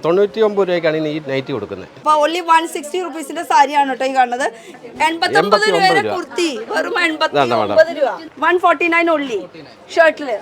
99 രൂപയ്ക്കാണ് ഈ നൈറ്റി കൊടുക്കുന്നത്. അപ്പോൾ ഓൺലി 160 റുപ്പീസിന്റെ സാരിയാണ് കേട്ടോ ഈ കാണുന്നത്. 89 രൂപയുടെ കുർത്തി വെറും 89 രൂപ. 149 ഓൺലി ഷർട്ടില്.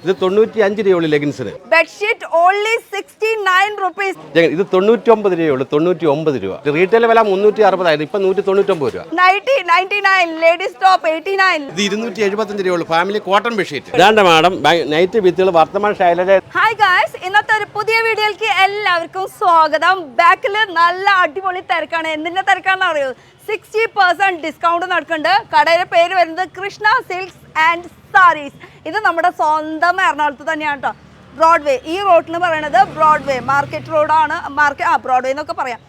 ഇത് 95 രൂപയുള്ള ലെഗിൻസിന്. Bedsheet only 69 rupees. ഇത് 99 രൂപയുള്ളൂ. 99 രൂപ. റീറ്റെയിൽ വില 360 ആയിരുന്നു. ഇപ്പൊ 199 രൂപ. Nightie 99, ladies top 89. ഇത് 275 രൂപയുള്ളൂ. Family cotton bedsheet. ഇതാണ്ട് മാഡം നൈറ്റ് വിത്തുകൾ വർത്തമാൻ ശൈലജ. ഹായ് ഗായ്സ്, ഇന്നത്തെ ഒരു പുതിയ വീഡിയോയിലേക്ക് എല്ലാവർക്കും സ്വാഗതം. ബാക്കിൽ നല്ല അടിപൊളി തിരക്കാണ്. എന്തിന്റെ തിരക്കാണെന്ന് അറിയോ? 60% ഡിസ്കൗണ്ട് നടക്കുന്നുണ്ട്. കടയുടെ പേര് വരുന്നത് കൃഷ്ണ സിൽക്സ് ആൻഡ് സാരീസ്. ഇത് നമ്മുടെ സ്വന്തം എറണാകുളത്ത് തന്നെയാണ് കേട്ടോ. ബ്രോഡ്വേ, ഈ റോഡിന് പറയുന്നത് ബ്രോഡ്വേ മാർക്കറ്റ് റോഡാണ്. ബ്രോഡ്വേ എന്നൊക്കെ പറയാം.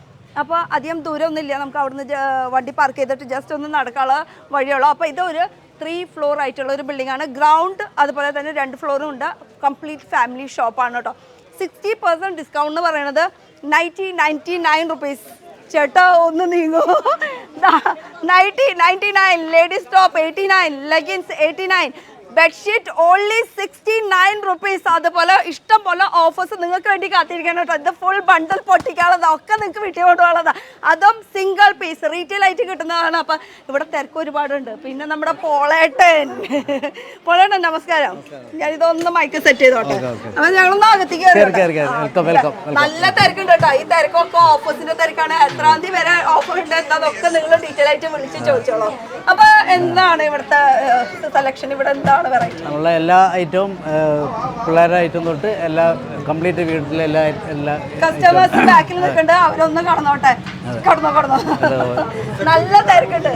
അപ്പോൾ അധികം ദൂരമൊന്നുമില്ല, നമുക്ക് അവിടുന്ന് വണ്ടി പാർക്ക് ചെയ്തിട്ട് ജസ്റ്റ് ഒന്ന് നടക്കാനുള്ള വഴിയുള്ളൂ. അപ്പോൾ ഇതൊരു 3 ഫ്ലോർ ആയിട്ടുള്ള ഒരു ബിൽഡിംഗ് ആണ്. ഗ്രൗണ്ട് അതുപോലെ തന്നെ 2 ഫ്ലോറും ഉണ്ട്. കംപ്ലീറ്റ് ഫാമിലി ഷോപ്പാണ് കേട്ടോ. 60% ഡിസ്കൗണ്ട് എന്ന് പറയുന്നത് 99 റുപ്പീസ്. ചേട്ടാ ഒന്ന് നീങ്ങോ. Nightie 99, ladies top 89, leggings 89, bedsheet only 69 rupees. അതുപോലെ ഇഷ്ടം പോലെ ഓഫേഴ്സ് നിങ്ങൾക്ക് വേണ്ടി കാത്തിരിക്കണം കേട്ടോ. ഇത് ഫുൾ ബണ്ടിൽ പൊട്ടിക്കാനുള്ളതാണ്, ഒക്കെ നിങ്ങൾക്ക് വീട്ടിൽ കൊണ്ടുപോകുന്നതാണ്. അതും സിംഗിൾ പീസ് റീറ്റെയിൽ ആയിട്ട് കിട്ടുന്നതാണ്. അപ്പം ഇവിടെ തിരക്ക് ഒരുപാടുണ്ട്. പിന്നെ നമ്മുടെ പോളേട്ടൻ നമസ്കാരം. ഞാൻ ഇതൊന്ന് മൈക്ക് സെറ്റ് ചെയ്തോട്ടെ. അപ്പം ഞങ്ങളൊന്ന് അകത്തേക്ക് നല്ല തിരക്കുണ്ട് കേട്ടോ. ഈ തിരക്കൊക്കെ ഓഫേഴ്സിന്റെ തിരക്കാണ്. എത്രാം തീയതി വരെ ഓഫർ ഉണ്ട് എന്നതൊക്കെ നിങ്ങൾ ഡീറ്റെയിൽ ആയിട്ട് വിളിച്ച് ചോദിച്ചോളൂ. അപ്പൊ എന്താണ് ഇവിടുത്തെ സെലക്ഷൻ? ഇവിടെ എന്താണ് ഉള്ള എല്ലാ ഐറ്റവും പിള്ളേരുടെ ഐറ്റം തൊട്ട് എല്ലാ കംപ്ലീറ്റ് വീട്ടിലെ എല്ലാ കസ്റ്റമേഴ്സ് ബാക്കിൽ നിൽക്കുന്നുണ്ട്. അവരൊന്ന് കടന്നോട്ടെ. കടന്നോ നല്ല തിരക്കുണ്ട്.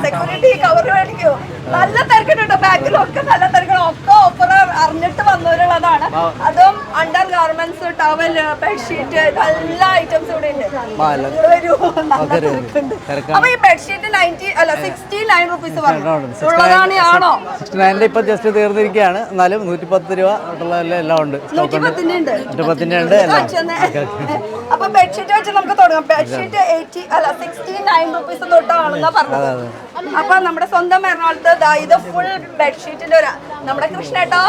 സെക്യൂരിറ്റി കവർ മേടിക്കൂ. നല്ല തിരക്കുണ്ട്. ബാക്കിലൊക്കെ നല്ല തിരക്കാണ്. ഒക്കെ ഓഫർ അറിഞ്ഞിട്ട് വന്നവരുള്ളതാണ്. അതും അണ്ടർ ഗാർമെന്റ്സ്, ടവൽ, ബെഡ്ഷീറ്റ്, എല്ലാ ഐറ്റംസ് ഇവിടെ ഉണ്ട്. അപ്പൊ ഈ ബെഡ്ഷീറ്റ് 69 റുപ്പീസ് ഉള്ളതാണ് ആണോ? 69 ഇപ്പൊ ജസ്റ്റ് തീർന്നിരിക്കുകയാണ്. എന്നാലും 110 രൂപ എല്ലാം ഉണ്ട്. 110 ഉണ്ട്. അപ്പൊ ബെഡ്ഷീറ്റ് വെച്ച് നമുക്ക് തുടങ്ങാം. ബെഡ്ഷീറ്റ് 69 റുപ്പീസ് തൊട്ടാണെന്നാ പറഞ്ഞത്. അപ്പൊ നമ്മുടെ സ്വന്തം എറണാകുളത്ത് ഇത് ഫുൾ ബെഡ്ഷീറ്റിന്റെ നമ്മുടെ കൃഷ്ണേട്ടോ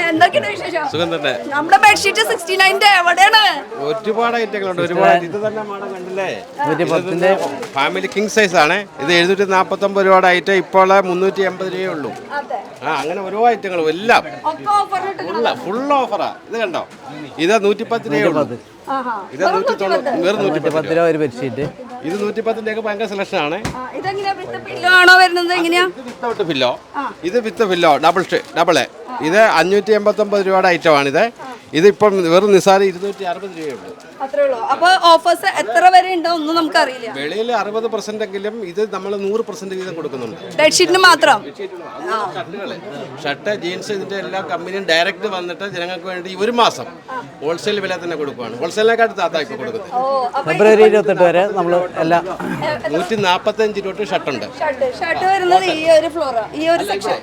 എന്തൊക്കെയാണ് വിശേഷം? സുഖം തന്നെ. നമ്മുടെ ബെഡ്ഷീറ്റ് 69 എവിടെയാണ്? ഒരുപാട് ഐറ്റങ്ങളുണ്ട്. ഒരുപാട്. ഇത് തന്നെ മാഡം കണ്ടില്ലേ, ഫാമിലി കിങ് സൈസ് ആണ്. ഇത് 749 രൂപയുടെ ഐറ്റം ഇപ്പോൾ 380 രൂപയേ ഉള്ളൂ. അങ്ങനെ ഓരോ ഐറ്റങ്ങളും എല്ലാം ഫുൾ ഓഫറാ. ഇത് കണ്ടോ, ഇത് 110 രൂപയേ ഉള്ളൂ. ഇത് 190, വെറും 110 രൂപ ഒരു ബെഡ്ഷീറ്റ്. ഇത് 110 ഭയങ്കര സെലക്ഷൻ ആണ്. Without pillow. ഇത് വിത്ത് പില്ലോ ഡബിൾ. ഇത് 589 രൂപയുടെ ഐറ്റമാണ്. ഇതിപ്പം വെറും നിസാര 260 രൂപയുള്ളൂ. അപ്പൊ ഓഫേഴ്സ് എത്ര വരെ ഉണ്ടോ ഒന്നും നമുക്ക് അറിയില്ല. വെളിയിൽ 60% എങ്കിലും ഇത് നമ്മൾ 100% വീതം കൊടുക്കുന്നുണ്ട്. ബെഡ്ഷീറ്റിന് മാത്രം. ഷർട്ട്, ജീൻസ്, ഇതിന്റെ എല്ലാ കമ്പനിയും ഡയറക്റ്റ് വന്നിട്ട് ജനങ്ങൾക്ക് വേണ്ടി ഒരു മാസം ഹോൾസെയിൽ വില തന്നെ കൊടുക്കുകയാണ്. ഹോൾസെയിലിനെക്കാട്ട് താത്തായി കൊടുക്കുന്നത്. ഫെബ്രുവരി 28 വരെ നമ്മൾ എല്ലാം 145 രൂപ ഷർട്ട് ഉണ്ട്. ഷർട്ട് വരുന്നത് ഈ ഒരു ഫ്ലോർ, ഈ ഒരു സെക്ഷൻ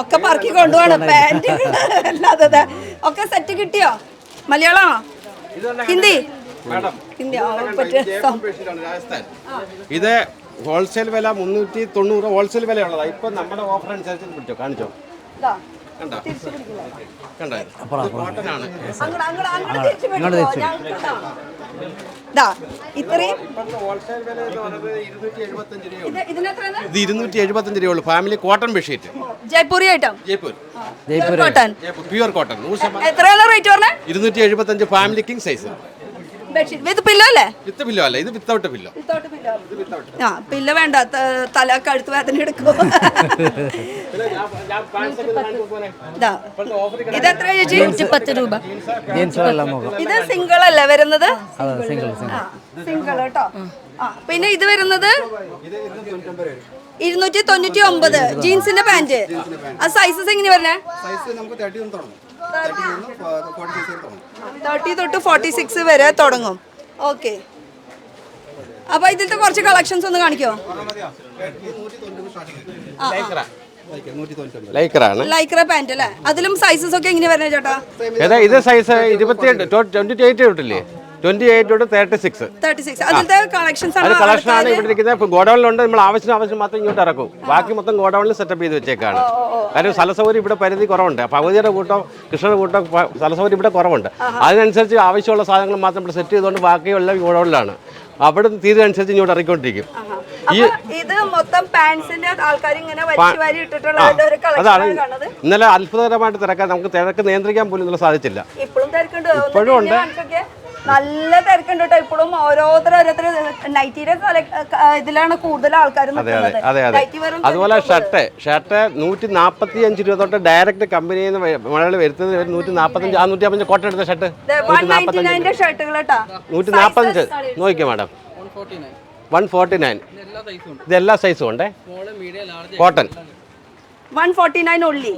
ഒക്കെ പറക്കി കൊണ്ടുപോകണം. പാന്റ് അല്ലാതെ ഒക്കെ സെറ്റ് കിട്ടിയോ? മലയാളമാണോ ഹിന്ദി? ഇത് ഹോൾസെയിൽ വില 390 ഹോൾസെയിൽ വിലയുള്ളതാ. ഇപ്പൊ നമ്മുടെ ഓഫർ അനുസരിച്ച് പിടിച്ചോ, കാണിച്ചോ. കണ്ടോ, കോട്ടനാണ്. ഇത്രയും ഇത് 275 രൂപയുള്ളൂ. Family cotton bedsheet. Jaipuri item. Jaipur cotton, pure cotton. എത്രയാണ് റേറ്റ് പറഞ്ഞത്? 275 family king size. With pillow അല്ലേ? വിത്ത് പില്ലോ അല്ല, ഇത് വിത്തൗട്ട് പില്ലോ. പില്ലോ വേണ്ട, തല കഴുത്ത് വേദന എടുക്കും. ഇത് എത്ര ചേച്ചി? 110 രൂപ. ഇത് സിംഗിൾ അല്ലേ വരുന്നത്? സിംഗിൾ കേട്ടോ. പിന്നെ ഇത് വരുന്നത് 299 ജീൻസിന്റെ പാന്റ്. ആ സൈസസ് എങ്ങനെ വരണേ? 30 തൊട്ട് 46 വരെ തുടങ്ങും. ഓക്കെ, അപ്പൊ ഇതിലത്തെ കുറച്ച് കളക്ഷൻസ് ഒന്ന് കാണിക്കോ? ലൈക്ര പാന്റ് അല്ലേ? അതിലും സൈസസ് ഒക്കെ എങ്ങനെ വരണേ ചേട്ടാ? ഇത് സൈസ് 28 തൊട്ടില്ലേ? 28 തൊട്ട് 36. 36 അതിന്റെ കളക്ഷൻസ് അത് ആണ്. കളക്ഷനാണ് ഇവിടെ ഇരിക്കുന്നത്. ഗോഡൌണിലുണ്ട്. നമ്മൾ ആവശ്യം മാത്രം ഇങ്ങോട്ട് ഇറക്കും. ബാക്കി മൊത്തം ഗോഡൌണിൽ സെറ്റപ്പ് ചെയ്ത് വെച്ചേക്കാണ്. കാര്യം സ്ഥലസൗകര്യം ഇവിടെ പരിധി കുറവുണ്ട്. ഭഗവതിയുടെ കൂട്ടം കൃഷ്ണയുടെ കൂട്ടം സ്ഥലസൗകര്യം ഇവിടെ കുറവുണ്ട്. അതിനനുസരിച്ച് ആവശ്യമുള്ള സാധനങ്ങൾ മാത്രം ഇവിടെ സെറ്റ് ചെയ്തുകൊണ്ട് ബാക്കിയുള്ള ഗോഡൌണിലാണ്. അവിടെ തീരുന്നതനുസരിച്ച് ഇങ്ങോട്ട് ഇറക്കിക്കൊണ്ടിരിക്കും. ഇത് മൊത്തം പാൻസിന്റെ ആൾക്കാർ ഇങ്ങനെ വലിച്ചു വാരി ഇട്ടിട്ടുള്ള ഒരു അതാണ് കളക്ഷൻ കാണുന്നത്. ഇന്നലെ അത്ഭുതകരമായിട്ട് തിരക്കാൻ നമുക്ക് തിരക്ക് നിയന്ത്രിക്കാൻ പോലും ഇന്നലെ സാധിച്ചില്ല. ഇപ്പോഴും തിരക്കുണ്ട്. ഇപ്പോഴും ഉണ്ട്. നല്ല തിരക്കുണ്ട് കേട്ടോ. ഇപ്പോഴും ഓരോരുത്തർ നൈറ്റിയുടെ ഇതിലാണ് കൂടുതൽ ആൾക്കാർ നിൽക്കുന്നത്. അതുപോലെ ഷർട്ട് 145 രൂപ തൊട്ട് ഡയറക്റ്റ് കമ്പനിയിൽ നിന്ന് മലയാളി വരുത്തുന്നത് 145 150 കോട്ടൺ എടുത്ത ഷർട്ട് 199 ഷർട്ടുകൾ കേട്ടോ. 145 നോക്കിക്കോ മാഡം. 149 ഇതെല്ലാ സൈസും ഉണ്ടേ. കോട്ടൺ 149 ഉള്ളി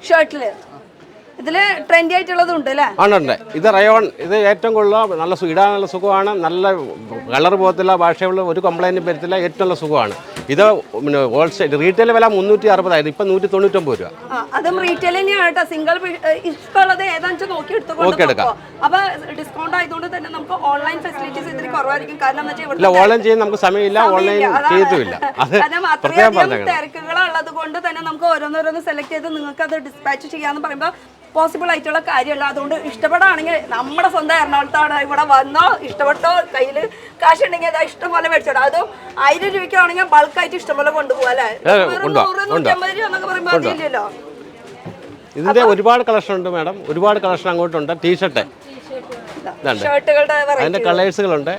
ഷർട്ടില്. ഇതില് ട്രെൻഡി ആയിട്ടുള്ളതും ഉണ്ട് അല്ലേ? ഉണ്ട്. ഇത് റയോൺ. ഇത് ഏറ്റവും കൂടുതൽ നല്ല ഇടാനുള്ള സുഖമാണ്. നല്ല കളർ പോകത്തില്ല. ഭാഷയുള്ള ഒരു കംപ്ലൈൻറ്റും വരത്തില്ല. ഏറ്റവും നല്ല സുഖമാണ്. ഇത് ഹോൾസെയിൽ റീറ്റെയിൽ വില 360 ഇപ്പം 199 രൂപ. അതും റീറ്റെയിൽ തന്നെയാണ് കേട്ടോ. സിംഗിൾ ഇഷ്ടമുള്ളത് ഏതാണെന്ന് നോക്കി എടുത്തുകൊടുക്കാം. അപ്പൊ ഡിസ്കൗണ്ട് ആയതുകൊണ്ട് തന്നെ നമുക്ക് ഓൺലൈൻ ഫെസിലിറ്റീസ് ഇതിൽ കുറവായിരിക്കും. കാരണം ഓൺലൈൻ ചെയ്യാൻ നമുക്ക് സമയമില്ല. ഓൺലൈൻ ചെയ്തില്ല. അത്രയധികം തിരക്കുകളുള്ളത് കൊണ്ട് തന്നെ നമുക്ക് ഓരോന്നോരോന്ന് സെലക്ട് ചെയ്ത് നിങ്ങൾക്ക് അത് ഡിസ്പാച്ച് ചെയ്യാന്ന് പറയുമ്പോൾ പോസിബിൾ ആയിട്ടുള്ള കാര്യമല്ല. അതുകൊണ്ട് ഇഷ്ടപ്പെടാണെങ്കിൽ നമ്മുടെ സ്വന്തം എറണാകുളത്താണ്. ഇവിടെ വന്നോ ഇഷ്ടപ്പെട്ടോ കയ്യിൽ കാശ് ഉണ്ടെങ്കിൽ അത് ഇഷ്ടം പോലെ മേടിച്ചോളൂ. അതും 1000 രൂപയ്ക്കാണെങ്കിൽ ബൾക്കായിട്ട് ഇഷ്ടം പോലെ കൊണ്ടുപോകാം അല്ലേ? 100-150 രൂപ എന്നൊക്കെ പറയുമ്പോൾ അതില്ലല്ലോ. ഇതിന്റെ ഒരുപാട് കളക്ഷൻ ഉണ്ട് മാഡം. ഒരുപാട് കളക്ഷൻ അങ്ങോട്ടുണ്ട്. ടീഷർട്ട് ഷർട്ടുകളുടെ അതിന്റെ കളേഴ്സുകളുണ്ട്.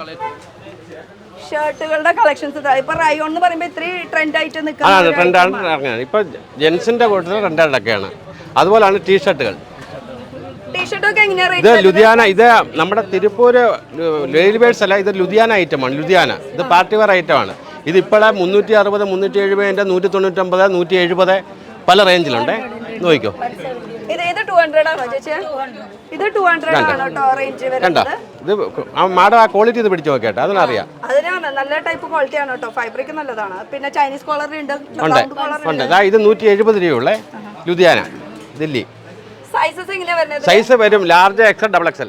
ഷർട്ടുകളുടെ കളക്ഷൻസ് ഇപ്പൊ റയോൺ എന്ന് പറയുമ്പോൾ ഇത്രയും ട്രെൻഡ് ആയിട്ട് നിൽക്കുന്നത്. ട്രെൻഡാണ് ഇറങ്ങുന്നത്. ഇപ്പൊ ജെൻസിന്റെ കൂട്ടത്തിൽ ട്രെൻഡായിട്ടൊക്കെയാണ്. അതുപോലാണ് ടീഷർട്ടുകൾ. ഇത് ലുധിയാന. ഇത് നമ്മുടെ തിരുപ്പൂര് റെയിൽവേസ് അല്ല. ഇത് ലുധിയാന ഐറ്റമാണ്. ലുധിയാന ഇത് പാർട്ടി വെയർ ഐറ്റമാണ്. ഇത് ഇപ്പോഴെ 360 370 199 170 പല റേഞ്ചിലുണ്ട്. നോക്കിക്കോ. കണ്ടോ? ഇത് മാഡം ആ ക്വാളിറ്റി ഇത് പിടിച്ചു നോക്കിയാട്ടെ. അതിനറിയാം. നല്ല ടൈപ്പ് ക്വാളിറ്റിയാണ് കേട്ടോ. ഫൈബ്രിക് നല്ലതാണ്. പിന്നെ ചൈനീസ് കോളർ ഉണ്ട്. ഇത് 170 രൂപയുള്ളേ. ലുധിയാന ദില്ലി. സൈസ് വരും ലാർജ് എക്സൽ ഡബിൾ എക്സൽ.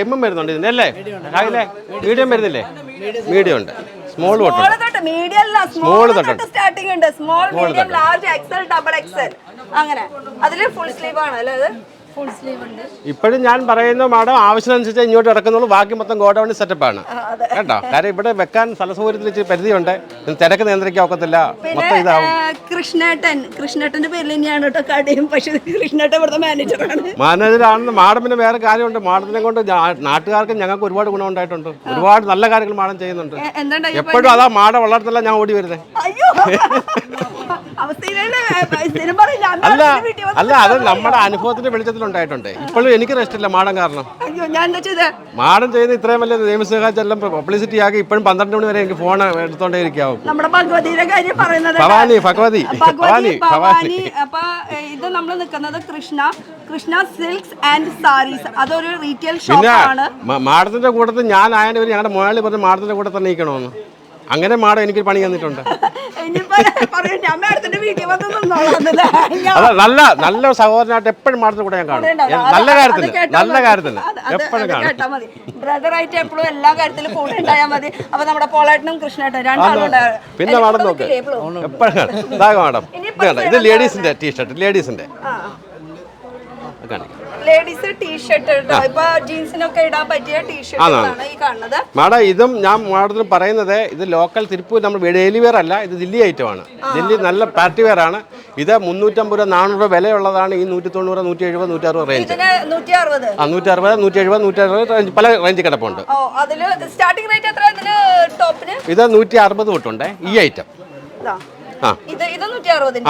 എമ്മും വരുന്നുണ്ട് ഇതിന്റെ അല്ലേ? മീഡിയം വരുന്നില്ലേ? മീഡിയം ഉണ്ട്. സ്മോൾ തൊട്ട് സ്മോൾ സ്റ്റാർട്ടിംഗ് ഉണ്ട്. Small medium large XL double XL അങ്ങനെ. അതില് ഫുൾ സ്ലീവ് ആണ് അല്ലേ? അത് ഫുൾ സ്ലീവ് ഉണ്ട്. ഇപ്പോഴും ഞാൻ പറയുന്ന മാഡം ആവശ്യമനുസരിച്ച് ഇങ്ങോട്ട് ഇറക്കുന്നുള്ളൂ. ബാക്കി മൊത്തം ഗോഡൌണിൽ സെറ്റപ്പാണ് കേട്ടോ. കാര്യം ഇവിടെ വെക്കാൻ സ്ഥലസൗകര്യത്തിൽ ഇച്ചിരി പരിധിയുണ്ട്. തിരക്ക് നിയന്ത്രിക്കാൻ ഒക്കത്തില്ല. മൊത്തം ഇതാവും. കൃഷ്ണേട്ടന്റെ പേരിൽ തന്നെയാണ് കേട്ടോ കടയും. പക്ഷേ കൃഷ്ണേട്ടൻ ഇവിടുത്തെ മാനേജറാണെന്ന് മാഡമിന് വേറെ കാര്യമുണ്ട്. മാഡത്തിനെ കൊണ്ട് നാട്ടുകാർക്ക് ഞങ്ങൾക്ക് ഒരുപാട് ഗുണം ഉണ്ടായിട്ടുണ്ട്. ഒരുപാട് നല്ല കാര്യങ്ങൾ മാഡം ചെയ്യുന്നുണ്ട്. എപ്പോഴും അതാ മാഡം വളർത്തല്ല ഞാൻ ഓടി വരുന്നത്. അല്ല അത് നമ്മുടെ അനുഭവത്തിന്റെ വെളിച്ചത്തിലുണ്ടായിട്ടുണ്ട്. ഇപ്പോഴും എനിക്ക് റെസ്റ്റ് ഇല്ല മാഡം കാരണം. മാഡം ചെയ്യുന്ന ഇത്രയും വലിയ നിയമസഭയെല്ലാം പബ്ലിസിറ്റി ആക്കി ഇപ്പോഴും 12 മണി വരെ എനിക്ക് ഫോൺ എടുത്തോണ്ടേ ഇരിക്കാവും. ഭഗവതി. അപ്പൊ ഇത് നമ്മൾ നിൽക്കുന്നത് കൃഷ്ണ സിൽക്സ് ആൻഡ് സാരീസ്. അതൊരു റീറ്റെയിൽ ഷോപ്പാണ്. മാഡത്തിന്റെ കൂട്ടത്തിൽ ഞാൻ ആയവര് ഞങ്ങളുടെ മുതലാളി പറഞ്ഞ് മാഡത്തിന്റെ കൂടെ തന്നെ നിൽക്കണമെന്ന്. അങ്ങനെ മാഡം എനിക്കൊരു പണി തന്നിട്ടുണ്ട്. നല്ല നല്ല സഹോദരനായിട്ട് എപ്പോഴും മാഡത്തിന്റെ കൂടെ ഞാൻ കാണും. നല്ല കാര്യത്തിന് എപ്പോഴും കാണും. ബ്രദറായിട്ട് എപ്പോഴും എല്ലാ കാര്യത്തിലും കൂടെ ഉണ്ടായാൽ മതി. അപ്പൊ നമ്മുടെ പോളേട്ടനും കൃഷ്ണേട്ടനും രണ്ടാളുണ്ടാവും. പിന്നെ മാഡം നോക്ക് എപ്പോഴും കാണും. മാഡം ഇത് ലേഡീസിന്റെ ടീഷർട്ട്. ലേഡീസിന്റെ ലേഡീസ് ടീഷർട്ട് ഇപ്പൊ ജീൻസിനൊക്കെ ഇടാൻ പറ്റിയ ടീഷർട്ടാണ് ഈ കാണുന്നത്. മാഡം ഇതും ഞാൻ മാഡത്തിന് പറയുന്നത് ഇത് ലോക്കൽ തിരുപ്പൂർ നമ്മൾ ഡെയിലി വെയർ അല്ല. ഇത് ദില്ലി ഐറ്റമാണ്. ദില്ലി നല്ല പാർട്ടി വെയർ ആണ്. ഇത് 350 രൂപ 400 രൂപ വിലയുള്ളതാണ്. ഈ 190 170 160 റേഞ്ച്. 160 170 170 പല റേഞ്ച് കിടപ്പുണ്ട്. സ്റ്റാർട്ടിംഗ് റേറ്റ് എത്ര ടോപ്പിന്? ഇത് 160 തൊട്ടുണ്ട് ഈ ഐറ്റം.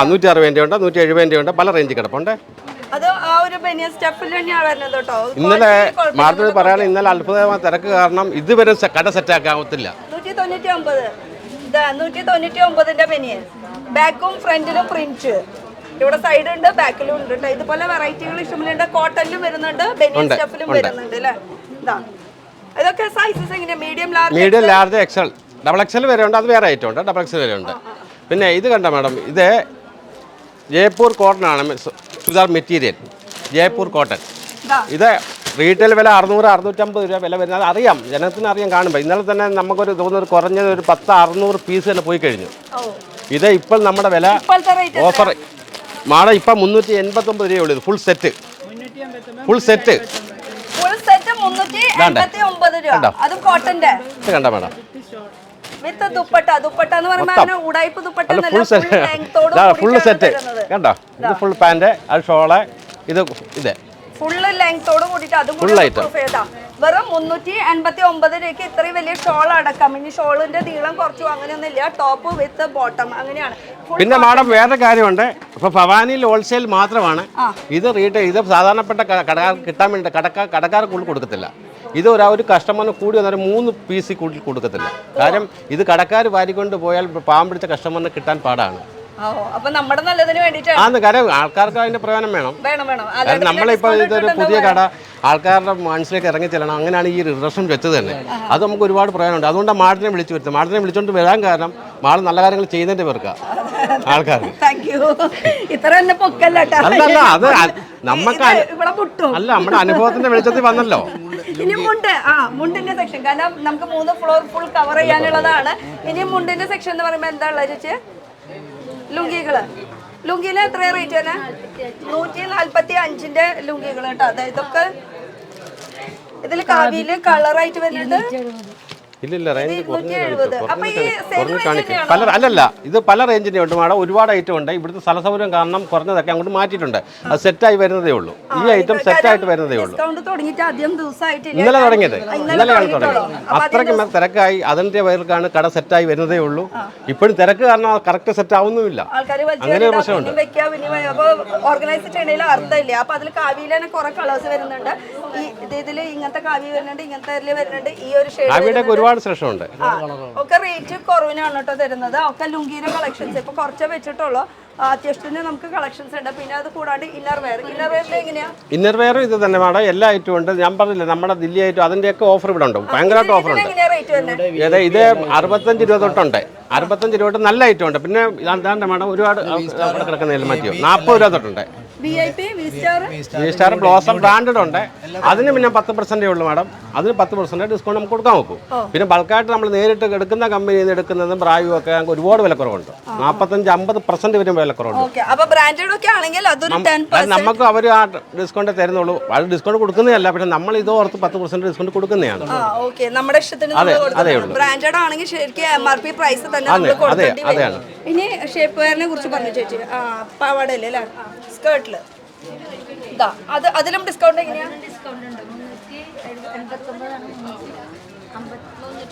160 ഉണ്ട് 170 ഉണ്ട് പല റേഞ്ച് കിടപ്പുണ്ട്. ഇന്നലെ മാർക്കറ്റിൽ പറയാൻ ഇന്നലെ അത്ഭുതമായ തിരക്ക് കാരണം ഇതുവരെ കട സെറ്റ് ആക്കാവത്തില്ല. 199 ബനിയൻ. ബാക്കും ഫ്രണ്ടിലും പ്രിന്റ്. ഇവിടെ സൈഡ് ഉണ്ട് ബാക്കിലും ഉണ്ട് കേട്ടോ. ഇതുപോലെ വെറൈറ്റികൾ ഇഷ്ടമുണ്ട്. കോട്ടണിലും വരുന്നുണ്ട്. ബനിയൻ സ്റ്റഫിലും വരുന്നുണ്ട് അല്ലേ? ഇതൊക്കെ സൈസസ് എങ്ങനെയാ? Medium large XL double XL വരെ ഉണ്ട്. അത് വേറെ ഐറ്റം ഉണ്ട്. ഡബിൾ എക്സൽ വരെ ഉണ്ട്. പിന്നെ ഇത് കണ്ട മാഡം ഇത് ജയ്പൂർ കോട്ടൺ ആണ്. Churidar material Jaipur cotton. ഇത് റീറ്റെയിൽ വില 600-650 രൂപ വില വരുന്നത് അറിയാം, ജനത്തിന് അറിയാം കാണുമ്പോൾ. ഇന്നലെ തന്നെ നമുക്കൊരു തോന്നുന്നത് കുറഞ്ഞത് ഒരു 10-600 പീസ് തന്നെ പോയി കഴിഞ്ഞു. ഇത് ഇപ്പോൾ നമ്മുടെ വില ഓഫർ മാഡം ഇപ്പം 389 രൂപയുള്ളൂ. ഇത് ഫുൾ സെറ്റ് ഫുൾ സെറ്റ് 389 രൂപ. അതും കോട്ടന്റെ കണ്ട മാഡം വിത്ത് ദുപ്പട്ട. ദുപ്പട്ട എന്ന് പറയുമ്പോൾ ഉടായ്പ ദുപ്പട്ട ഫുൾ സെറ്റ് കണ്ടോ. ഇത് ഫുൾ പാന്റ്, അത് ഷോള്, ഇത് ഫുള്ള് ലെങ്തോട് കൂടിയിട്ട് അതും വെറും 389 രൂപയ്ക്ക് ഇത്രയും വലിയ ഷോൾ അടക്കം. ഇനി ഷോളിന്റെ നീളം കുറച്ചു അങ്ങനെയൊന്നും ഇല്ല. ടോപ്പ് വിത്ത് ബോട്ടം അങ്ങനെയാണ്. പിന്നെ മാഡം വേറെ കാര്യമുണ്ട്. ഇപ്പൊ ഭവാനിയിൽ ഹോൾസെയിൽ മാത്രമാണ് ഇത് റീറ്റെയിൽ. ഇത് സാധാരണപ്പെട്ട കടക്കാർക്ക് കിട്ടാൻ വേണ്ടി കടക്കാർക്ക് കൂടുതൽ കൊടുക്കത്തില്ല. ഇത് ഒരു കസ്റ്റമറിന് കൂടി വന്നൊരു 3 പീസ് കൂടുതൽ കൊടുക്കത്തില്ല. കാര്യം ഇത് കടക്കാർ വാരിക്കൊണ്ട് പോയാൽ പാവം പിടിച്ച കസ്റ്റമറിന് കിട്ടാൻ പാടാണ്. കാര്യം ആൾക്കാർക്ക് അതിന്റെ പ്രയോജനം വേണം. കാരണം നമ്മളിപ്പോൾ ഇതൊരു പുതിയ കട ആൾക്കാരുടെ മനസ്സിലേക്ക് ഇറങ്ങി ചെല്ലണം. അങ്ങനെയാണ് ഈ റിസപ്ഷൻ വെച്ചത് തന്നെ. അത് നമുക്ക് ഒരുപാട് പ്രയോജനമുണ്ട്. അതുകൊണ്ടാണ് മാഡത്തിനെ വിളിച്ചു വരുന്നത്. മാഡത്തിനെ വിളിച്ചുകൊണ്ട് വരാൻ കാരണം മാഡം നല്ല കാര്യങ്ങൾ ചെയ്യുന്നതിന്റെ പേർക്കാ ആൾക്കാർക്ക്. അല്ലല്ല, അത് നമുക്ക് അല്ല, നമ്മുടെ അനുഭവത്തിന്റെ വെളിച്ചത്തിൽ വന്നല്ലോ. ഇനി മുണ്ടിന്റെ സെക്ഷൻ, കാരണം നമുക്ക് 3 ഫ്ലോർ ഫുൾ കവർ ചെയ്യാനുള്ളതാണ്. ഇനി മുണ്ടിന്റെ സെക്ഷൻ എന്ന് പറയുമ്പോൾ എന്താ ഉള്ളത് ചേച്ചി? ലുങ്കിയില് എത്ര റേറ്റ് തന്നെ? 145ന്റെ ലുങ്കികൾ കേട്ടോ. അതായത് ഇതൊക്കെ ഇതിൽ കാവിയില് കളറായിട്ട് വരുന്നത് ഇല്ലില്ല, റേഞ്ച് അല്ലല്ല, ഇത് പല റേഞ്ചിൻ്റെ ഉണ്ട് മാഡം. ഒരുപാട് ഐറ്റം ഉണ്ട്. ഇവിടുത്തെ സ്ഥല സൗകര്യം കാരണം കുറഞ്ഞതൊക്കെ അങ്ങോട്ട് മാറ്റിയിട്ടുണ്ട്. അത് സെറ്റായി വരുന്നതേ ഉള്ളൂ. ഈ ഐറ്റം സെറ്റായിട്ട് വരുന്നതേ ഉള്ളൂ. ഇന്നലെ തുടങ്ങിയത്, ഇന്നലെയാണ് തുടങ്ങിയത്. അത്രയ്ക്ക് തിരക്കായി അതിൻ്റെ പേർക്കാണ് കട സെറ്റായി വരുന്നതേ ഉള്ളൂ. ഇപ്പോഴും തിരക്ക് കാരണം കറക്റ്റ് സെറ്റ് ആവുന്നുമില്ല. അങ്ങനെ ഒരു പ്രശ്നമുണ്ട്. ഇങ്ങനത്തെ കാവി വരുന്നുണ്ട്, ഇങ്ങനത്തെ വരുന്നുണ്ട്. ഈ ഒരു കാവിയുടെ ഒരുപാട് സെക്ഷനുണ്ട്. ഒക്കെ റേറ്റ് കുറവിനാണ് കേട്ടോ തരുന്നത്. ഒക്കെ ലുങ്കിയുടെ കളക്ഷൻസ് ഇപ്പൊ കുറച്ചേ വെച്ചിട്ടുള്ളൂ. അത്യാവശ്യത്തിന് നമുക്ക് കളക്ഷൻസ് ഉണ്ട്. പിന്നെ അത് കൂടാണ്ട് ഇന്നർ വെയറിന്റെ എങ്ങനെയാ? ഇന്നർ വെയർ ഇത് തന്നെ വേണം. എല്ലാ ഐറ്റം ഉണ്ട്. ഞാൻ പറഞ്ഞില്ല, നമ്മുടെ ദില്ലി ഐറ്റം അതിന്റെയൊക്കെ ഓഫർ ഇവിടെ ഉണ്ട്. ഭയങ്കരമായിട്ട് ഓഫർ ഉണ്ട്. ഇത് 65 രൂപ തൊട്ടുണ്ട്. 65 രൂപ തൊട്ട് നല്ല ഐറ്റം ഉണ്ട്. പിന്നെ ഇതാണ്ട് മേഡം ഒരുപാട് കിടക്കുന്നതിൽ മതിയോ 40 രൂപ തൊട്ടുണ്ട്. V-Star ബ്ലോസം ബ്രാൻഡഡ് ഉണ്ട്. അതിന് പിന്നെ 10% ഉള്ളൂ മാഡം. അതിന് 10% ഡിസ്കൗണ്ട് നമുക്ക് കൊടുക്കാൻ നോക്കും. പിന്നെ ബൾക്കായിട്ട് നമ്മൾ നേരിട്ട് എടുക്കുന്ന കമ്പനിയിൽ നിന്ന് എടുക്കുന്നതും ബ്രായും ഒക്കെ നമുക്ക് ഒരുപാട് വിലക്കുറവുണ്ട്. 45-50% വരും വിലക്കുറവുണ്ട്. നമുക്ക് അവർ ആ ഡിസ്കൗണ്ട് തരുന്നുള്ളൂ. അത് ഡിസ്കൗണ്ട് കൊടുക്കുന്നതല്ല, പക്ഷെ നമ്മൾ ഇത് ഓർത്ത് 10% ഡിസ്കൗണ്ട് കൊടുക്കുന്നതാണ്. അതെ ഉള്ളൂ. ബ്രാൻഡഡ് ആണെങ്കിൽ ശരിക്കും MRP പ്രൈസ് തന്നെ നമ്മൾ കൊടുക്കേണ്ടി വരും. ഇനി ഷേപ്പ് വെയറിനെ കുറിച്ച് പറഞ്ഞു ചേച്ചി. പാവാടല്ലേ അല്ലേ? സ്കേർട്ടില് അതിലും ഡിസ്കൗണ്ട് എങ്ങനെയാ?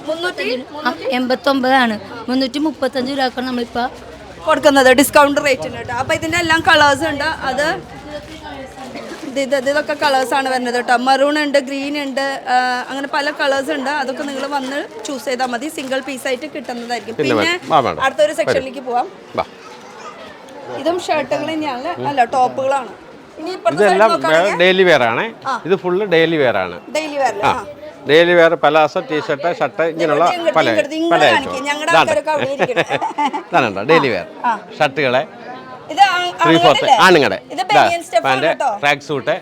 389 335 രൂപക്കാണ് നമ്മളിപ്പോ കൊടുക്കുന്നത് ഡിസ്കൗണ്ട് റേറ്റിന് കേട്ടോ. അപ്പൊ ഇതിന്റെ എല്ലാം കളേഴ്സ് ഉണ്ട്. അത് ഇതൊക്കെ കളേഴ്സ് ആണ് വരുന്നത് കേട്ടോ. മറൂൺ ഉണ്ട്, ഗ്രീൻ ഉണ്ട്, അങ്ങനെ പല കളേഴ്സ് ഉണ്ട്. അതൊക്കെ നിങ്ങൾ വന്ന് ചൂസ് ചെയ്താൽ മതി. സിംഗിൾ പീസ് ആയിട്ട് കിട്ടുന്നതായിരിക്കും. പിന്നെ അടുത്തൊരു സെക്ഷനിലേക്ക് പോവാം. ഇതും ഷർട്ടുകൾ തന്നെയാണ്, അല്ല ടോപ്പുകളാണ്. ഇതെല്ലാം ഡെയിലി വെയർ ആണ്. ഇത് ഫുള്ള് ഡെയിലി വെയർ ആണ്. Daily wear palazzo, t shirt, shirt, ഇങ്ങനെയുള്ള പല ഇതാണുണ്ടോ ഡെയിലി വെയർ ഷർട്ടുകളെ. 3/4 ആണുങ്ങളുടെ pant, track suit,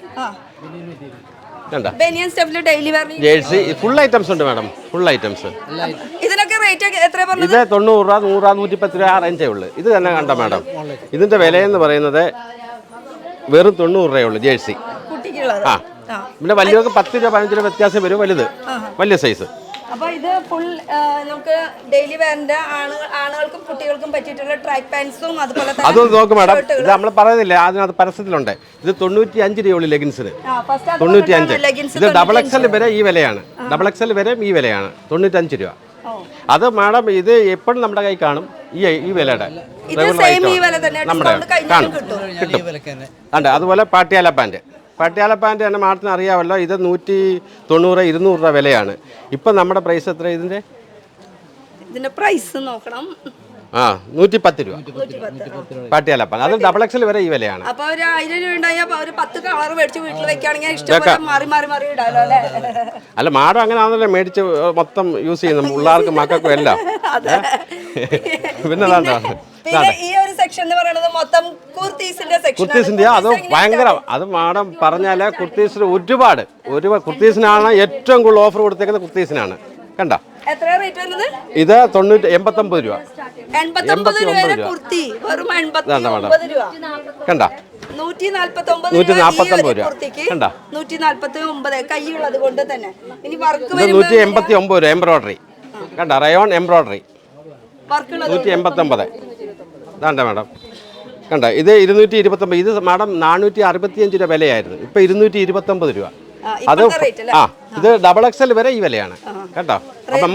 jersey, full items ഉണ്ട് മാഡം. Full items. ഇതിനൊക്കെ റേറ്റ് എത്ര? ഇത് 90 രൂപ, 100 രൂപ, 110 രൂപ ആ റേഞ്ചേ ഉള്ളൂ. ഇത് തന്നെ കണ്ടോ മാഡം. ഇതിന്റെ വിലയെന്ന് പറയുന്നത് വെറും 90 രൂപയുള്ളൂ ജേഴ്സി. ആ, പിന്നെ വലിയവർക്ക് 10 രൂപ 15 രൂപ വ്യത്യാസം വരും. വലുത് വലിയ സൈസ്. അപ്പൊ ഇത് ഫുൾ നമുക്ക് ഡെയിലി വെയറിന്റെ ആണുങ്ങൾക്കും കുട്ടികൾക്കും പറ്റിയിട്ടുള്ള ട്രാക്ക് പാൻസും അതുപോലെ അതൊന്നും നോക്ക് മാഡം. ഇത് നമ്മൾ പറയുന്നില്ല, അതിനകത്ത് പരസ്യത്തിലുണ്ട്. ഇത് 95 രൂപയുള്ളൂ ലെഗിൻസിന്. 95. ഇത് XXL വരെ ഈ വിലയാണ്. XXL വരെ ഈ വിലയാണ് 95 രൂപ. അത് മാഡം ഇത് എപ്പോഴും നമ്മുടെ കൈ കാണും. ഈ വിലയുടെ നമ്മുടെ കാണും, കിട്ടും. ഉണ്ട്. അതുപോലെ പാട്ടിയാല പാൻറ് തന്നെ മാഡത്തിന് അറിയാമല്ലോ. ഇത് 190 200 രൂപ വിലയാണ്. ഇപ്പം നമ്മുടെ പ്രൈസ് എത്ര? ഇതിന്റെ പ്രൈസ് നോക്കണം. 110 രൂപ പാട്ടിയാല പാൻ. അത് XXL വരെ ഈ വിലയാണ്. അപ്പൊ ഒരു 1000 രൂപ ഉണ്ടായാൽ ഒരു 10 കളർ മേടിച്ച് വീട്ടിൽ വെക്കുകയാണെങ്കിൽ ഇഷ്ടംപോലെ മാറി ഇടാലോ അല്ലേ? അല്ല മാഡം അങ്ങനെ ആണല്ലോ മേടിച്ച് മൊത്തം യൂസ് ചെയ്യുന്നു, പിള്ളേർക്കും മക്കൾക്കും എല്ലാം. പിന്നെ ഈ ഒരു സെക്ഷൻ എന്ന് പറയുന്നത് മൊത്തം കുർത്തീസിന്റെ സെക്ഷൻ. കുർത്തീസിന്റെ അത് ഭയങ്കര, അത് മാഡം പറഞ്ഞാല് കുർത്തീസിന് ഒരുപാട് കുർത്തീസിനാണ് ഏറ്റവും കൂടുതൽ ഓഫർ കൊടുത്തേക്കുന്നത് കുർത്തീസിനാണ്. കണ്ട എത്ര റേറ്റ് വരുന്നത്? ഇത് 89 രൂപ. 89 രൂപ കുർത്തി, വെറും 89 രൂപ. കണ്ട 149 രൂപ കുർത്തിക്ക്, 149 കൈയുള്ളത് കൊണ്ട് തന്നെ. ഇനി വർക്ക് 189 രൂപ എംബ്രോയിഡറി. കണ്ട റയോൺ എംബ്രോയിഡറി വർക്ക് 189. വേണ്ട മാഡം. കണ്ട ഇത് 229. ഇത് മാഡം 465 രൂപ വിലയായിരുന്നു, ഇപ്പൊ 229 രൂപ. അത് ഇത് ഡബിൾ എക്സൽ വരെ ഈ വിലയാണ് കേട്ടോ. അപ്പം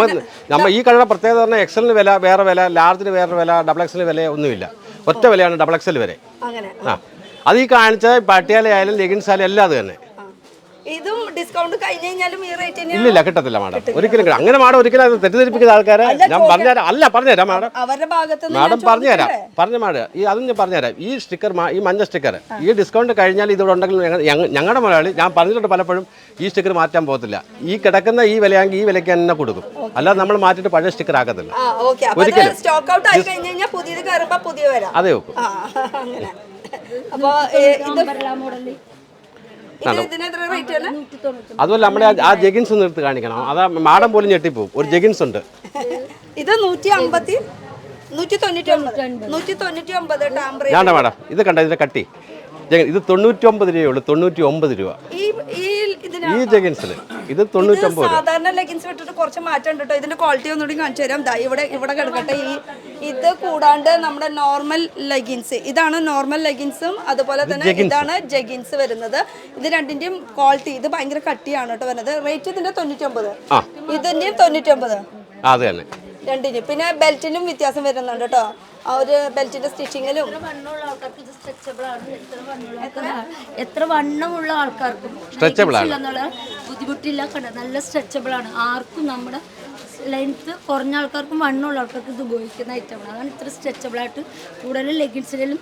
നമ്മൾ ഈ കടയുടെ പ്രത്യേകത പറഞ്ഞാൽ എക്സലിന് വില വേറെ വില, ലാർജിന് വേറെ വില, ഡബിൾ എക്സലിന് വില ഒന്നുമില്ല, ഒറ്റ വിലയാണ് ഡബിൾ എക്സൽ വരെ. അത് ഈ കാണിച്ച പട്ടിയാലയായാലും ലെഗിൻസ് ആയാലും എല്ലാം അത് തന്നെ. ഇതും ഡിസ്കൗണ്ട് കഴിഞ്ഞ് കഴിഞ്ഞാലും ഈ റേറ്റ് ഇല്ല കിട്ടത്തില്ല മാഡം, ഒരിക്കലും. അങ്ങനെ മാഡം ഒരിക്കലും തെറ്റിദ്ധരിപ്പിക്കുന്ന ആൾക്കാരെ ഞാൻ പറഞ്ഞുതരാം. പറഞ്ഞുതരാം മാഡം, അവരുടെ ഭാഗത്ത് മാഡം പറഞ്ഞുതരാം. മാഡം അതും ഞാൻ പറഞ്ഞുതരാം. ഈ സ്റ്റിക്കർ, ഈ മഞ്ഞ സ്റ്റിക്കർ, ഈ ഡിസ്കൗണ്ട് കഴിഞ്ഞാൽ ഇതിവിടെ ഉണ്ടെങ്കിൽ ഞങ്ങളുടെ മുതലാളി, ഞാൻ പറഞ്ഞിട്ടുണ്ട് പലപ്പോഴും, ഈ സ്റ്റിക്കർ മാറ്റാൻ പോകത്തില്ല. ഈ കിടക്കുന്ന ഈ വിലയാണെങ്കിൽ ഈ വിലയ്ക്ക് തന്നെ കൊടുക്കും, അല്ലാതെ നമ്മൾ മാറ്റിയിട്ട് പഴയ സ്റ്റിക്കർ ആക്കത്തില്ല ഒരിക്കലും. അതെ വെക്കും. അതുപോലെ നമ്മുടെ ആ ജെഗിൻസ് ഒന്ന് എടുത്ത് കാണിക്കണം, അതാ മാഡം പോലും ഞെട്ടിപ്പോവും. ഒരു ജെഗിൻസ് ഉണ്ട്, ഇത് 199. വേണ്ട മാഡം, ഇത് കണ്ട ഇതിന്റെ കട്ടി. ഇത് 99 രൂപയുള്ളൂ, 99 രൂപ ഈ ജെഗിൻസിന്. ഇത് 99 രൂപ. സാധാരണ ലെഗിൻസ് വിട്ടിട്ട് കുറച്ച് മാറ്റം ഉണ്ട് കേട്ടോ. ഇതിന്റെ ക്വാളിറ്റി ഒന്നുകൂടി കാണിച്ചു തരാം. ഇവിടെ കിടക്കട്ടെ. ഇത് കൂടാണ്ട് നമ്മുടെ നോർമൽ ലെഗിൻസ്, ഇതാണ് നോർമൽ ലെഗിൻസും, അതുപോലെ തന്നെ ഇതാണ് ജെഗിൻസ് വരുന്നത്. ഇത് രണ്ടിന്റെയും ക്വാളിറ്റി, ഇത് ഭയങ്കര കട്ടിയാണ് കേട്ടോ വരുന്നത്. റേറ്റ് ഇതിന്റെ 99, ഇതിന്റെയും 99. അത് തന്നെ രണ്ടിനും. പിന്നെ ബെൽറ്റിനും വ്യത്യാസം വരുന്നുണ്ട് കേട്ടോ. ആ ഒരു ബെൽറ്റിന്റെ സ്റ്റിച്ചിങ്ങിലും എത്ര വണ്ണമുള്ള ആൾക്കാർക്കും ബുദ്ധിമുട്ടില്ല. നല്ല സ്ട്രെച്ചബിൾ ആണ്. ആർക്കും നമ്മുടെ ലെങ്ത് കുറഞ്ഞ ആൾക്കാർക്കും വണ്ണമുള്ള ആൾക്കാർക്കും ഇത് ഉപയോഗിക്കുന്ന ഐറ്റമാണ്. അതാണ് ഇത്ര സ്ട്രെച്ചബിൾ ആയിട്ട്. കൂടുതലും ലെഗിൻസിലും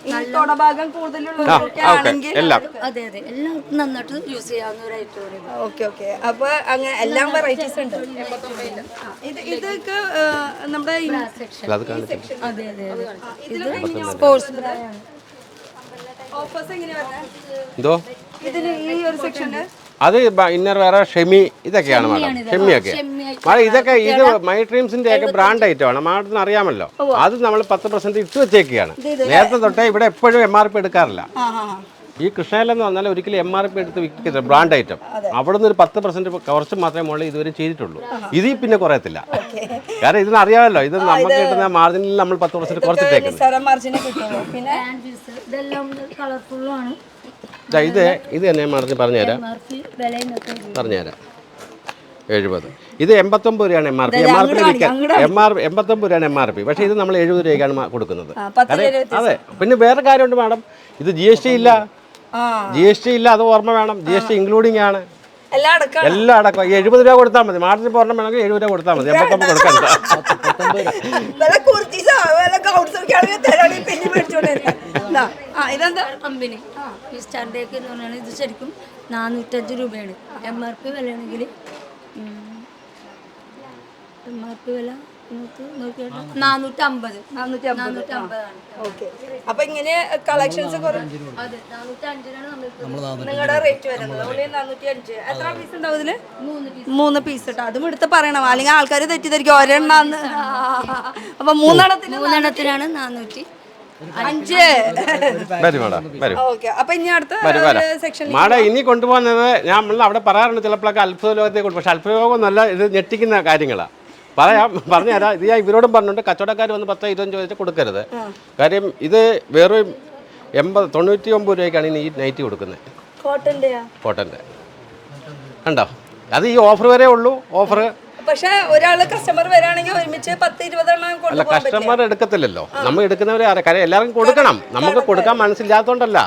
ഭാഗം കൂടുതലുള്ളവർക്കാണെങ്കിൽ അതെ എല്ലാവർക്കും നന്നായിട്ട് യൂസ് ചെയ്യാവുന്ന ഒരു ഐറ്റമാണ്. ഓക്കെ. അപ്പൊ അങ്ങനെ എല്ലാം വെറൈറ്റീസ് ഉണ്ട്. ഇതൊക്കെ നമ്മുടെ സ്പോർട്സ് ഓഫേഴ്സ് എങ്ങനെയാ വരുന്നത് ഇതിന്? ഈ ഒരു സെക്ഷന് അത് ഇന്നർ വേറെ ഷെമി ഇതൊക്കെയാണ് മാഡം. ഷെമിയൊക്കെ മാഡം, ഇതൊക്കെ ഇത് മൈ ഡ്രീംസിന്റെ ഒക്കെ ബ്രാൻഡ് ഐറ്റമാണ്, മാഡത്തിന് അറിയാമല്ലോ. അത് നമ്മൾ 10% ഇട്ട് വെച്ചേക്കുകയാണ്. നേരത്തെ തൊട്ടേ ഇവിടെ എപ്പോഴും MRP എടുക്കാറില്ല. ഈ കൃഷ്ണയിലെന്ന് പറഞ്ഞാൽ ഒരിക്കലും MRP എടുത്ത് വിൽക്കില്ല, ബ്രാൻഡ് ഐറ്റം. അവിടെ നിന്ന് ഒരു 10% കുറച്ച് മാത്രമേ മുകളിൽ ഇതുവരെ ചെയ്തിട്ടുള്ളൂ. ഇതിൽ പിന്നെ കുറയത്തില്ല, കാരണം ഇതിന് അറിയാമല്ലോ, ഇത് നമുക്ക് കിട്ടുന്ന മാർജിനിൽ നമ്മൾ 10% കുറച്ചിട്ടേക്കുന്നത്. ഇത് തന്നെ മാർജിൻ പറഞ്ഞുതരാം 70. ഇത് 89 രൂപയാണ് MRP. MRP 89 രൂപയാണ് MRP. പക്ഷേ ഇത് നമ്മൾ 70 രൂപയ്ക്കാണ് കൊടുക്കുന്നത്. അതെ. പിന്നെ വേറെ കാര്യമുണ്ട് മാഡം, ഇത് GST ഇല്ല. അത് ഓർമ്മ വേണം. GST ഇൻക്ലൂഡിംഗ് ആണ്, എല്ലാം അടക്കം. 70 രൂപ കൊടുത്താൽ മതി. മാഡത്തിന് പറഞ്ഞ വേണമെങ്കിൽ 70 രൂപ കൊടുത്താൽ മതി. 89 കൊടുക്കണ്ട. കമ്പനി ഈ സ്റ്റാൻഡേക്ക് എന്ന് പറഞ്ഞാൽ ഇത് ശരിക്കും 405 രൂപയാണ്. MRP വിലയാണെങ്കിൽ MRP വില 450. അപ്പൊ ഇങ്ങനെ കളക്ഷൻസ് നിങ്ങളുടെ റേറ്റ് വരുന്നത് 405. എത്ര പീസ് ഉണ്ടാവും ഇതില്? 3 പീസ് കേട്ടോ. അതും എടുത്ത് പറയണം, അല്ലെങ്കിൽ ആൾക്കാർ തെറ്റിദ്ധരിക്കും ഒരെണ്ണാന്ന്. അപ്പൊ 3 എണ്ണത്തിനാണ് 405. അപ്പൊ ഇനി അടുത്ത സെക്ഷൻ ഇനി കൊണ്ടുപോകുന്നത് നമ്മൾ അവിടെ പറയാറുണ്ട് ചിലപ്പോഴൊക്കെ അത്ഭുത ലോകത്തെ കൊണ്ട്. പക്ഷെ അത്ഭുത ലോകം നല്ല ഇത് ഞെട്ടിക്കുന്ന കാര്യങ്ങളാണ്. പറഞ്ഞുതരാം. ഇത് ഞാൻ ഇവരോടും പറഞ്ഞിട്ടുണ്ട്, കച്ചവടക്കാർ വന്ന് 10-20 ചോദിച്ചാൽ കൊടുക്കരുത്. കാര്യം ഇത് വെറും 99 രൂപയ്ക്കാണ് ഇനി ഈ നൈറ്റി കൊടുക്കുന്നത്, കോട്ടൻ്റെ. കണ്ടോ, അത് ഈ ഓഫർ വരെ ഉള്ളൂ. ഓഫർ പക്ഷെ ഒരാള് കസ്റ്റമർ വരാണെങ്കിൽ ഒരുമിച്ച് 10-20 എണ്ണം അല്ല, കസ്റ്റമർ എടുക്കത്തില്ലല്ലോ, നമ്മൾ എടുക്കുന്നവരെ കാര്യം എല്ലാവർക്കും കൊടുക്കണം. നമുക്ക് കൊടുക്കാൻ മനസ്സില്ലാത്തതുകൊണ്ടല്ല,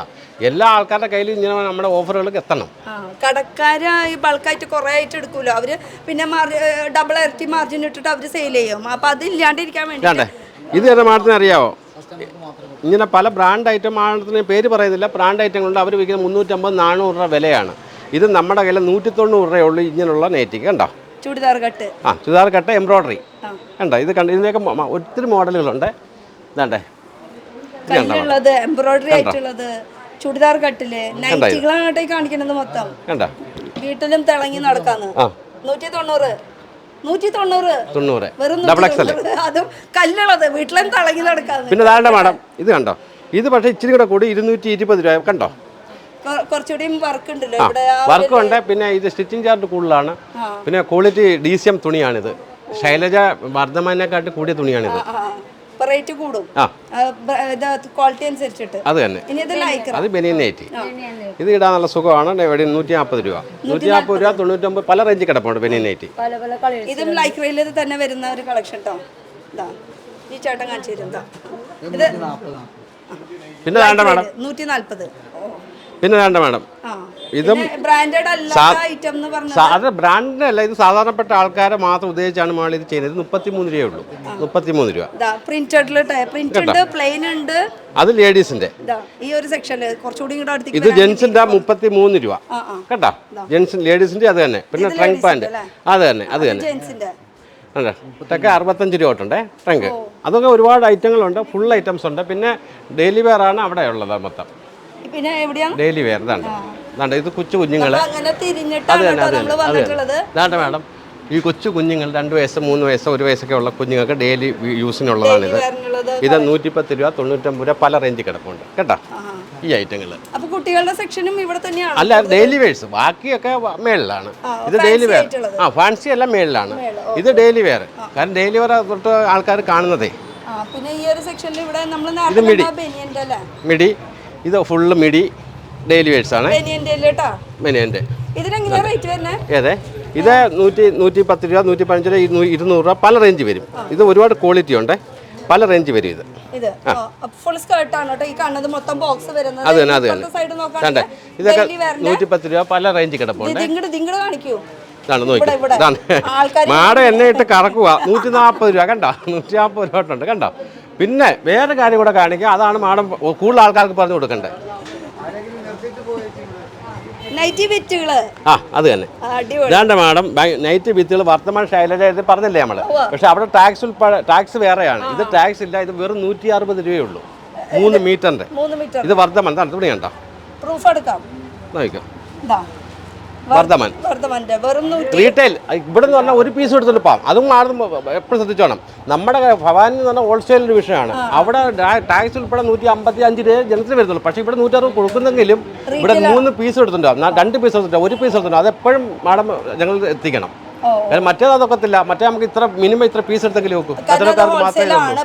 എല്ലാ ആൾക്കാരുടെ കയ്യിലും ഇങ്ങനെ നമ്മുടെ ഓഫറുകൾക്ക് എത്തണം. കടക്കാര് ഈ ബൾക്കായിട്ട് കുറെ ആയിട്ട് എടുക്കൂലോ അവര്, പിന്നെ ഡബിൾ ഇരട്ടി മാർജിൻ ഇട്ടിട്ട് അവര് സെയിൽ ചെയ്യും. അപ്പൊ അത് ഇല്ലാണ്ടിരിക്കാൻ വേണ്ടി ഇത് തന്നെ മാഡത്തിന് അറിയാവോ, ഇങ്ങനെ പല ബ്രാൻഡ് ഐറ്റം, മാഡത്തിന് പേര് പറയുന്നില്ല, ബ്രാൻഡ് ഐറ്റങ്ങളുണ്ട്. അവർ വിൽക്കുന്നത് 350-400 രൂപ വിലയാണ്. ഇത് നമ്മുടെ കയ്യിൽ 190 രൂപയുള്ളൂ ഇങ്ങനെയുള്ള നെറ്റിക്ക്. കണ്ടോ, churidar cut, churidar cut embroidery. കണ്ടോ, ഇത് കണ്ടോ, ഇതിൻ്റെയൊക്കെ ഒത്തിരി മോഡലുകളുണ്ട്. ഇതാണ്ടേ കല്ലുള്ളത്, എംബ്രോയിഡറി ആയിട്ടുള്ളത്, ചുടിദാർ കട്ടില്, നൈറ്റികളാണ് കാണിക്കുന്നത് മൊത്തം. വീട്ടിലും തിളങ്ങി നടക്കാന്ന്. 190 വെറും 190. അതും കല്ലുള്ളത്, വീട്ടിലും തിളങ്ങി നടക്കാന്ന്. പിന്നെ താണ്ട മാഡം ഇത് കണ്ടോ, ഇത് പക്ഷേ ഇച്ചിരി കൂടെ കൂടി 220 രൂപ കണ്ടോ. കുറച്ചുകൂടി വർക്ക് ഉണ്ടല്ലോ ഇവിടെ. വർക്ക് ഉണ്ട്. പിന്നെ ഇത് സ്റ്റിച്ചിങ് ചാർജ് കൂടുതലാണ്. പിന്നെ ക്വാളിറ്റി DCM തുണിയാണിത്. ശൈലജ വർദ്ധമാനെക്കാട്ട് കൂടിയ തുണിയാണിത്. റേറ്റ് കൂടും ക്വാളിറ്റി അനുസരിച്ചിട്ട്. അത് തന്നെ. ഇനി ഇത് ലൈക്ര, അത് ബനിയൻ നൈറ്റി. ഇത് ഇടാൻ നല്ല സുഖമാണ്. ഇവിടെ 140 രൂപ, 140 രൂപ, 99 പല റേഞ്ച് കിടപ്പുണ്ട് ബനിയൻ നൈറ്റി. ഇതും ലൈക്രയിൽ തന്നെ വരുന്ന ഒരു കളക്ഷൻ കേട്ടോ. ഈ ചേട്ടൻ കാണിച്ചു തരും. ഇത് പിന്നെ വേണ്ട മാഡം 140. പിന്നെ വേണ്ട മാഡം ഇതും ബ്രാൻഡഡ് അല്ലാത്ത ഐറ്റം എന്ന് പറഞ്ഞാൽ അത് ബ്രാൻഡ് അല്ല, ഇത് സാധാരണപ്പെട്ട ആൾക്കാരെ മാത്രം ഉദ്ദേശിച്ചാണ് നമ്മൾ ഇത് ചെയ്യുന്നത്. 33 രൂപയേ ഉള്ളൂ. 33 രൂപ. പ്രിന്റഡ് പ്ലെയിൻ ഉണ്ട്. അത് ലേഡീസിന്റെ ഈ ഒരു സെക്ഷനിൽ കുറച്ചുകൂടി ഇത് ജെൻസിന്റെ 33 രൂപ കേട്ടോ. ജെൻസ് ലേഡീസിന്റെ അത് തന്നെ. പിന്നെ ട്രങ്ക് പാന്റ് അത് തന്നെ. ജെൻസിന്റെ ഇതൊക്കെ 65 രൂപ തൊട്ടുണ്ടേ ട്രങ്ക്. അതൊക്കെ ഒരുപാട് ഐറ്റങ്ങളുണ്ട്. ഫുൾ ഐറ്റംസ് ഉണ്ട്. പിന്നെ ഡെയിലി വെയർ ആണ് അവിടെ ഉള്ളത് മൊത്തം. പിന്നെ എവിടെയാണ് ഡെയിലി വെയർ ഇതാണ്ട് ഇത് കൊച്ചു കുഞ്ഞുങ്ങള്. അത് ഇതാണ്ട് മാഡം ഈ കൊച്ചു കുഞ്ഞുങ്ങൾ 2 വയസ്സ് 3 വയസ്സ് 1 വയസ്സൊക്കെ ഉള്ള കുഞ്ഞുങ്ങൾക്ക് ഡെയിലി യൂസിനുള്ളതാണിത്. ഇത് 110 രൂപ 99 രൂപ പല റേഞ്ച് കിടപ്പുണ്ട് കേട്ടോ ഈ ഐറ്റങ്ങൾ. കുട്ടികളുടെ സെക്ഷനും ഇവിടെ തന്നെയാണ്. അല്ല ഡെയിലി വെയർസ് ബാക്കിയൊക്കെ മേളിലാണ്. ഇത് ഡെയിലി വെയർ. ഫാൻസി എല്ലാം മേളിലാണ്. ഇത് ഡെയിലി വെയർ. കാരണം ഡെയിലി വെയർ തൊട്ട് ആൾക്കാർ കാണുന്നതേ. പിന്നെ ഈ ഒരു സെക്ഷനിൽ ഇവിടെ നമ്മൾ മിഡി. ഇത് ഫുള്ള് മിഡി ഡെയിലി വെയർസ് ആണ്. ബനിയൻ്റെ ഏതെ ഇത് 110 രൂപ 115 രൂപ 200 രൂപ പല റേഞ്ച് വരും. ഇത് ഒരുപാട് ക്വാളിറ്റി ഉണ്ട്. പല റേഞ്ച് വരും. ഇത് ഫുൾ സ്കേർട്ട് ആണ് കേട്ടോ. ഈ കാണുന്നത് മൊത്തം ബോക്സ് വരുന്നത്. അത് തന്നെ. ഇതൊക്കെ 110 രൂപ പല റേഞ്ച് കിടപ്പുണ്ട്. കാണിക്കൂ. മാഡം എന്നെ ഇട്ട് കറക്കുക. 140 രൂപ കണ്ടോ. 140 രൂപ തൊട്ടുണ്ട് കണ്ടോ. പിന്നെ വേറെ കാര്യം കൂടെ കാണിക്കുക. അതാണ് മാഡം കൂടുതൽ ആൾക്കാർക്ക് പറഞ്ഞു കൊടുക്കണ്ടേ. അത് തന്നെ. ഇതാണ്ട് മാഡം നൈറ്റ് വിത്തുകൾ വർത്തമാന ശൈലജ പറഞ്ഞില്ലേ നമ്മള്. പക്ഷെ അവിടെ ടാക്സ് വേറെയാണ്. ഇത് ടാക്സ് ഇല്ല. ഇത് വെറും 160 രൂപയേ ഉള്ളൂ 3 മീറ്ററിന്റെ. ഇത് വർദ്ധമാൻ തുണി കണ്ടോ. നോക്കാം വർദ്ധമാൻ റീറ്റെയിൽ. ഇവിടെ നിന്ന് പറഞ്ഞാൽ ഒരു പീസ് എടുത്തിട്ട് പോകാം. അതും ആരും എപ്പോഴും ശ്രദ്ധിച്ചോണം. നമ്മുടെ ഭവാനി എന്ന് പറഞ്ഞാൽ ഹോൾസെയിൽ ഒരു വിഷയമാണ്. അവിടെ ടാക്സ് ഉൾപ്പെടെ 155 രൂപ ജനത്തിന് വരുന്നുള്ളൂ. പക്ഷേ ഇവിടെ 160 കൊടുക്കുന്നെങ്കിലും ഇവിടെ 3 പീസ് എടുത്തിട്ടുണ്ടാവും. 2 പീസ് എടുത്തിട്ടുണ്ടാവും, 1 പീസ് എടുത്തിട്ടുണ്ടാവും. അതെപ്പോഴും മാഡം ഞങ്ങൾ എത്തിക്കണം. മറ്റേത് അതൊക്കത്തില്ല. മറ്റേ നമുക്ക് ഇത്ര മിനിമം ഇത്ര പീസ് എടുത്തെങ്കിലും നോക്കും.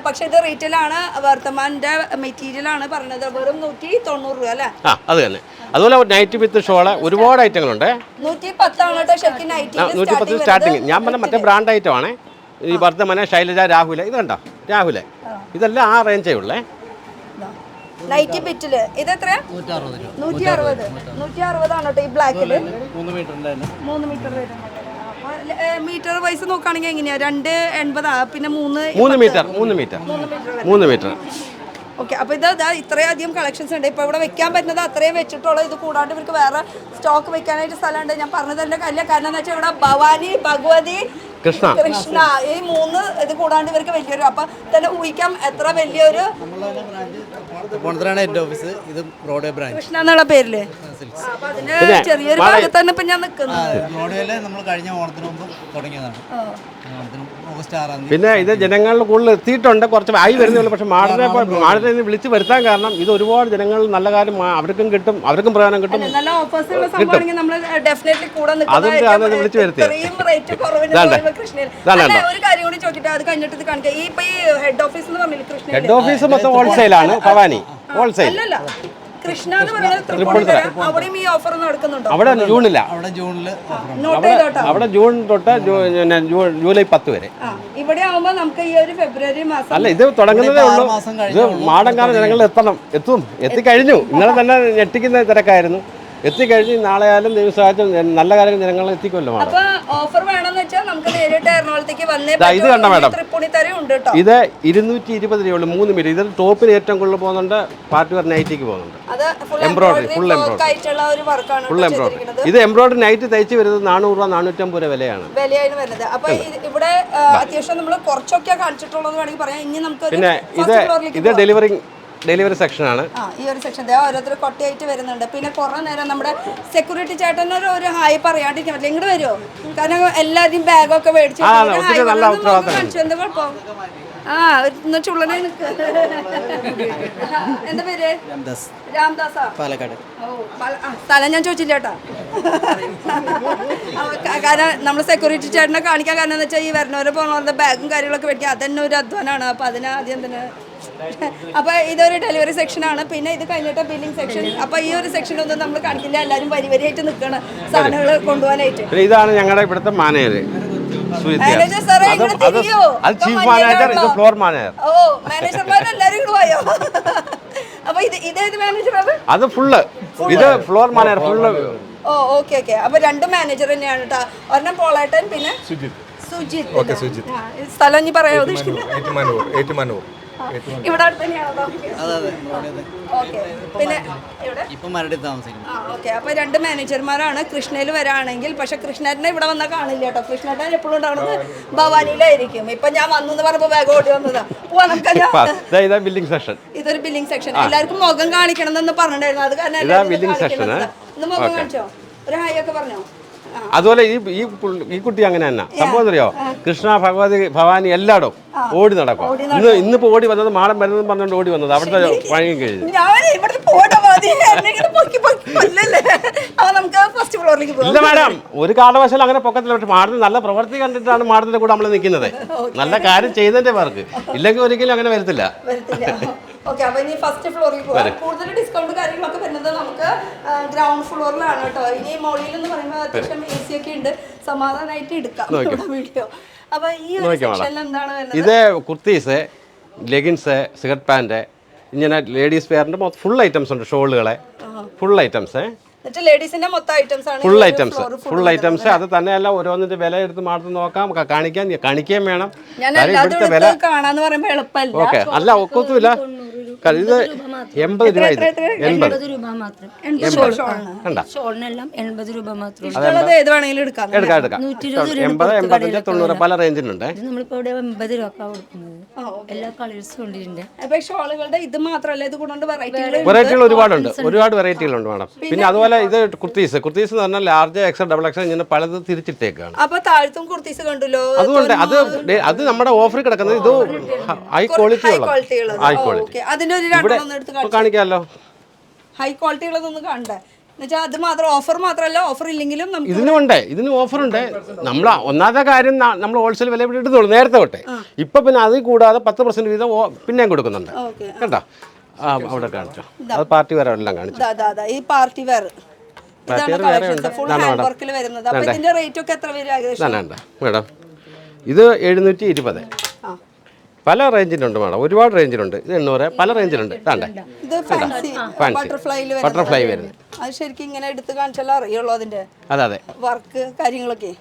പക്ഷേ ഇത് റീറ്റെയിൽ ആണ്. വർത്തമാന്റെ മെറ്റീരിയൽ ആണ് പറഞ്ഞത്. വെറും 190 രൂപ അല്ലേ. അത് തന്നെ. അതുപോലെ നൈറ്റ് വിത്ത് ഷോള് ഒരുപാട് ഐറ്റങ്ങളുണ്ട്. 110 സ്റ്റാർട്ടിങ്. ഞാൻ പറഞ്ഞ മറ്റേ ബ്രാൻഡ് ഐറ്റം ആണ്. ഈ വർദ്ധമാന ശൈലജ രാഹുല ഇത് കണ്ടോ. രാഹുല ഇതെല്ലാം ആ റേഞ്ചേ ഉള്ളേ. നൈറ്റി ബിറ്റില് ഇത് എത്രയാ? 160 ആണ് കേട്ടോ. ഈ ബ്ലാക്കില് 3 മീറ്റർ വരുന്നുണ്ട്. മീറ്റർ വൈസ് നോക്കുകയാണെങ്കിൽ എങ്ങനെയാ? 280. പിന്നെ 3 മീറ്റർ. ഓക്കെ. അപ്പോൾ ഇത് ഇത്രയധികം കളക്ഷൻസ് ഉണ്ട്. ഇപ്പോൾ ഇവിടെ വെക്കാൻ പറ്റുന്നത് അത്രയും വെച്ചിട്ടുള്ളൂ. ഇത് കൂടാണ്ട് ഇവർക്ക് വേറെ സ്റ്റോക്ക് വെക്കാനായിട്ട് സ്ഥലമുണ്ട്. ഞാൻ പറഞ്ഞതിൻ്റെ കാര്യം കാരണം എന്ന് വെച്ചാൽ ഇവിടെ ഭവാനി, ഭഗവതി, കൃഷ്ണ ഈ 3 ഇത് കൂടാണ്ട് ഇവർക്ക് വലിയൊരു. അപ്പം തന്നെ ഊഹിക്കാം എത്ര വലിയൊരു. കൃഷ്ണ എന്നുള്ള പേരില് അതിന് ചെറിയൊരു ഭാഗത്ത് തന്നെ ഇപ്പം ഞാൻ നിൽക്കുന്നത്. പിന്നെ ഇത് ജനങ്ങളുടെ കൂടുതൽ എത്തിയിട്ടുണ്ട്. കുറച്ച് ആയി വരുന്നുള്ളൂ. പക്ഷെ മാഡിനെ വിളിച്ച് വരുത്താൻ കാരണം ഇത് ഒരുപാട് ജനങ്ങൾ നല്ല കാര്യം അവർക്കും കിട്ടും, അവർക്കും പ്രയോജനം കിട്ടും. നല്ല ഓഫേഴ്സുള്ള സംഭവമാണെങ്കിൽ നമ്മൾ ഡെഫിനറ്റ്ലി കൂടെ അത് വിളിച്ച് വരുത്തിയത്. ഒരു കാര്യം കൂടി ചോദിക്കട്ടെ, അത് കഴിഞ്ഞിട്ട് ഇത് കാണിക്കാം. ഈ ഹെഡ് ഓഫീസ് എന്ന് പറഞ്ഞില്ല കൃഷ്ണ. ഹെഡ് ഓഫീസ് മൊത്തം ഹോൾസെയിലാണ്. ഭവാനി ഹോൾസെയിൽ. കൃഷ്ണ എന്ന് പറയുന്നത് അവിടെയും ഈ ഓഫർ നടക്കുന്നുണ്ടോ? അവിടെ ജൂണില്ല. അവിടെ ജൂൺ തൊട്ട് ജൂലൈ 10 വരെ. ഇവിടെ ആവുമ്പോ നമുക്ക് ഈ ഒരു ഫെബ്രുവരി മാസം. അല്ല ഇത് തുടങ്ങുന്നതേ ഉള്ളൂ. ഇത് മാടങ്കാലം ജനങ്ങൾ എത്തിക്കഴിഞ്ഞു. ഇന്നലെ തന്നെ ഞെട്ടിക്കുന്ന തിരക്കായിരുന്നു. എത്തിക്കഴിഞ്ഞ് നാളെ ആയാലും ദിവസമായിട്ടും നല്ല കാര്യങ്ങൾ ജനങ്ങളെ എത്തിക്കുമല്ലോ. ഓഫർ വേണമെന്ന് വെച്ചാൽ നമുക്ക് നേരിട്ട് എറണാകുളത്തേക്ക് വന്നേ. ഇത് കണ്ട മാഡം ഇത് 220 രൂപയുള്ളൂ 3 മീറ്റർ. ഇത് ടോപ്പിന് ഏറ്റവും കൂടുതൽ പോകുന്നുണ്ട്. പാർട്ടി വെയർ നൈറ്റിക്ക് പോകുന്നുണ്ട്. Embroidery full embroidery. ഇത് എംബ്രോയിഡറി നൈറ്റ് തയ്ച്ച് വരുന്നത് 400 രൂപ 450 രൂപ വിലയാണ് വരുന്നത്. അപ്പൊ ഇവിടെ അത്യാവശ്യം നമ്മൾ കുറച്ചൊക്കെ കാണിച്ചിട്ടുള്ളത് വേണമെങ്കിൽ പറയാം. ഇനി നമുക്ക് പിന്നെ ഇത് ഡെലിവറി ഡെലിവറി സെക്ഷനാണ്. ഈ ഒരു സെക്ഷൻ ഓരോരുത്തർ കൊട്ടയായിട്ട് വരുന്നുണ്ട്. പിന്നെ കുറെ നേരം നമ്മുടെ സെക്യൂരിറ്റി ചേട്ടനൊരു ഒരു ഹായ് പറയാണ്ടിരിക്കാൻ പറ്റില്ല. ഇങ്ങോട്ട് വരുമോ? കാരണം എല്ലാവരും ബാഗൊക്കെ മേടിച്ചു. എന്താ കുഴപ്പം? ഒന്ന് ചുള്ളനെ നിൽക്ക്. എന്താ പേര്? രാംദാസാ, പാലക്കാട്. സ്ഥലം ഞാൻ ചോദിച്ചില്ല കേട്ടോ. കാരണം നമ്മൾ സെക്യൂരിറ്റി ചേട്ടനെ കാണിക്കാൻ കാരണം എന്ന് വെച്ചാൽ ഈ വരണവരെ പോകുന്ന ബാഗും കാര്യങ്ങളൊക്കെ മേടിക്കുക അതന്നെ ഒരു അധ്വാനമാണ്. അപ്പോൾ അതിന് ആദ്യം തന്നെ അപ്പോൾ ഇതൊരു ഡെലിവറി സെക്ഷനാണ്. പിന്നെ ഇത് കഴിഞ്ഞിട്ട് ബില്ലിംഗ് സെക്ഷൻ. അപ്പോൾ ഈ ഒരു സെക്ഷനൊന്നും നമ്മൾ കാണിക്കില്ല. എല്ലാവരും വരിവരിയായിട്ട് നിൽക്കണം സാധനങ്ങൾ കൊണ്ടുപോകാനായിട്ട്. ഇതാണ് ഞങ്ങളുടെ ഇവിടുത്തെ മാനേജർ. മാനേജർ സാറേ ഇങ്ങോട്ട് തിരിയോ? ചീഫ് മാനേജർ, ഇത് ഫ്ലോർ മാനേജർ. ഓ മാനേജർമാരെല്ലാരും ഇങ്ങോട്ട് പോയോ? അപ്പൊ ഇതേത് മാനേജറാണ്? അത് ഫുള്ള്, ഇത് ഫ്ലോർ മാനേജർ ഫുള്ള്. ഓ ഓക്കെ ഓക്കെ. അപ്പൊ രണ്ട് മാനേജർ തന്നെയാണ് കേട്ടോ. ഒരെണ്ണം പോളേട്ടൻ, പിന്നെ സുജിത്. സ്ഥലം ഇനി പറയാൻ ഉദ്ദേശിക്കുന്നത് ഇവിടെ അടുത്ത് തന്നെയാണോ? ഓക്കെ. പിന്നെ ഓക്കെ. അപ്പൊ രണ്ട് മാനേജർമാരാണ്. കൃഷ്ണയിൽ വരാണെങ്കിൽ, പക്ഷെ കൃഷ്ണേട്ടനെ ഇവിടെ വന്നാൽ കാണില്ല കേട്ടോ. കൃഷ്ണേട്ടൻ എപ്പോഴും ഉണ്ടാവുന്നത് ഭവാനിയിലായിരിക്കും. ഇപ്പൊ ഞാൻ വന്നു എന്ന് പറഞ്ഞപ്പോ ബാഗ് ഓടി വന്നതാ. പോവാ നമുക്ക്. ഇതൊരു ബില്ലിംഗ് സെക്ഷൻ. എല്ലാവർക്കും മുഖം കാണിക്കണം എന്ന് പറഞ്ഞിട്ടുണ്ടായിരുന്നു. അത് കാരണം ഇന്ന് മുഖം കാണിച്ചോ? ഒരു ഹായ് ഒക്കെ പറഞ്ഞോ? അതുപോലെ ഈ കുട്ടി അങ്ങനെ തന്നെ സംഭവം അറിയോ? കൃഷ്ണ ഭവാനി എല്ലായിടും ഓടി നടക്കും. ഇന്നിപ്പോ ഓടി വന്നത് മാഡം വരുന്നതെന്ന് പറഞ്ഞുകൊണ്ട് ഓടി വന്നത് അവിടുത്തെ പണിയും കഴിഞ്ഞു. ഇല്ല മാഡം, ഒരു കാലവശാലും അങ്ങനെ പൊക്കത്തില്ല. പക്ഷെ മാഡത്തിന് നല്ല പ്രവൃത്തി കണ്ടിട്ടാണ് മാഡത്തിന്റെ കൂടെ നമ്മൾ നിൽക്കുന്നത്. നല്ല കാര്യം ചെയ്യുന്നതിന്റെ പേർക്ക്. ഇല്ലെങ്കിൽ ഒരിക്കലും അങ്ങനെ വരത്തില്ല. ഓക്കെ. അപ്പൊ ഇനി ഫസ്റ്റ് ഫ്ലോറിൽ പോകാം. കൂടുതൽ ഡിസ്കൗണ്ട് കാര്യങ്ങളൊക്കെ വരുന്നത് നമുക്ക് ഗ്രൗണ്ട് ഫ്ലോറിലാണ് കേട്ടോ. ഇനി മോളിൽ എന്ന് പറയുമ്പോൾ അത്യാവശ്യം AC ഒക്കെ ഉണ്ട്. സമാധാനമായിട്ട് എടുക്കാം വീഡിയോ. അപ്പൊ ഈ ഒരു സെക്ഷനിൽ എന്താണ് വരുന്നത്? ഇത് കുർത്തീസ്, ലെഗിൻസ്, സിഗരറ്റ് പാൻറ്, ഇങ്ങനെ ലേഡീസ് വെയറിന്റെ ഫുൾ ഐറ്റംസ് ഉണ്ട്. ഷോളുകളെ ഫുൾ ഐറ്റംസ്, ഫുൾ ഐറ്റംസ്. അത് തന്നെയല്ല, ഓരോന്നിന്റെ വില എടുത്ത് മാത്രം നോക്കാം, കാണിക്കുകയും വേണം. ഇവിടുത്തെ വില ഓക്കെ അല്ല ഒക്കത്തുമില്ല. ഇത് 80 രൂപ. 80 രൂപ മാത്രം. എടുക്കാം. 80, 85, 90 പല റേഞ്ചിലുണ്ട്. നമ്മളിപ്പോ ഇവിടെ 80 രൂപ കൊടുക്കുന്നത്. എല്ലാ കളേഴ്സും ഉണ്ട്. വെറൈറ്റികൾ ഒരുപാടുണ്ട്. ഒരുപാട് വെറൈറ്റികളുണ്ട് മാഡം. പിന്നെ അതുപോലെ ഇത് കുർത്തീസ് എന്ന് പറഞ്ഞാൽ ലാർജ്, എക്സൽ, ഡബിൾ എക്സൽ ഇങ്ങനെ പലത് തിരിച്ചിട്ടേക്കാണ്. അതുകൊണ്ട് അത് നമ്മുടെ ഓഫറിൽ കിടക്കുന്നത്. ഇത് ഹൈ ക്വാളിറ്റി കാണിക്കാമല്ലോ. ഹൈ ക്വാളിറ്റി ഉള്ളതൊന്ന് കാണണ്ടേ? അത് മാത്രം ഓഫർ മാത്രമല്ല, ഓഫർ ഇല്ലെങ്കിലും ഇതിന് ഓഫറുണ്ട്. നമ്മൾ ഒന്നാമത്തെ കാര്യം നമ്മൾ ഹോൾസെയിൽ വില ഇടുന്നുള്ളൂ നേരത്തെ തൊട്ടേ. ഇപ്പൊ പിന്നെ അതിൽ കൂടാതെ 10% വീതം പിന്നെയും കൊടുക്കുന്നുണ്ട് കേട്ടോ. അവിടെ കാണിച്ചോ, അത് പാർട്ടി വെയർ എല്ലാം കാണിച്ചു. ഈ പാർട്ടി വെയർ മേഡം ഇത് 720. പല റേഞ്ചിലുണ്ട് മാഡം, ഒരുപാട് റേഞ്ചിലുണ്ട്. ഇത് 800 പല റേഞ്ചിലുണ്ട്. ബട്ടർഫ്ലൈ വരുന്നത് ശരിക്കും ഇങ്ങനെ എടുത്ത് കാണിച്ചാലോ അറിയുള്ളൂ അതിന്റെ അതെ വർക്ക് കാര്യങ്ങളൊക്കെ.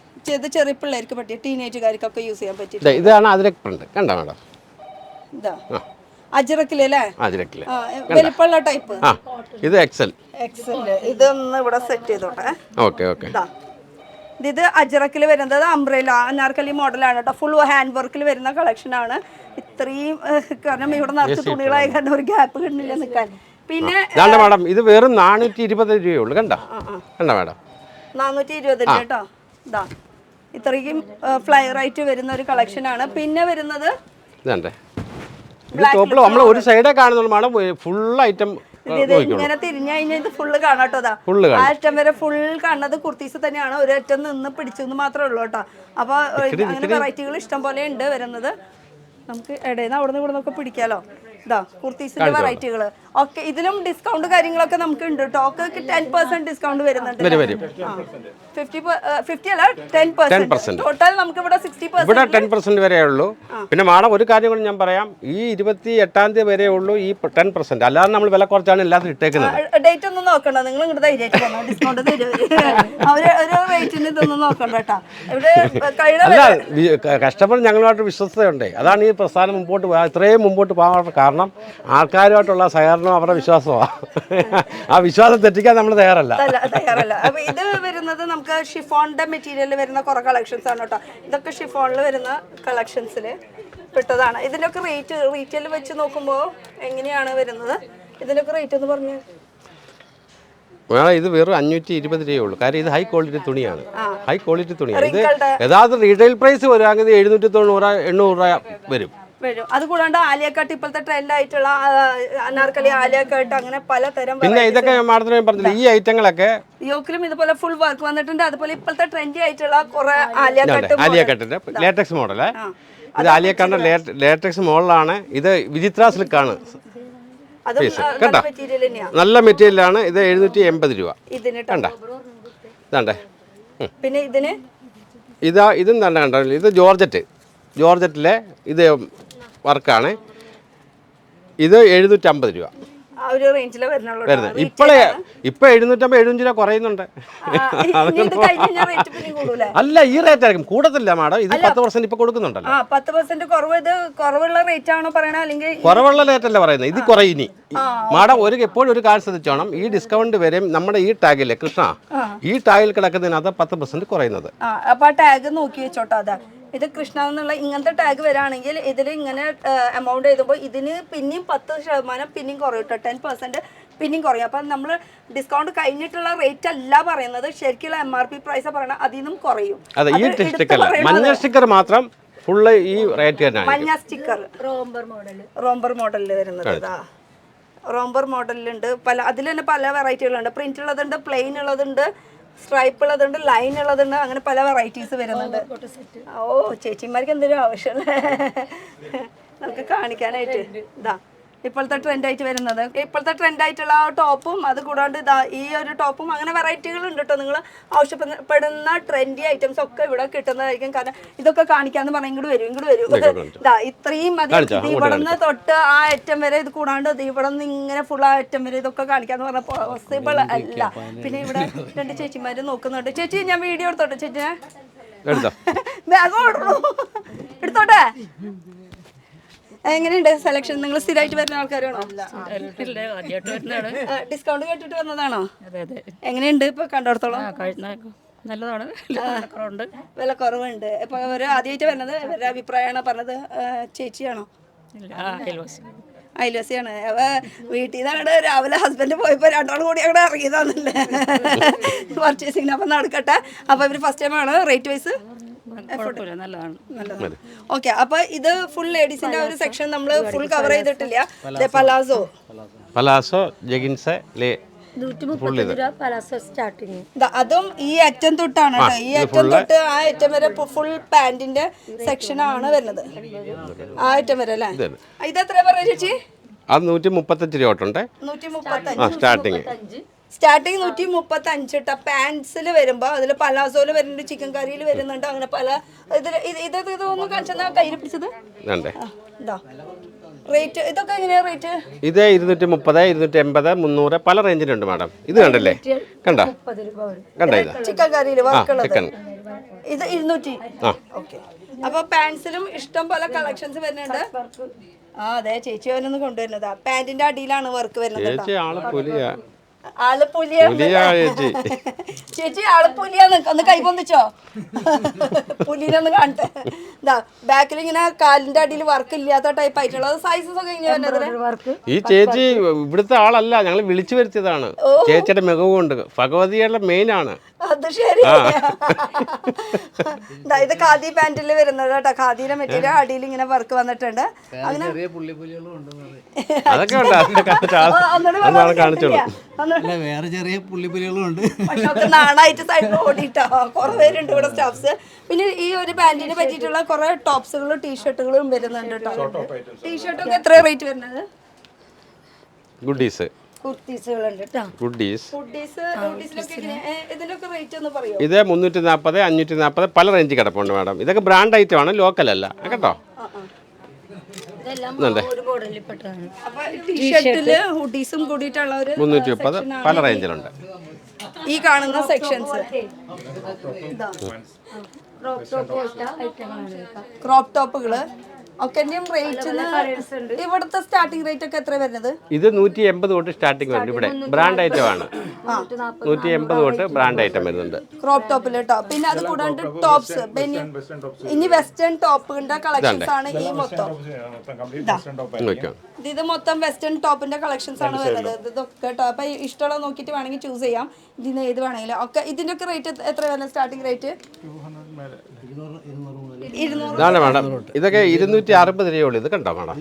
ചെറിയ പിള്ളേർക്ക് പറ്റിയ ടീനേജുകാർക്കൊക്കെ യൂസ് ചെയ്യാൻ പറ്റിയ ഇതാണ് അജ്രക് പ്രിന്റ്. കണ്ടോ മാഡം? ഇതാ അജ്രക്കിലല്ലേ? അജ്രക്കില് വലിപ്പമുള്ള ടൈപ്പ്. ഇത് എക്സൽ. ഇതൊന്ന് ഇവിടെ സെറ്റ് ചെയ്തോട്ടെ. Okay okay. ഇത് അജ്രക്കിൽ വരുന്നത് അംബ്രേല അനാർക്കലി മോഡലാണ് കേട്ടോ. ഫുൾ ഹാൻഡ് വർക്കിൽ വരുന്ന കളക്ഷൻ ആണ്. ഇത്രയും കാരണം ഇവിടെ നിറച്ച് തുണികളായി കാരണം ഒരു ഗ്യാപ്പ് കിട്ടുന്നില്ല നിൽക്കാൻ. പിന്നെ മാഡം ഇത് വെറും 420 രൂപയുള്ളൂ. കണ്ടോ മാഡം? 420 കേട്ടോ. ഇതാ ഇത്രയും ഫ്ലയർ ആയിട്ട് വരുന്ന ഒരു കളക്ഷൻ ആണ്. പിന്നെ വരുന്നത് നമ്മൾ ഒരു സൈഡേ കാണുന്നുള്ളൂ മാഡം. ഫുൾ ഐറ്റം ഇങ്ങനെ തിരിഞ്ഞു കഴിഞ്ഞാൽ ഇത് ഫുള്ള് കാണാം കേട്ടോ. ആ അറ്റം വരെ ഫുൾ കാണുന്നത് കുർത്തീസ് തന്നെയാണ്. ഒരു അറ്റം നിന്ന് പിടിച്ചെന്ന് മാത്രമേ ഉള്ളൂ കേട്ടോ. അപ്പൊ അങ്ങനെ വെറൈറ്റികൾ ഇഷ്ടം പോലെ ഉണ്ട് വരുന്നത്. നമുക്ക് ഇടയിൽ അവിടെ നിന്ന് ഇവിടെ നിന്നൊക്കെ പിടിക്കാലോ. ഇതാ കുർത്തീസിന്റെ വെറൈറ്റികൾ ഒക്കെ. ഇതിലും ഡിസ്കൗണ്ട് കാര്യങ്ങളൊക്കെ നമുക്ക് ഉണ്ട് കേട്ടോ. ഒക്കെ 10% ഡിസ്കൗണ്ട് വരുന്നുണ്ട്. 50 അല്ല 10%. ടോട്ടൽ നമുക്ക് ഇവിടെ 60%. ഇവിടെ 10% വരെ ഉള്ളൂ. പിന്നെ മാഡം ഒരു കാര്യം കൂടി ഞാൻ പറയാം. ഈ 28-ാം തീയതി വരെ ഉള്ളൂ ഈ 10%. അല്ലാതെ നമ്മൾ വില കുറച്ചാണ് എല്ലാത്തിനും ഇട്ടേക്കുന്നത്. ഡേറ്റ് ഒന്നും നോക്കണ്ട, നിങ്ങൾ ഇങ്ങോട്ട് ധൈര്യമായിട്ട് പോകണം. ഡിസ്കൗണ്ട് അവര് ഒരു റേറ്റിന് ഇതൊന്നും നോക്കണ്ട കേട്ടോ. ഇവിടെ അല്ല, കസ്റ്റമർ ഞങ്ങളുമായിട്ട് വിശ്വസ്തയുണ്ട്. അതാണ് ഈ പ്രസ്ഥാനം മുമ്പോട്ട് പോകാൻ ഇത്രയും മുമ്പോട്ട് പോകാൻ കാരണം. ആൾക്കാരുമായിട്ടുള്ള സഹകരണം അവരുടെ വിശ്വാസമാണ്. ആ വിശ്വാസം തെറ്റിക്കാൻ നമ്മൾ തയ്യാറല്ല. അപ്പൊ ഇത് വരുന്നത് നമുക്ക് ഷിഫോണിന്റെ മെറ്റീരിയൽ വരുന്ന കുറെ കളക്ഷൻസ് ആണ് കേട്ടോ. ഇതൊക്കെ ഷിഫോണിൽ വരുന്ന കളക്ഷൻസിൽ പെട്ടതാണ്. ഇതിൻ്റെയൊക്കെ റേറ്റ് റീറ്റെയിൽ വെച്ച് നോക്കുമ്പോൾ എങ്ങനെയാണ് വരുന്നത്? ഇതിൻ്റെയൊക്കെ റേറ്റ് എന്ന് പറഞ്ഞു. ഇത് വെറും 520 രൂപയേ ഉള്ളൂ. കാര്യം ഇത് ഹൈ ക്വാളിറ്റി തുണിയാണ്. ഹൈ ക്വാളിറ്റി തുണിയാണ്. ഇത് യഥാർത്ഥ റീറ്റെയിൽ പ്രൈസ് വരുവാണെങ്കിൽ 790 800 രൂപ വരും. അതുകൂടാണ്ട് ആലിയ കട്ട് ഇപ്പോഴത്തെ ട്രെൻഡ് ആയിട്ടുള്ള അനാർക്കലി, ആലിയ കട്ട്, അങ്ങനെ പലതരം. പിന്നെ ഇതൊക്കെ മാഡത്തിന് പറഞ്ഞില്ല, ഈ ഐറ്റങ്ങളൊക്കെ യോക്കിലും ഇതുപോലെ ഫുൾ വർക്ക് വന്നിട്ടുണ്ട്. അതുപോലെ ഇപ്പോഴത്തെ ട്രെൻഡി ആയിട്ടുള്ള കുറെ ആലിയ കട്ടിന്റെ ലേറ്റക്സ് മോഡൽ. ഇത് ആലിയ കട്ടിന്റെ ലേറ്റക്സ് മോഡലാണ്. ഇത് വിചിത്ര സിൽക്കാണ്. നല്ല മെറ്റീരിയലാണ്. ഇത് 780 രൂപ. പിന്നെ ഇതിന് ഇതും തന്നെ കണ്ടോ, ഇത് ജോർജറ്റിലെ ഇത് വർക്കാണ്. ഇത് 750 രൂപ വരുന്നത്. ഇപ്പോഴേ 750 രൂപ കുറയുന്നുണ്ട്. അല്ല, ഈ റേറ്റ് ആയിരിക്കും കൂടത്തില്ല മാഡം. ഇത് 10% ഇപ്പൊ കൊടുക്കുന്നുണ്ടല്ലോ. 10% കുറവ്. ഇത് കുറവുള്ള റേറ്റ് ആണോ പറയണ, അല്ലെങ്കിൽ കുറവുള്ള റേറ്റ് അല്ല പറയുന്നത്, ഇത് കുറയും. ഇനി മാഡം എപ്പോഴും ഒരു കാര്യം ശ്രദ്ധിച്ചോണം, ഈ ഡിസ്കൗണ്ട് വരെ നമ്മുടെ ഈ ടാഗില്ലേ കൃഷ്ണ, ഈ ടാഗിൽ കിടക്കുന്നതിനകത്ത് 10% കുറയുന്നത്. അപ്പൊ ആ ടാഗ് നോക്കി വെച്ചോട്ടോ. അതാ ഇത് കൃഷ്ണ എന്നുള്ള ഇങ്ങനത്തെ ടാഗ് വരാണെങ്കിൽ ഇതിൽ ഇങ്ങനെ എമൗണ്ട് എഴുതുമ്പോൾ ഇതിന് പിന്നെയും 10% പിന്നെയും കുറയും കേട്ടോ. 10% പിന്നെയും കുറയും. അപ്പം നമ്മൾ ഡിസ്കൗണ്ട് കഴിഞ്ഞിട്ടുള്ള റേറ്റ് അല്ല പറയുന്നത്, ശരിക്കുള്ള MRP പ്രൈസ് പറയണത് അതിൽ നിന്നും കുറയും. അതെ, ഈ സ്റ്റിക്കർ മഞ്ഞ സ്റ്റിക്കർ മാത്രം ഫുള്ള് ഈ റേറ്റ് തന്നെയാണ്. മഞ്ഞ സ്റ്റിക്കർ റോംബർ മോഡലിൽ വരുന്നത്. റോംബർ മോഡലിലുണ്ട് പല, അതിൽ തന്നെ പല വെറൈറ്റികളുണ്ട്. പ്രിന്റ് ഉള്ളതുണ്ട്, പ്ലെയിൻ ഉള്ളതുണ്ട്, സ്ട്രൈപ്പ് ഉള്ളതുണ്ട്, ലൈൻ ഉള്ളതുണ്ട്, അങ്ങനെ പല വെറൈറ്റീസ് വരുന്നുണ്ട്. ഓ, ചേച്ചിമാർക്ക് എന്തെങ്കിലും ആവശ്യമല്ലേ നമുക്ക് കാണിക്കാനായിട്ട്. ഇതാ ഇപ്പോഴത്തെ ട്രെൻഡായിട്ട് വരുന്നത്, ഇപ്പോഴത്തെ ട്രെൻഡായിട്ടുള്ള ആ ടോപ്പും അത് കൂടാണ്ട് ഇതാ ഈ ഒരു ടോപ്പും, അങ്ങനെ വെറൈറ്റികൾ ഉണ്ട് കേട്ടോ. നിങ്ങൾ ആവശ്യപ്പെടുന്ന ട്രെൻഡി ഐറ്റംസ് ഒക്കെ ഇവിടെ കിട്ടുന്നതായിരിക്കും. കാരണം ഇതൊക്കെ കാണിക്കാന്ന് പറഞ്ഞാൽ ഇങ്ങോട്ട് വരും. ഇതാ ഇത്രയും മതി. ഇവിടെ നിന്ന് തൊട്ട് ആ അറ്റം വരെ, ഇത് കൂടാണ്ട് ഇവിടെ നിന്ന് ഇങ്ങനെ ഫുൾ ആ അറ്റം വരെ ഇതൊക്കെ കാണിക്കാന്ന് പറഞ്ഞാൽ പോസിബിൾ അല്ല. പിന്നെ ഇവിടെ 2 ചേച്ചിമാര് നോക്കുന്നുണ്ട്. ചേച്ചി, ഞാൻ വീഡിയോ എടുത്തോട്ടെ? ചേച്ചിനെ ബാഗ് ഓടണോ? എടുത്തോട്ടെ. എങ്ങനെയുണ്ട് സെലക്ഷൻ? നിങ്ങൾ സ്ഥിരമായിട്ട് വരുന്ന ആൾക്കാരാണോ? ഡിസ്കൗണ്ട് കേട്ടിട്ട് വന്നതാണോ? എങ്ങനെയുണ്ട് ഇപ്പൊ കണ്ടിടത്തോളം? നല്ലതാണ്, വില കുറവുണ്ട്. ഇപ്പൊ അവര് ആദ്യമായിട്ട് വരുന്നത്, ഇവരുടെ അഭിപ്രായമാണോ പറഞ്ഞത്? ചേച്ചിയാണോ? അയൽവാസിയാണ്. വീട്ടിൽ നിന്നാണ് രാവിലെ ഹസ്ബൻഡ് പോയപ്പോൾ 2 ആൾ കൂടി അങ്ങോട്ട് ഇറങ്ങിയതാണല്ലേ പർച്ചേസിങ്ങിന്. അപ്പം നടക്കട്ടെ. അപ്പോൾ ഇവർ ഫസ്റ്റ് ടൈമാണ്. റേറ്റ് വൈസ് നല്ലതാണ്. ഓക്കെ, അപ്പൊ ഇത് ഫുൾ ലേഡീസിന്റെ ഒരു സെക്ഷൻ നമ്മൾ ഫുൾ കവർ ചെയ്തിട്ടില്ല. പലാസോ ജഗിൻസ് അതും ഈ അറ്റം തൊട്ടാണ് കേട്ടോ. ഈ അറ്റം തൊട്ട് ആ അറ്റം വരെ ഫുൾ പാന്റിന്റെ സെക്ഷൻ ആണ് വരുന്നത്. ആ അറ്റം വരെ അല്ലേ? ഇത് എത്ര പറയാ ചേച്ചി? അത് 135 രൂപ തൊട്ടുണ്ട്. 135 സ്റ്റാർട്ടിങ് 135 കേട്ടോ. പാൻസിൽ വരുമ്പോൾ അതിൽ പലാസോയിൽ വരുന്നുണ്ട്, ചിക്കൻ കറിയിൽ വരുന്നുണ്ട്, അങ്ങനെ പല ഇതിൽ. ഇതൊന്നും കാണിച്ചാ കയ്യിൽ പിടിച്ചത് ഇതാ റേറ്റ്. ഇതൊക്കെ എങ്ങനെയാ റേറ്റ്? ഇത് 230, 280, 300 പല റേഞ്ചിലുണ്ട് മാഡം. ഇത് കണ്ടല്ലേ, കണ്ടോ? ചിക്കൻ കറിയിൽ വർക്കുള്ളത്. ഇത് 200. ഓക്കെ. അപ്പൊ പാൻസിലും ഇഷ്ടം പോലെ കളക്ഷൻസ് വരുന്നുണ്ട്. അതെ, ചേച്ചി അവനൊന്ന് കൊണ്ടുവരുന്നതാ. പാന്റിന്റെ അടിയിലാണ് വർക്ക് വരുന്നത്. ആള് പുലിയാണ് ചേച്ചി. ആള് പുലിയാന്ന്. ഒന്ന് കൈ പൊന്നിച്ചോ, പുലിനൊന്ന് കാണട്ടെ. ഇതാ ബാക്കിൽ ഇങ്ങനെ കാലിന്റെ അടിയിൽ വർക്ക് ഇല്ലാത്ത ടൈപ്പ് ആയിട്ടുള്ളത്. സൈസസ് ഒക്കെ ഇങ്ങനെ. ഈ ചേച്ചി ഇവിടുത്തെ ആളല്ല, ഞങ്ങൾ വിളിച്ചു വരുത്തിയതാണ്. ചേച്ചിയുടെ മികവുണ്ട്, ഭഗവതിയുടെ മെയിൻ ആണ്. അത് ശരി. ഇത് ഖാദി പാന്റിൽ വരുന്നത് കേട്ടോ. ഖാദിയുടെ മെറ്റീരിയൽ അടിയിൽ ഇങ്ങനെ വർക്ക് വന്നിട്ടുണ്ട്. അങ്ങനെ വേറെ ചെറിയ പുള്ളിപ്പുലികളും ഉണ്ട്. നാണായിട്ട് സൈഡിൽ ഓടിട്ടോ കുറെ പേരുണ്ട് ഇവിടെ സ്റ്റാഫ്സ്. പിന്നെ ഈ ഒരു പാന്റിനെ പറ്റിയിട്ടുള്ള കുറെ ടോപ്സുകളും ടീഷർട്ടുകളും വരുന്നുണ്ട് കേട്ടോ. ടീഷർട്ടൊക്കെ എത്ര റേറ്റ് വരുന്നത്? ഗുഡീസ് ഇത് 340, 540 പല റേഞ്ച് കിടപ്പുണ്ട് മാഡം. ഇതൊക്കെ ബ്രാൻഡ് ഐറ്റം ആണ്, ലോക്കൽ അല്ല കേട്ടോ. ഹുഡീസും കൂടിയിട്ടുള്ള ഒരു 330 പല റേഞ്ചിലുണ്ട്. ഈ കാണുന്ന സെക്ഷൻസ് ക്രോപ്പ് ടോപ്പുകള് ഒക്കെന്റെയും റേറ്റ് ഇവിടുത്തെ സ്റ്റാർട്ടിംഗ് റേറ്റ് ഒക്കെ എത്ര വരുന്നത്? ഇത് 180 തൊട്ട് സ്റ്റാർട്ടിംഗ് വരുന്നുണ്ട്. ഇവിടെ ബ്രാൻഡ് ഐറ്റം ആണ്. 180 തൊട്ട് ബ്രാൻഡ് ഐറ്റം വരുന്നുണ്ട് ക്രോപ്പ് ടോപ്പിൽ കേട്ടോ. പിന്നെ അത് കൂടാണ്ട് ടോപ്സ്, പിന്നെ ഇനി വെസ്റ്റേൺ ടോപ്പിന്റെ കളക്ഷൻസ് ആണ് ഈ മൊത്തം. ഇത് മൊത്തം വെസ്റ്റേൺ ടോപ്പിന്റെ കളക്ഷൻസ് ആണ് വരുന്നത്. ഇതൊക്കെ കേട്ടോ. അപ്പൊ ഇഷ്ടമുള്ള നോക്കിയിട്ട് വേണമെങ്കിൽ ചൂസ് ചെയ്യാം. ഇതിന് ഏത് വേണമെങ്കിലും ഒക്കെ. ഇതിന്റെ ഒക്കെ റേറ്റ് എത്ര വരുന്നത്? Starting rate 200. മാഡം ഇതൊക്കെ 260 രൂപയുള്ളൂ. ഇത് കണ്ടോ മാഡം?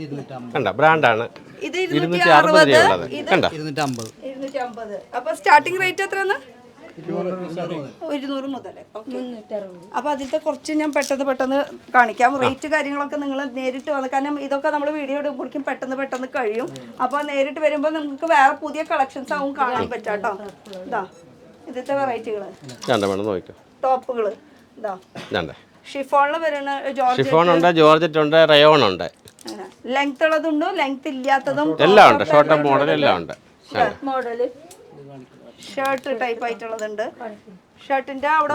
കണ്ടോ? ബ്രാൻഡാണ്. ഇത് 260 രൂപയുള്ളത് കണ്ടോ? 250. അപ്പൊ സ്റ്റാർട്ടിംഗ് റേറ്റ് എത്രയാണ്? 200 മുതൽ. അപ്പൊ അതിലത്തെ കുറച്ച് ഞാൻ പെട്ടെന്ന് കാണിക്കാം. റേറ്റ് കാര്യങ്ങളൊക്കെ നിങ്ങൾ നേരിട്ട് വന്ന്, കാരണം ഇതൊക്കെ നമ്മൾ വീഡിയോ ഇടുമ്പോഴേക്കും പെട്ടെന്ന് കഴിയും. അപ്പൊ നേരിട്ട് വരുമ്പോൾ നമുക്ക് വേറെ പുതിയ കളക്ഷൻസ് ആവും കാണാൻ പറ്റാട്ടോ. ഇതാ ഇതിന്റെ വെറൈറ്റികള്, ടോപ്പുകള്. ഇതാ ഷിഫോണില് വരുന്ന ഷിഫോൺ ഉണ്ട്, ജോർജറ്റ് ഉണ്ട്, റയോൺ ഉണ്ട്. ലെങ്ത് ഉള്ളതുണ്ട്, ലെങ്ത് ഇല്ലാത്തതും എല്ലാം ഉണ്ട്. ഷോർട്ട് മോഡൽ എല്ലാം ഉണ്ട്. മോഡല് ഷർട്ട് ടൈപ്പ് ആയിട്ടുള്ളതുണ്ട്. ഷർട്ടിന്റെ അവിടെ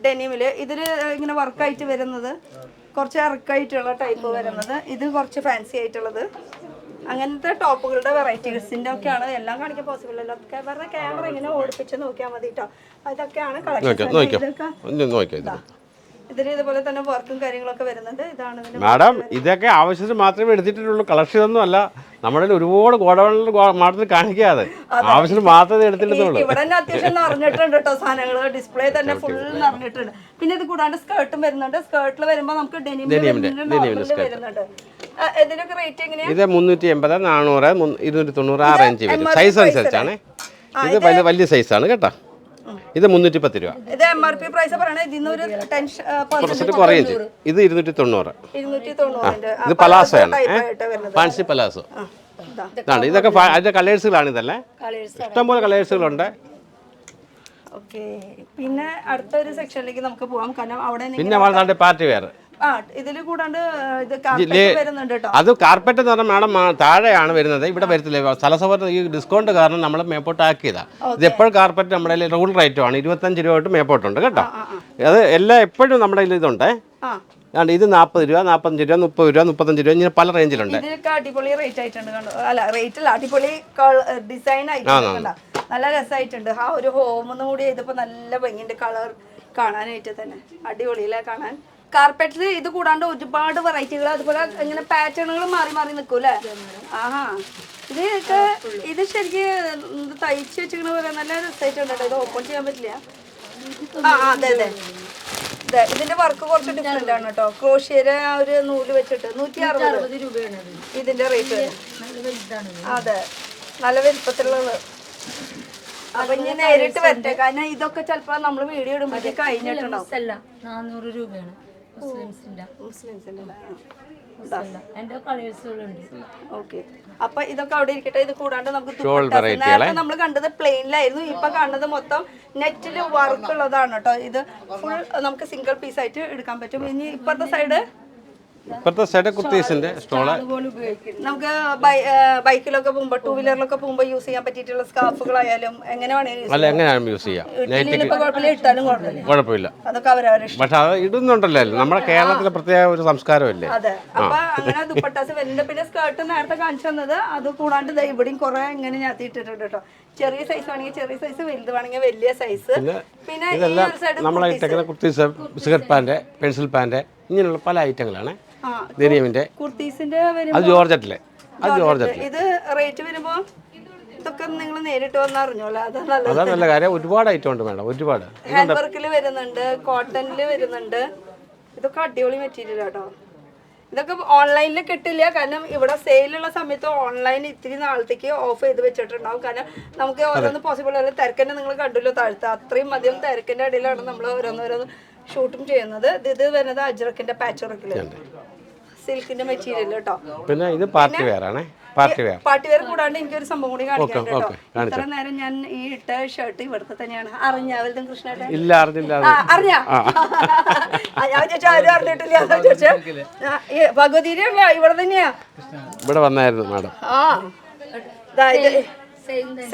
ഡെനിമില് ഇതില് ഇങ്ങനെ വർക്കായിട്ട് വരുന്നത്, കുറച്ച് ഇറക്കായിട്ടുള്ള ടൈപ്പ് വരുന്നത്, ഇത് കുറച്ച് ഫാൻസി ആയിട്ടുള്ളത്. അങ്ങനത്തെ ടോപ്പുകളുടെ വെറൈറ്റീസിന്റെ ഒക്കെയാണ്. എല്ലാം കാണിക്കാൻ പോസിബിൾ അല്ല. വെറുതെ ക്യാമറ ഇങ്ങനെ ഓടിപ്പിച്ച് നോക്കിയാൽ മതി കേട്ടോ. അതൊക്കെയാണ് കളക്ഷൻ. ഇതിന് ഇതുപോലെ തന്നെ വർക്കും കാര്യങ്ങളൊക്കെ വരുന്നുണ്ട്. ഇതാണ് മാഡം. ഇതൊക്കെ ആവശ്യത്തിന് മാത്രമേ എടുത്തിട്ടുള്ളൂ. കളക്ഷൻ ഒന്നും അല്ല. നമ്മുടെ ഒരുപാട് ഗോഡൌണിൽ മാഡത്തിന് കാണിക്കാതെ ആവശ്യത്തിന് മാത്രമേ എടുത്തിട്ടുള്ളൂ. ഇവിടെ തന്നെ അത്യാവശ്യം നിറഞ്ഞിട്ടുണ്ട് കേട്ടോ സാധനങ്ങൾ. ഡിസ്പ്ലേ തന്നെ ഫുൾ നിറഞ്ഞിട്ടുണ്ട്. പിന്നെ ഇത് കൂടാണ്ട് സ്കേർട്ടും വരുന്നുണ്ട്. സ്കേർട്ടിൽ വരുമ്പോൾ നമുക്ക് ഡെനിമിന്റെ വരുന്നുണ്ട്. ഇതിനൊക്കെ റേറ്റ് എങ്ങനെയാണ്? ഇത് 380, 400, 290 ആ റേഞ്ച് വരും. സൈസ് അനുസരിച്ചാണ്. ഇത് വലിയ സൈസാണ് കേട്ടോ. ഇത് 310 രൂപ. ഇത് MRP പ്രൈസ് പറയണേ. ഇതിന് ഒരു 10% കുറയും ചെയ്യും. ഇത് 290. ഇത് പലാസോ ആണ്. Fancy palazzo. ഇതൊക്കെ അതിന്റെ കളേഴ്സുകളാണ്. ഇതല്ലേ ഇഷ്ടംപോലെ കളേഴ്സുകളുണ്ട്. പിന്നെ അടുത്ത ഒരു സെക്ഷനിലേക്ക് നമുക്ക് പോവാം. കാരണം അവിടെ പിന്നെ പാർട്ടി വെയർ. ഇതില് കൂടാണ്ട് വരുന്നുണ്ട് കേട്ടോ. അത് കാർപ്പറ്റ് എന്ന് പറഞ്ഞാൽ മാഡം താഴെയാണ് വരുന്നത്. ഇവിടെ വരത്തില്ല. സ്ഥലസൗകര്യം ഈ ഡിസ്കൗണ്ട് കാരണം നമ്മൾ മേപ്പോട്ട് ആക്കിയതാ. ഇത് എപ്പോഴും കാർപ്പറ്റ് നമ്മുടെ റൂൾ റേറ്റും ആണ്. 25 രൂപ തൊട്ട് മേപ്പോട്ടുണ്ട് കേട്ടോ. അത് എല്ലാം എപ്പോഴും നമ്മുടെ കയ്യിൽ ഇതുണ്ട്. ഇത് 40 രൂപ, 45 രൂപ, 30 രൂപ, 35 രൂപ, ഇങ്ങനെ പല റേഞ്ചിലുണ്ട്. ഇതിലൊക്കെ അടിപൊളി റേറ്റ് ആയിട്ടുണ്ട്. അല്ല റേറ്റ് അല്ല, അടിപൊളി ഡിസൈൻ ആയിട്ടുണ്ട്. നല്ല രസമായിട്ടുണ്ട്. ആ ഒരു ഹോമൊന്നും കൂടി ചെയ്തപ്പോ നല്ല ഭംഗിയുണ്ട്. കളർ കാണാനായിട്ട് തന്നെ അടിപൊളിയിലെ കാണാൻ. കാർപ്പറ്റിൽ ഇത് കൂടാണ്ട് ഒരുപാട് വെറൈറ്റികൾ, അതുപോലെ ഇങ്ങനെ പാറ്റേണുകൾ മാറി നിൽക്കൂല്ലേ. ആഹാ ഇത് ശരിക്കും തയ്ച്ച് വെച്ചിങ്ങനെ പറയാൻ നല്ല രസമായിട്ടുണ്ട്. ഇത് ഓപ്പൺ ചെയ്യാൻ പറ്റില്ല. അതെ ഇതിന്റെ വർക്ക് കുറച്ച് ഡിഫറെന്റ് ആണ് കേട്ടോ. ക്രോഷിയയുടെ ആ ഒരു നൂല് വെച്ചിട്ട് 160 രൂപയാണ് ഇതിന്റെ റേറ്റ്. അതെ നല്ല വലുപ്പത്തിലുള്ളത്. അപ്പൊ ഇനി നേരിട്ട് വരട്ടെ. കാരണം ഇതൊക്കെ ചിലപ്പോ നമ്മള് വീഡിയോ ഇടുമ്പോഴത്തേക്ക് കഴിഞ്ഞിട്ടുണ്ടാവും. 400 രൂപയാണ് മുസ്ലിംസിന്റെ. ഓക്കെ. അപ്പൊ ഇതൊക്കെ അവിടെ ഇരിക്കട്ടെ. ഇത് കൂടാണ്ട് നമുക്ക് നേരത്തെ നമ്മൾ കണ്ടത് പ്ലെയിനിലായിരുന്നു. ഇപ്പൊ കാണുന്നത് മൊത്തം നെറ്റില് വർക്ക് ഉള്ളതാണ് കേട്ടോ. ഇത് ഫുൾ നമുക്ക് സിംഗിൾ പീസ് ആയിട്ട് എടുക്കാൻ പറ്റും. ഇനി ഇപ്പുറത്തെ സൈഡ് കുർത്തീസിന്റെ സ്റ്റോള് നമുക്ക് ബൈക്കിലൊക്കെ പോകുമ്പോ, 2 വീലറിലൊക്കെ പോകുമ്പോ യൂസ് ചെയ്യാൻ പറ്റിയിട്ടുള്ള സ്കാർഫുകളായാലും എങ്ങനെ വേണമെങ്കിലും യൂസ് ചെയ്യാം. ഇട്ടാലും കുഴപ്പമില്ല. അതൊക്കെ അവരവരെ. പക്ഷെ അത് ഇടുന്നുണ്ടല്ലോ. നമ്മുടെ കേരളത്തിലെ പ്രത്യേക ഒരു സംസ്കാരമല്ലേ. അതെ. അപ്പൊ അങ്ങനെ ദുപ്പട്ടാസ് വരുന്നുണ്ട്. പിന്നെ സ്കേർട്ട് നേരത്തെ കാണിച്ചു തന്നത്. അത് കൂടാണ്ട് ഇവിടെയും കുറെ ഇങ്ങനെ ഞാത്തിയിട്ടിട്ടുണ്ട് കേട്ടോ. ചെറിയ സൈസ് വേണമെങ്കിൽ ചെറിയ സൈസ്, വലുത് വേണമെങ്കിൽ വലിയ സൈസ്. പിന്നെ നമ്മളെ kurtis, biscuit pant, pencil pant, ഇങ്ങനെയുള്ള പല ഐറ്റങ്ങളാണ്. കുർത്തീസിന്റെ ഇത് റേറ്റ് വരുമ്പോ ഇതൊക്കെ നിങ്ങൾ നേരിട്ട് വന്ന് അറിഞ്ഞോളൂ. അതാ നല്ല കാര്യം. ഒരുപാട് ഐറ്റം ഉണ്ട് മേഡം. ഒരുപാട് ഹാൻഡ് വർക്കില് വരുന്നുണ്ട്, കോട്ടണില് വരുന്നുണ്ട്. ഇതൊക്കെ അടിപൊളി മെറ്റീരിയൽ കേട്ടോ. ഇതൊക്കെ ഓൺലൈനിൽ കിട്ടില്ല. കാരണം ഇവിടെ സെയിലുള്ള സമയത്ത് ഓൺലൈൻ ഇത്തിരി നാളത്തേക്ക് ഓഫ് ചെയ്ത് വെച്ചിട്ടുണ്ടാവും. കാരണം നമുക്ക് ഓരോന്ന് പോസിബിൾ അല്ല. തിരക്കന്നെ നിങ്ങൾ കണ്ടല്ലോ താഴ്ത്ത. അത്രയും അധികം തിരക്കിന്റെ ഇടയിലാണ് നമ്മൾ ഓരോന്ന് ഷൂട്ടും ചെയ്യുന്നത്. ഇത് വരുന്നത് അജ്രക്കിന്റെ പാച്ച് വർക്കില് സിൽക്കിന്റെ മെറ്റീരിയൽ കേട്ടോ. പിന്നെ ഇത് പാർട്ടി വെയർ ആണ്. പാർട്ടി വെയർ കൂടാണ്ട് എനിക്കൊരു സംഭവം കൂടി കാണിക്കാൻ കേട്ടോ. ഇത്ര നേരം ഞാൻ ഈ ഇട്ട ഷർട്ട് ഇവിടുത്തെ തന്നെയാണ്. അറിഞ്ഞാവലും കൃഷ്ണേട്ടൻ അറിഞ്ഞാ ഞാൻ ചോദിച്ചാൽ ആരും അറിഞ്ഞിട്ടില്ല ചോദിച്ചാ. ഭഗവതിയുടെ ഇവിടെ തന്നെയാ. ഇവിടെ വന്നായിരുന്നു മാഡം.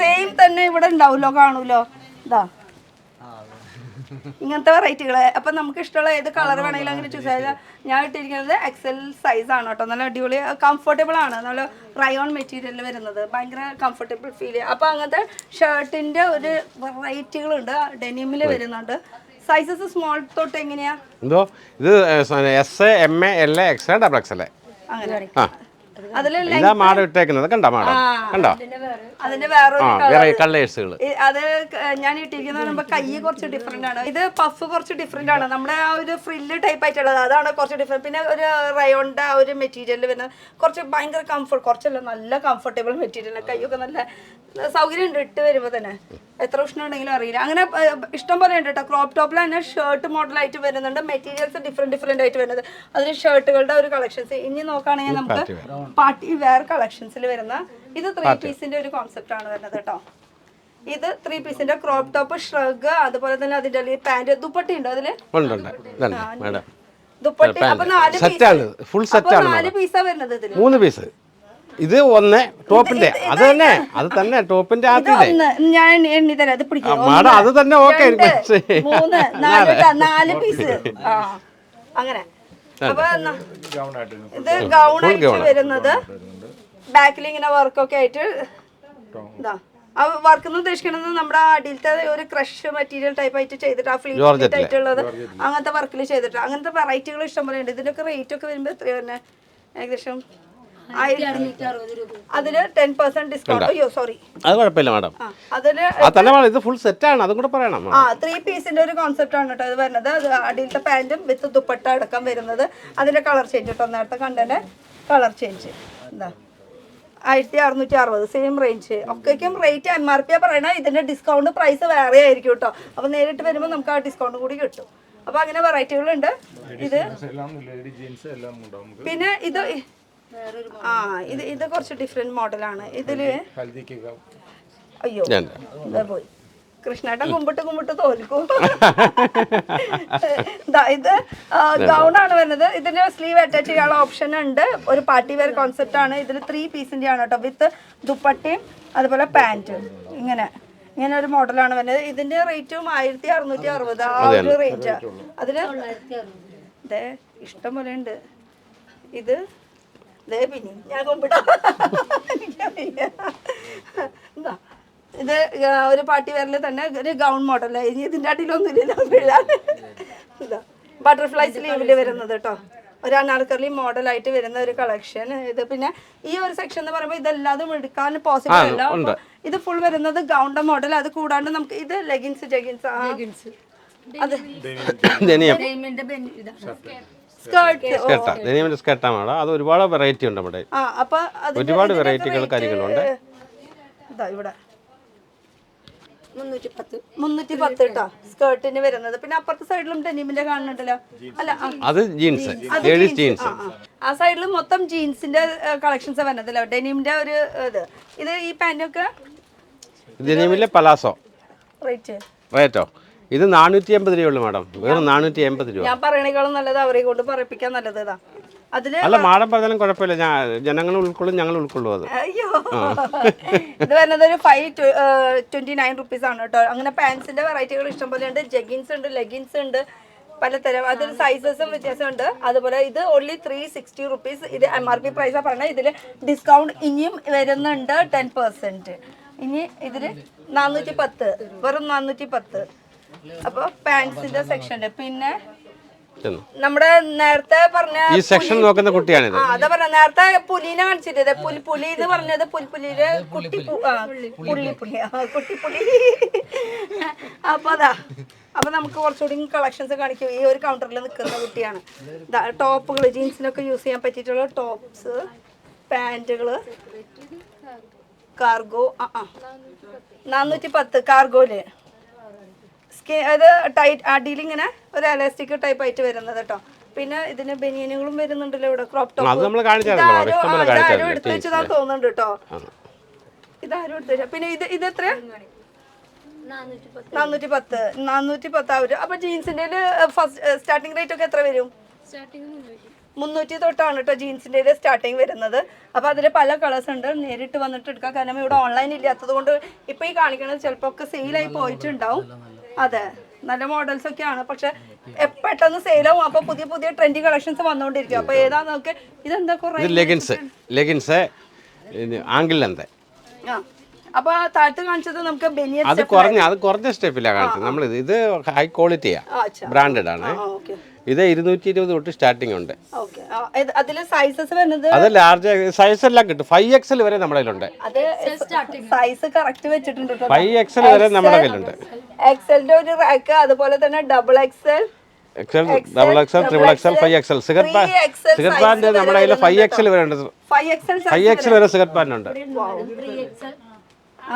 സെയിം തന്നെ ഇവിടെ ഉണ്ടാവൂലോ, കാണൂലോ. ഇതാ ഇങ്ങനത്തെ വെറൈറ്റികൾ. അപ്പം നമുക്ക് ഇഷ്ടമുള്ള ഏത് കളർ വേണമെങ്കിലും അങ്ങനെ ചൂസ് ചെയ്യാം. ഞാൻ ഇട്ടിരിക്കുന്നത് XL സൈസ് ആണ് കേട്ടോ. നല്ല അടിപൊളി കംഫർട്ടബിൾ ആണ്. നല്ല റയോൺ മെറ്റീരിയൽ വരുന്നത്, ഭയങ്കര കംഫർട്ടബിൾ ഫീൽ ചെയ്യുക. അപ്പോൾ അങ്ങനത്തെ ഷർട്ടിൻ്റെ ഒരു വെറൈറ്റികളുണ്ട്, ഡെനിമിൽ വരുന്നുണ്ട്. സൈസസ് സ്മോൾ തൊട്ട് എങ്ങനെയാ? എന്തോ ഇത് S, M, L, XL, XXL അങ്ങനെ ആ അതില് ഇതാ മാഡം ഇട്ടേക്കുന്നത്. കണ്ടോ മാഡം? കണ്ടോ അതിന്റെ വേറൊരു വേറെ കളേഴ്സുകൾ. അത് ഞാൻ ഇട്ടിരിക്കുന്ന പറയുമ്പോൾ കൈ കുറച്ച് ഡിഫറെന്റ് ആണ്. ഇത് പഫ് കുറച്ച് ഡിഫറെന്റ് ആണ്. നമ്മുടെ ആ ഒരു ഫ്രില്ല് ടൈപ്പ് ആയിട്ടുള്ളത് അതാണ് കുറച്ച് ഡിഫറെന്റ്. പിന്നെ ഒരു റയോണിന്റെ ആ ഒരു മെറ്റീരിയൽ വരുന്ന കുറച്ച് ഭയങ്കര കംഫർട്ട്, കുറച്ചല്ല നല്ല കംഫർട്ടബിൾ മെറ്റീരിയൽ. കൈയൊക്കെ നല്ല സൗകര്യം ഉണ്ട് ഇട്ട് വരുമ്പോൾ തന്നെ. എത്ര ഉഷ്ണം ഉണ്ടെങ്കിലും അറിയില്ല. അങ്ങനെ ഇഷ്ടം പോലെ ഉണ്ട് കേട്ടോ. ക്രോപ്പ് ടോപ്പിൽ തന്നെ ഷർട്ട് മോഡലായിട്ട് വരുന്നുണ്ട്, മെറ്റീരിയൽസ് ഡിഫറെന്റ് ആയിട്ട് വരുന്നത്. അതിൽ ഷർട്ടുകളുടെ ഒരു കളക്ഷൻസ്. ഇനി നോക്കുകയാണെങ്കിൽ നമുക്ക് പാർട്ടി വെയർ കളക്ഷൻസിൽ വരുന്ന ഇത് 3 പീസിന്റെ ഒരു കോൺസെപ്റ്റ് ആണ് വരുന്നത് കേട്ടോ. ഇത് 3 പീസിന്റെ ക്രോപ്പ് ടോപ്പ്, ഷ്രഗ്, അതുപോലെ തന്നെ അതിന്റെ പാന്റ്, ദുപ്പട്ടി ഉണ്ടോ അതില്? ദുപ്പട്ടി. അപ്പൊ 4 പീസാ വരുന്നത് ഇതില്. 3 പീസ്. ഇത് ഒന്ന് ടോപ്പിന്റെ അത് തന്നെ ടോപ്പിന്റെ ആദ്യത്തെ ഞാൻ എണ്ണി തരാം. അത് പിടിക്കും മാഡം, അത് തന്നെ ഓക്കെ. 3, 4 പീസ് അങ്ങനെ. അപ്പൊ ഇത് ഗൗൺ ആയിട്ട് വരുന്നത്, ബാക്കിൽ ഇങ്ങനെ വർക്കൊക്കെ ആയിട്ട് ഇതാ. ആ വർക്ക് എന്ന് ഉദ്ദേശിക്കുന്നത് നമ്മുടെ അടിയിലത്തെ ഒരു ക്രഷ് മെറ്റീരിയൽ ടൈപ്പ് ആയിട്ട് ചെയ്തിട്ട് ആ ഫ്ലീറ്റ് ആയിട്ടുള്ളത് അങ്ങനത്തെ വർക്കിൽ ചെയ്തിട്ട് അങ്ങനത്തെ വെറൈറ്റികൾ ഇഷ്ടംപോലെ ഉണ്ട്. ഇതിനൊക്കെ റേറ്റ് ഒക്കെ വരുമ്പോൾ എത്രയോ തന്നെ ഏകദേശം അതില് 10% ഡിസ്കൗണ്ട്. അയ്യോ സോറി, അത് കുഴപ്പമില്ല മാഡം. അതില് ഇത് ഫുൾ സെറ്റ് ആണ്, അതും കൂടെ പറയണം. 3 പീസിന്റെ ഒരു കോൺസെപ്റ്റ് ആണ് കേട്ടോ ഇത് വരുന്നത്. അത് അടിയിലത്തെ പാന്റും വിത്ത് ദുപ്പട്ട അടക്കം വരുന്നത്. അതിന്റെ കളർ ചേഞ്ച് കേട്ടോ. നേരത്തെ കണ്ടതിന്റെ കളർ ചേഞ്ച് എന്താ 1660 സെയിം റേഞ്ച്. ഒക്കെയും റേറ്റ് MRP പറയണ. ഇതിന്റെ ഡിസ്കൗണ്ട് പ്രൈസ് വേറെ ആയിരിക്കും കേട്ടോ. അപ്പൊ നേരിട്ട് വരുമ്പോൾ നമുക്ക് ആ ഡിസ്കൗണ്ട് കൂടി കിട്ടും. അപ്പൊ അങ്ങനെ വെറൈറ്റികളുണ്ട്. ഇത് പിന്നെ ഇത് കുറച്ച് ഡിഫറെന്റ് മോഡലാണ്. ഇതില് അയ്യോ പോയി കൃഷ്ണേട്ടൻ കുമ്പിട്ട് തോൽക്കും. ഇത് ഗൗൺ ആണ് വരുന്നത്. ഇതിന്റെ സ്ലീവ് അറ്റാച്ച് ചെയ്യാനുള്ള ഓപ്ഷൻ ഉണ്ട്. ഒരു പാർട്ടി വെയർ കോൺസെപ്റ്റ് ആണ്. ഇതിൽ 3 പീസിന്റെ ആണ് കേട്ടോ, വിത്ത് ദുപ്പട്ടയും അതുപോലെ പാന്റും. ഇങ്ങനെ ഒരു മോഡലാണ് വരുന്നത്. ഇതിന്റെ റേറ്റും 1660 ആ ഒരു റേറ്റ്. അതിന് ഇതേ ഇഷ്ടം പോലെ ഉണ്ട്. ഇത് പിന്നെ ഞാൻ കൊമ്പിടാ. ഇത് ഒരു പാർട്ടി വെയറിൽ തന്നെ ഒരു ഗൗൺ മോഡൽ. ഇനി ഇതിൻ്റെ അടിയിലൊന്നും ഇല്ല. ഇതാ ബട്ടർഫ്ലൈ സ്ലീവിൽ വരുന്നത് കേട്ടോ. ഒരു അനാർക്കലി മോഡലായിട്ട് വരുന്ന ഒരു കളക്ഷൻ. ഇത് പിന്നെ ഈ ഒരു സെക്ഷൻ എന്ന് പറയുമ്പോൾ ഇതെല്ലാതും എടുക്കാൻ പോസിബിൾ അല്ല. ഇത് ഫുൾ വരുന്നത് ഗൗണിന്റെ മോഡൽ. അത് കൂടാണ്ട് നമുക്ക് ഇത് ലെഗിൻസ് അത് സ്കേർട്ടാണ്. അത് ഒരുപാട് വെറൈറ്റി ഉണ്ട് നമ്മുടെ. ഒരുപാട് വെറൈറ്റികൾ കാര്യങ്ങളുണ്ട്. ഇവിടെ 310 കേട്ടോ സ്കേർട്ടിന് വരുന്നത്. പിന്നെ അപ്പുറത്തെ സൈഡിലും ഡെനിമിന്റെ കാണുന്നുണ്ടല്ലോ. അല്ല അത് ജീൻസ്, ലേഡീസ് ജീൻസ്. ആ സൈഡിലും മൊത്തം ജീൻസിന്റെ കളക്ഷൻസ് വരുന്നതല്ലോ. ഡെനിമിന്റെ ഒരു ഇത് ഈ പാന്റൊക്കെ ഡെനിമിലെ പലാസോ റേറ്റോ ഇത് 480 രൂപയുള്ളൂ മാഡം. വെറും 480 രൂപ. ഞാൻ പറയണേക്കാളും നല്ലത് അവരെ കൊണ്ട് പറയിപ്പിക്കാൻ നല്ലത് ഇതാ. അതില് അല്ല മാഡം പറഞ്ഞാലും കുഴപ്പമില്ല. ജനങ്ങൾ ഉൾക്കൊള്ളും, ഞങ്ങൾ ഉൾക്കൊള്ളും. അത് അയ്യോ ഇത് വരുന്നത് ഒരു 529 റുപ്പീസ് ആണ് കേട്ടോ. അങ്ങനെ പാൻസിന്റെ വെറൈറ്റികൾ ഇഷ്ടം പോലെ ഉണ്ട്. ജഗിൻസ് ഉണ്ട്, ലെഗിൻസ് ഉണ്ട്, പലതരം. അതിൽ സൈസസും വ്യത്യാസമുണ്ട്. അതുപോലെ ഇത് ഓൺലി 360 റുപ്പീസ്. ഇത് MRP പ്രൈസാണ് പറഞ്ഞത്. ഇതിൽ ഡിസ്കൗണ്ട് ഇനിയും വരുന്നുണ്ട് 10%. ഇനി ഇതില് 410, വെറും 410. അപ്പൊ പാൻസിന്റെ സെക്ഷന്റെ പിന്നെ നമ്മുടെ നേരത്തെ പറഞ്ഞ ഈ സെക്ഷൻ നോക്കുന്ന കുട്ടിയാണിത്. അതാ പറഞ്ഞ നേരത്തെ പുലിനെ കാണിച്ചിട്ട് പുലി എന്ന് പറഞ്ഞത് പുലിയുടെ കുട്ടിപ്പുലി. അപ്പൊ നമുക്ക് കുറച്ചുകൂടി കളക്ഷൻസ് കാണിക്കും. ഈ ഒരു കൗണ്ടറിൽ നിൽക്കുന്ന കുട്ടിയാണ്. ടോപ്പുകൾ ജീൻസിനൊക്കെ യൂസ് ചെയ്യാൻ പറ്റിയിട്ടുള്ള ടോപ്സ്, പാന്റുകള്, കാർഗോ 410 കാർഗോയില്. അത് ടൈറ്റ് അടിയിൽ ഇങ്ങനെ ഒരു എലാസ്റ്റിക് ടൈപ്പ് ആയിട്ട് വരുന്നത് കേട്ടോ. പിന്നെ ഇതിന് ബനിയനുകളും വരുന്നുണ്ടല്ലോ ഇവിടെ. ക്രോപ്പ് ടോപ്പ് ഇതാരും എടുത്തു വെച്ചതാ തോന്നുന്നുണ്ട് കേട്ടോ. ഇതാരും എടുത്തു വെച്ചാ. പിന്നെ ഇത് എത്ര? 410. അപ്പൊ ജീൻസിന്റെ ഫസ്റ്റ് സ്റ്റാർട്ടിംഗ് റേറ്റ് ഒക്കെ എത്ര വരും? 300 തൊട്ടാണ് കേട്ടോ ജീൻസിന്റെ സ്റ്റാർട്ടിങ് വരുന്നത്. അപ്പൊ അതിൽ പല കളേഴ്സ് ഉണ്ട്. നേരിട്ട് വന്നിട്ട് എടുക്കാം. കാരണം ഇവിടെ ഓൺലൈൻ ഇല്ലാത്തത് കൊണ്ട് ഇപ്പൊ ഈ കാണിക്കുന്നത് ചിലപ്പോ ഒക്കെ സെയിലായി പോയിട്ടുണ്ടാവും. അതെ നല്ല മോഡൽസ് ഒക്കെയാണ്. പക്ഷെ പെട്ടെന്ന് സെയിലാവും. അപ്പൊ പുതിയ പുതിയ ട്രെൻഡി കളക്ഷൻസ് വന്നുകൊണ്ടിരിക്കും. അപ്പൊ ഏതാ നോക്കെ ഇതെന്താ കുറെ ലെഗിൻസ് ആംഗിൾ ലെന്ത്. അപ്പൊ താഴത്ത് കാണിച്ചത് നമുക്ക് ബനിയൻ അത് കുറഞ്ഞ സ്റ്റെപ്പിലാണ് കാണിച്ചത്. നമ്മൾ ഇത് ഹൈ ക്വാളിറ്റിയാ, ബ്രാൻഡഡ് ആണ്. ഇത് 220 തൊട്ട് സ്റ്റാർട്ടിംഗ് ഉണ്ട്. അതില് സൈസസ് വരുന്നത് അത് ലാർജ് സൈസ് എല്ലാം കിട്ടും. 5XL വരെ നമ്മുടെ കയ്യിലുണ്ട്. അത് സൈസ് കറക്റ്റ് വെച്ചിട്ടുണ്ട്. 5XL വരെ നമ്മുടെ കയ്യിലുണ്ട്. എക്സലിന്റെ ഒരു റാക്ക്, അതുപോലെ തന്നെ double XL, XL, XXL, XXL, 5XL. Cigar pant നമ്മുടെ കയ്യിൽ 5XL വരെ ഉണ്ട്. 5XL വരെ സിഗർ പാൻറ് ഉണ്ട്.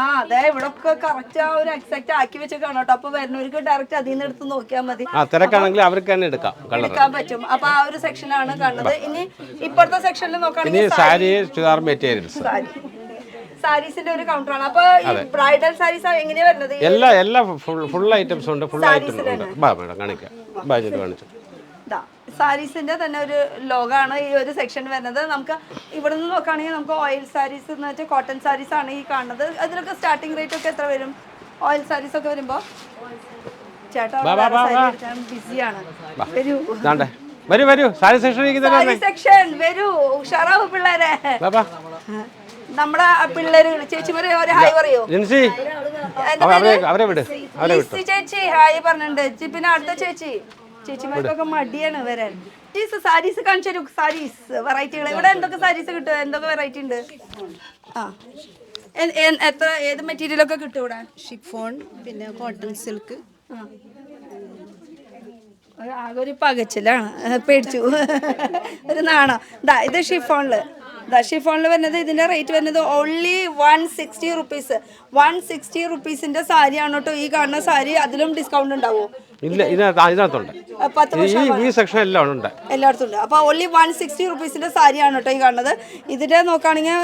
അതെ, ഇവിടെ ഒക്കെ കറക്റ്റ് ആ ഒരു എക്സാക്ട് ആക്കി വെച്ചേക്കാണ് കേട്ടോ. അപ്പൊ വരുന്നവർക്ക് ഡയറക്റ്റ് അതിൽ നിന്ന് എടുത്ത് നോക്കിയാൽ മതി. തിരക്കാണെങ്കിൽ അവർക്ക് തന്നെ എടുക്കാൻ പറ്റും. അപ്പൊ ആ ഒരു സെക്ഷനാണ് കാണുന്നത്. ഇനി ഇപ്പോഴത്തെ സെക്ഷനിൽ നോക്കുകയാണെങ്കിൽ സാരി, ചുരിദാർ മെറ്റീരിയൽസ്, സാരീസിന്റെ ഒരു കൗണ്ടറാണ്. അപ്പൊ ഈ ബ്രൈഡൽ സാരീസ് എങ്ങനെയാ വരുന്നത്? എല്ലാ ഫുൾ ഐറ്റംസ് ഉണ്ട്. ഫുൾ ഐറ്റംസ് ഉണ്ട്. മേഡം കാണിക്കാം. കാണിച്ചു. സാരീസിന്റെ തന്നെ ഒരു ലോഗാണ് ഈ ഒരു സെക്ഷൻ വരുന്നത്. നമുക്ക് ഇവിടെ നിന്ന് നോക്കുകയാണെങ്കിൽ നമുക്ക് ഓയിൽ സാരീസ് എന്ന് വെച്ചാൽ കോട്ടൺ സാരീസ് ആണ് ഈ കാണുന്നത്. അതിലൊക്കെ സ്റ്റാർട്ടിംഗ് റേറ്റ് ഒക്കെ എത്ര വരും? ഓയിൽ സാരീസ് ഒക്കെ വരുമ്പോ ചേട്ടാ ബിസിയാണ്. വരൂ സാരി സെക്ഷൻ വരൂ, ഉഷാറാവ് പിള്ളേരെ. നമ്മുടെ പിള്ളേര് ചേച്ചിമാരെ ഒരു ഹായ് പറയൂ. ചേച്ചി ഹായ് പറഞ്ഞിട്ടുണ്ട്. പിന്നെ അടുത്ത ചേച്ചിമാർക്കൊക്കെ മടിയാണ് വരാൻ. സാരീസ് കാണിച്ചു തരൂ. സാരീസ് വെറൈറ്റികൾ ഇവിടെ എന്തൊക്കെ സാരീസ് കിട്ടും? എന്തൊക്കെ വെറൈറ്റി ഉണ്ട്? എത്ര ഏത് മെറ്റീരിയലൊക്കെ കിട്ടും ഇവിടെ? ഷിഫോൺ, പിന്നെ കോട്ടൺ സിൽക്ക്. ആകെ ഒരു പകച്ചിലാണ്, പേടിച്ചു ഒരു നാണം. ഇത് ഷിഫോണില് ഷിഫോണിൽ വരുന്നത് ഇതിന്റെ റേറ്റ് വരുന്നത് ഓൺലി 160 റുപ്പീസ്. 160 റുപ്പീസിന്റെ സാരിയാണ് കേട്ടോ ഈ കാണുന്ന സാരി. അതിലും ഡിസ്കൗണ്ട് ഉണ്ടാവോ? എല്ലായിടത്തും ഉണ്ട്. അപ്പൊ ഓൺലി 160 റുപ്പീസിന്റെ സാരിയാണ് കേട്ടോ ഈ കാണുന്നത്. ഇതിന്റെ നോക്കുകയാണെങ്കിൽ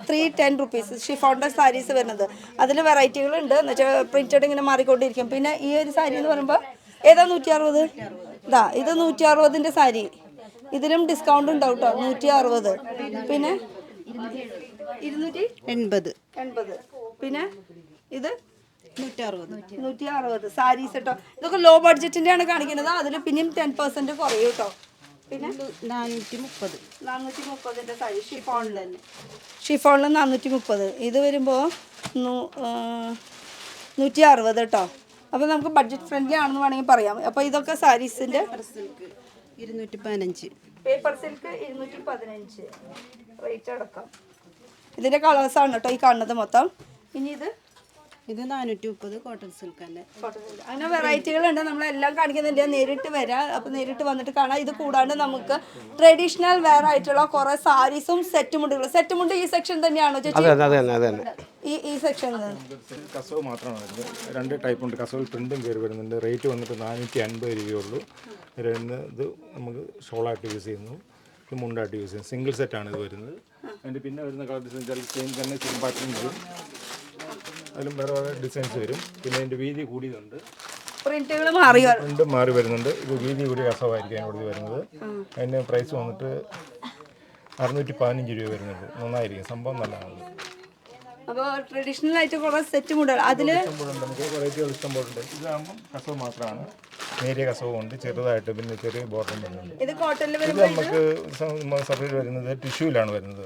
310 റുപ്പീസ് ഷിഫോണിന്റെ സാരീസ് വരുന്നത്. അതിൽ വെറൈറ്റികൾ ഉണ്ട് എന്ന് വെച്ചാൽ പ്രിന്റഡ് ഇങ്ങനെ മാറിക്കൊണ്ടിരിക്കും. പിന്നെ ഈ ഒരു സാരി എന്ന് പറയുമ്പോൾ ഏതാ 160? ഇത് 160ന്റെ സാരി. ഇതിലും ഡിസ്കൗണ്ട് ഉണ്ടാവും കേട്ടോ. 160. പിന്നെ 280. പിന്നെ ഇത് 160 സാരീസ് കേട്ടോ. ഇതൊക്കെ ലോ ബഡ്ജറ്റിന്റെ ആണ് കാണിക്കുന്നത്. അതിൽ പിന്നെയും 10% കുറയും കേട്ടോ. പിന്നെ 430ന്റെ സാരി ഷിഫോണിൽ തന്നെ. ഷിഫോണിൽ 430. ഇത് വരുമ്പോൾ 160 കേട്ടോ. അപ്പോൾ നമുക്ക് ബഡ്ജറ്റ് ഫ്രണ്ട്ലി ആണെന്ന് വേണമെങ്കിൽ പറയാം. അപ്പോൾ ഇതൊക്കെ സാരീസിന്റെ 215. പേപ്പർ സിൽക്ക് 215 റേറ്റ് അടക്കം. ഇതിന്റെ കളേഴ്സാണ് കേട്ടോ ഈ കാണുന്നത് മൊത്തം. ഇനി ഇത് 430 കോട്ടൺ സിൽക്ക് അല്ലേ. അങ്ങനെ വെറൈറ്റികളുണ്ട്. നമ്മളെല്ലാം കാണിക്കുന്നില്ല. നേരിട്ട് വരാം. അപ്പോൾ നേരിട്ട് വന്നിട്ട് കാണാം. ഇത് കൂടാണ്ട് നമുക്ക് ട്രഡീഷണൽ വെയർ ആയിട്ടുള്ള കുറെ സാരീസും സെറ്റ് മുണ്ടും ഈ സെക്ഷൻ തന്നെയാണോ ചേച്ചി? ഈ സെക്ഷനിൽ കസവ് മാത്രമാണ് വരുന്നത്. 2 ടൈപ്പ് ഉണ്ട്. കസവിൽ പ്രിന്റും കയറി വരുന്നുണ്ട്. റേറ്റ് വന്നിട്ട് 450 രൂപയുള്ളൂ. ഇത് നമുക്ക് ഷോളായിട്ട് യൂസ് ചെയ്യുന്നു, ഇത് മുണ്ടായിട്ട് യൂസ് ചെയ്യുന്നു. സിംഗിൾ സെറ്റാണ് ഇത് വരുന്നത്. അതിൻ്റെ പിന്നെ വരുന്ന കളർ ഡിസൈൻ സെയിം തന്നെ സെയിം പാറ്റേൺ വരും. അതിലും വേറെ വേറെ ഡിസൈൻസ് വരും. പിന്നെ അതിൻ്റെ വീതി കൂടിയതുണ്ട്. പ്രിന്റും മാറി വരുന്നുണ്ട്. ഇത് വീതി കൂടിയ കസവായിരിക്കും അതിനോട് വരുന്നത്. അതിൻ്റെ പ്രൈസ് വന്നിട്ട് 615 രൂപ വരുന്നുള്ളൂ. നന്നായിരിക്കും, സംഭവം നല്ലതാണ്. അപ്പോൾ ട്രഡീഷണൽ ആയിട്ട് കുറേ സെറ്റ് മുണ്ടുകൾ അതിൽ നമുക്ക് വെറൈറ്റികൾ ഇഷ്ടം പോലെ ഉണ്ട്. ഇതാകുമ്പോൾ കസവ് മാത്രമാണ്. നേരിയ കസവും ഉണ്ട്, ചെറുതായിട്ട് പിന്നെ ചെറിയ ബോർഡറും വരുന്നുണ്ട്. ഇത് കോട്ടണിൽ ഇത് നമുക്ക് സെപ്പറേറ്റ് വരുന്നത് ടിഷ്യൂലാണ് വരുന്നത്.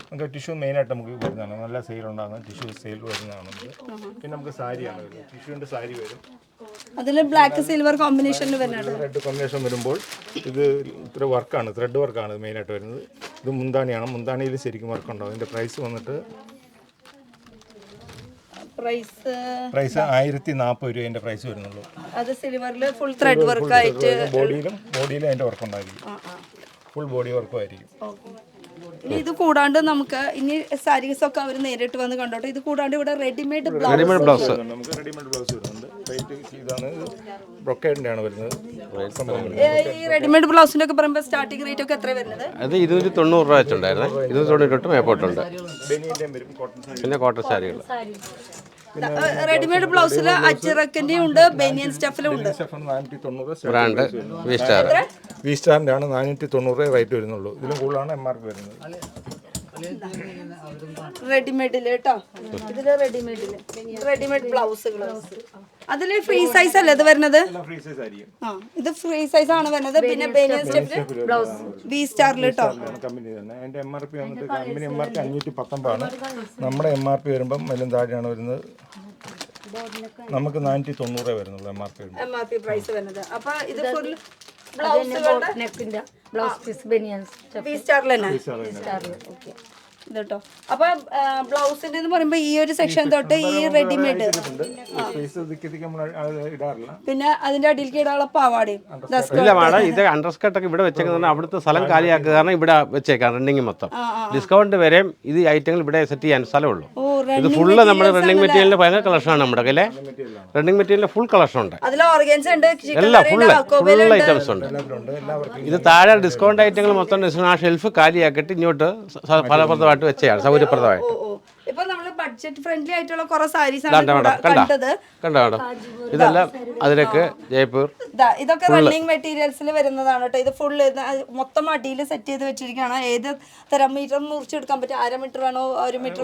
നമുക്ക് ടിഷ്യൂ മെയിനായിട്ട് നമുക്ക് വരുന്നതാണ്. നല്ല സെയിൽ ഉണ്ടാകുന്ന ടിഷ്യൂ സെയിൽ വരുന്നതാണ് നമുക്ക്. പിന്നെ നമുക്ക് സാരിയാണ് വരുന്നത്. ടിഷ്യൂവിൻ്റെ സാരി വരും. അതിൽ ബ്ലാക്ക് സിൽവർ കോമ്പിനേഷനിൽ വരുന്നുണ്ട്. റെഡ് കോമ്പിനേഷൻ വരുമ്പോൾ ഇത് ഇത്ര വർക്കാണ്, ത്രെഡ് വർക്കാണ് മെയിനായിട്ട് വരുന്നത്. ഇത് മുന്താണിയാണ്. മുന്താണിയിൽ ശരിക്കും വർക്കുണ്ടാവും. ഇതിൻ്റെ പ്രൈസ് വന്നിട്ട് പ്രൈസ് 1040 രൂപ പ്രൈസ് വരുന്നുള്ളൂ. അത് സിൽവറിൽ ഫുൾ ത്രെഡ് വർക്ക് ആയിട്ട് ബോഡിയിലും അതിൻ്റെ വർക്ക് ഉണ്ടായിരിക്കും. ഫുൾ ബോഡി വർക്കും ആയിരിക്കും. ഇനി ഇത് കൂടാണ്ട് നമുക്ക് ഇനി സാരീസ് ഒക്കെ അവർ നേരിട്ട് വന്ന് കണ്ടോട്ടെ. ഇത് കൂടാണ്ട് ഇവിടെ റെഡിമെയ്ഡ് ബ്ലൗസ് നമുക്ക് റെഡിമെയ്ഡ് ബ്ലൗസ് വരുന്നുണ്ട്. റേറ്റ് ഇതാണ്, ബ്രൊക്കേഡിൻ്റെ ആണ് വരുന്നത്. ഈ റെഡിമെയ്ഡ് ബ്ലൗസിന്റെ ഒക്കെ പറയുമ്പോൾ സ്റ്റാർട്ടിംഗ് റേറ്റ് ഒക്കെ എത്ര വരുന്നത്? അത് 290 രൂപ വെച്ചുണ്ടായിരുന്നേ. 290 മേപ്പോട്ടുണ്ട്. പിന്നെ കോട്ടൺ സാരികൾ. റെഡിമെയ്ഡ് ബ്ലൗസിൽ അച്ചിറക്കിന്റെയും ഉണ്ട്, ബനിയൻ സ്റ്റഫിലും ഉണ്ട്. ബ്രാൻഡ് വി സ്റ്റാറിന്റെ ആണ് 490 റേറ്റ് വരുന്നുള്ളൂ. ഇതിലും കൂടുതലാണ് MRP വരുന്നത്. റെഡിമെയ്ഡില് കേട്ടോ, ഇതില് റെഡിമെയ്ഡ് ബ്ലൗസുകൾ. അതില് ഫ്രീ സൈസ് അല്ലേ ഇത് വരുന്നത്? ആ, ഇത് ഫ്രീ സൈസ് ആണ് വരുന്നത്. പിന്നെ ബനിയൻ സ്റ്റെപ്പില് ബ്ലൗസ് വി സ്റ്റാറിൽ കേട്ടോ. കമ്പനി തന്നെ അതിന്റെ MRP വന്നിട്ട് കമ്പനി MRP 519 ആണ്. നമ്മുടെ MRP വരുമ്പം എല്ലാം താഴെയാണ് വരുന്നത്. നമുക്ക് 490 വരുന്നുള്ളൂ MRP പ്രൈസ് വരുന്നത്. അപ്പൊ ഇത് ഫുൾ ബ്ലൗസുകളുടെ നെക്കിന്റെ ബ്ലൗസ് പീസ് ബനിയൻസ് വി സ്റ്റാറിൽ തന്നെ ഇത് കേട്ടോ. അപ്പൊ ബ്ലൗസിന്റെ എന്ന് പറയുമ്പോ ഈ ഒരു സെക്ഷൻ തൊട്ട് ഈ റെഡിമെയ്ഡ്, പിന്നെ അതിന്റെ അടിയിലേക്ക് ഇടാനുള്ള പാവാടയും. ഇല്ല മാഡം, ഇത് അണ്ടർസ്കർട്ടൊക്കെ ഇവിടെ വെച്ചേക്കുന്നത് അവിടുത്തെ സ്ഥലം കാലിയാക്കുക കാരണം ഇവിടെ വെച്ചേക്കാം റണ്ണിങ് മൊത്തം. ഡിസ്കൗണ്ട് വരെയും ഇത് ഐറ്റങ്ങൾ ഇവിടെ സെറ്റ് ചെയ്യാൻ സ്ഥലമുള്ളൂ. ഇത് ഫുള്ള് നമ്മുടെ റണ്ണിങ് മെറ്റീരിയലിന്റെ ഭയങ്കര കളക്ഷനാണ് നമ്മുടെ കയ്യിലെ. റണ്ണിങ് മെറ്റീരിയലിന്റെ ഫുൾ കളക്ഷൻ ഉണ്ട്, അതിൽ ഓർഗൻസ് ഉണ്ട്, എല്ലാം ഫുൾ ഐറ്റംസ് ഉണ്ട്. ഇത് താഴെ ഡിസ്കൗണ്ട് ഐറ്റങ്ങൾ മൊത്തം ആ ഷെൽഫ് കാലിയാക്കിയിട്ട് ഇങ്ങോട്ട് ഫലപ്രദമായിട്ട് വെച്ചാണ് സൗകര്യപ്രദമായിട്ട്. ഇപ്പൊ നമ്മള് ബഡ്ജറ്റ് ഫ്രണ്ട്ലി ആയിട്ടുള്ള കുറെ സാരീസ് ആണ് കണ്ടത്. കണ്ടോ ഇതെല്ലാം അതിലേക്ക് ജയ്പൂർ. ഇതൊക്കെ റണ്ണിങ് മെറ്റീരിയൽസിൽ വരുന്നതാണ് കേട്ടോ. ഇത് ഫുൾ മൊത്തം അടിയിൽ സെറ്റ് ചെയ്ത് വെച്ചിരിക്കുകയാണ്. ഏത് തരം മീറ്റർ മുറിച്ചെടുക്കാൻ പറ്റും? 1/2 മീറ്റർ വേണോ? 1 മീറ്റർ?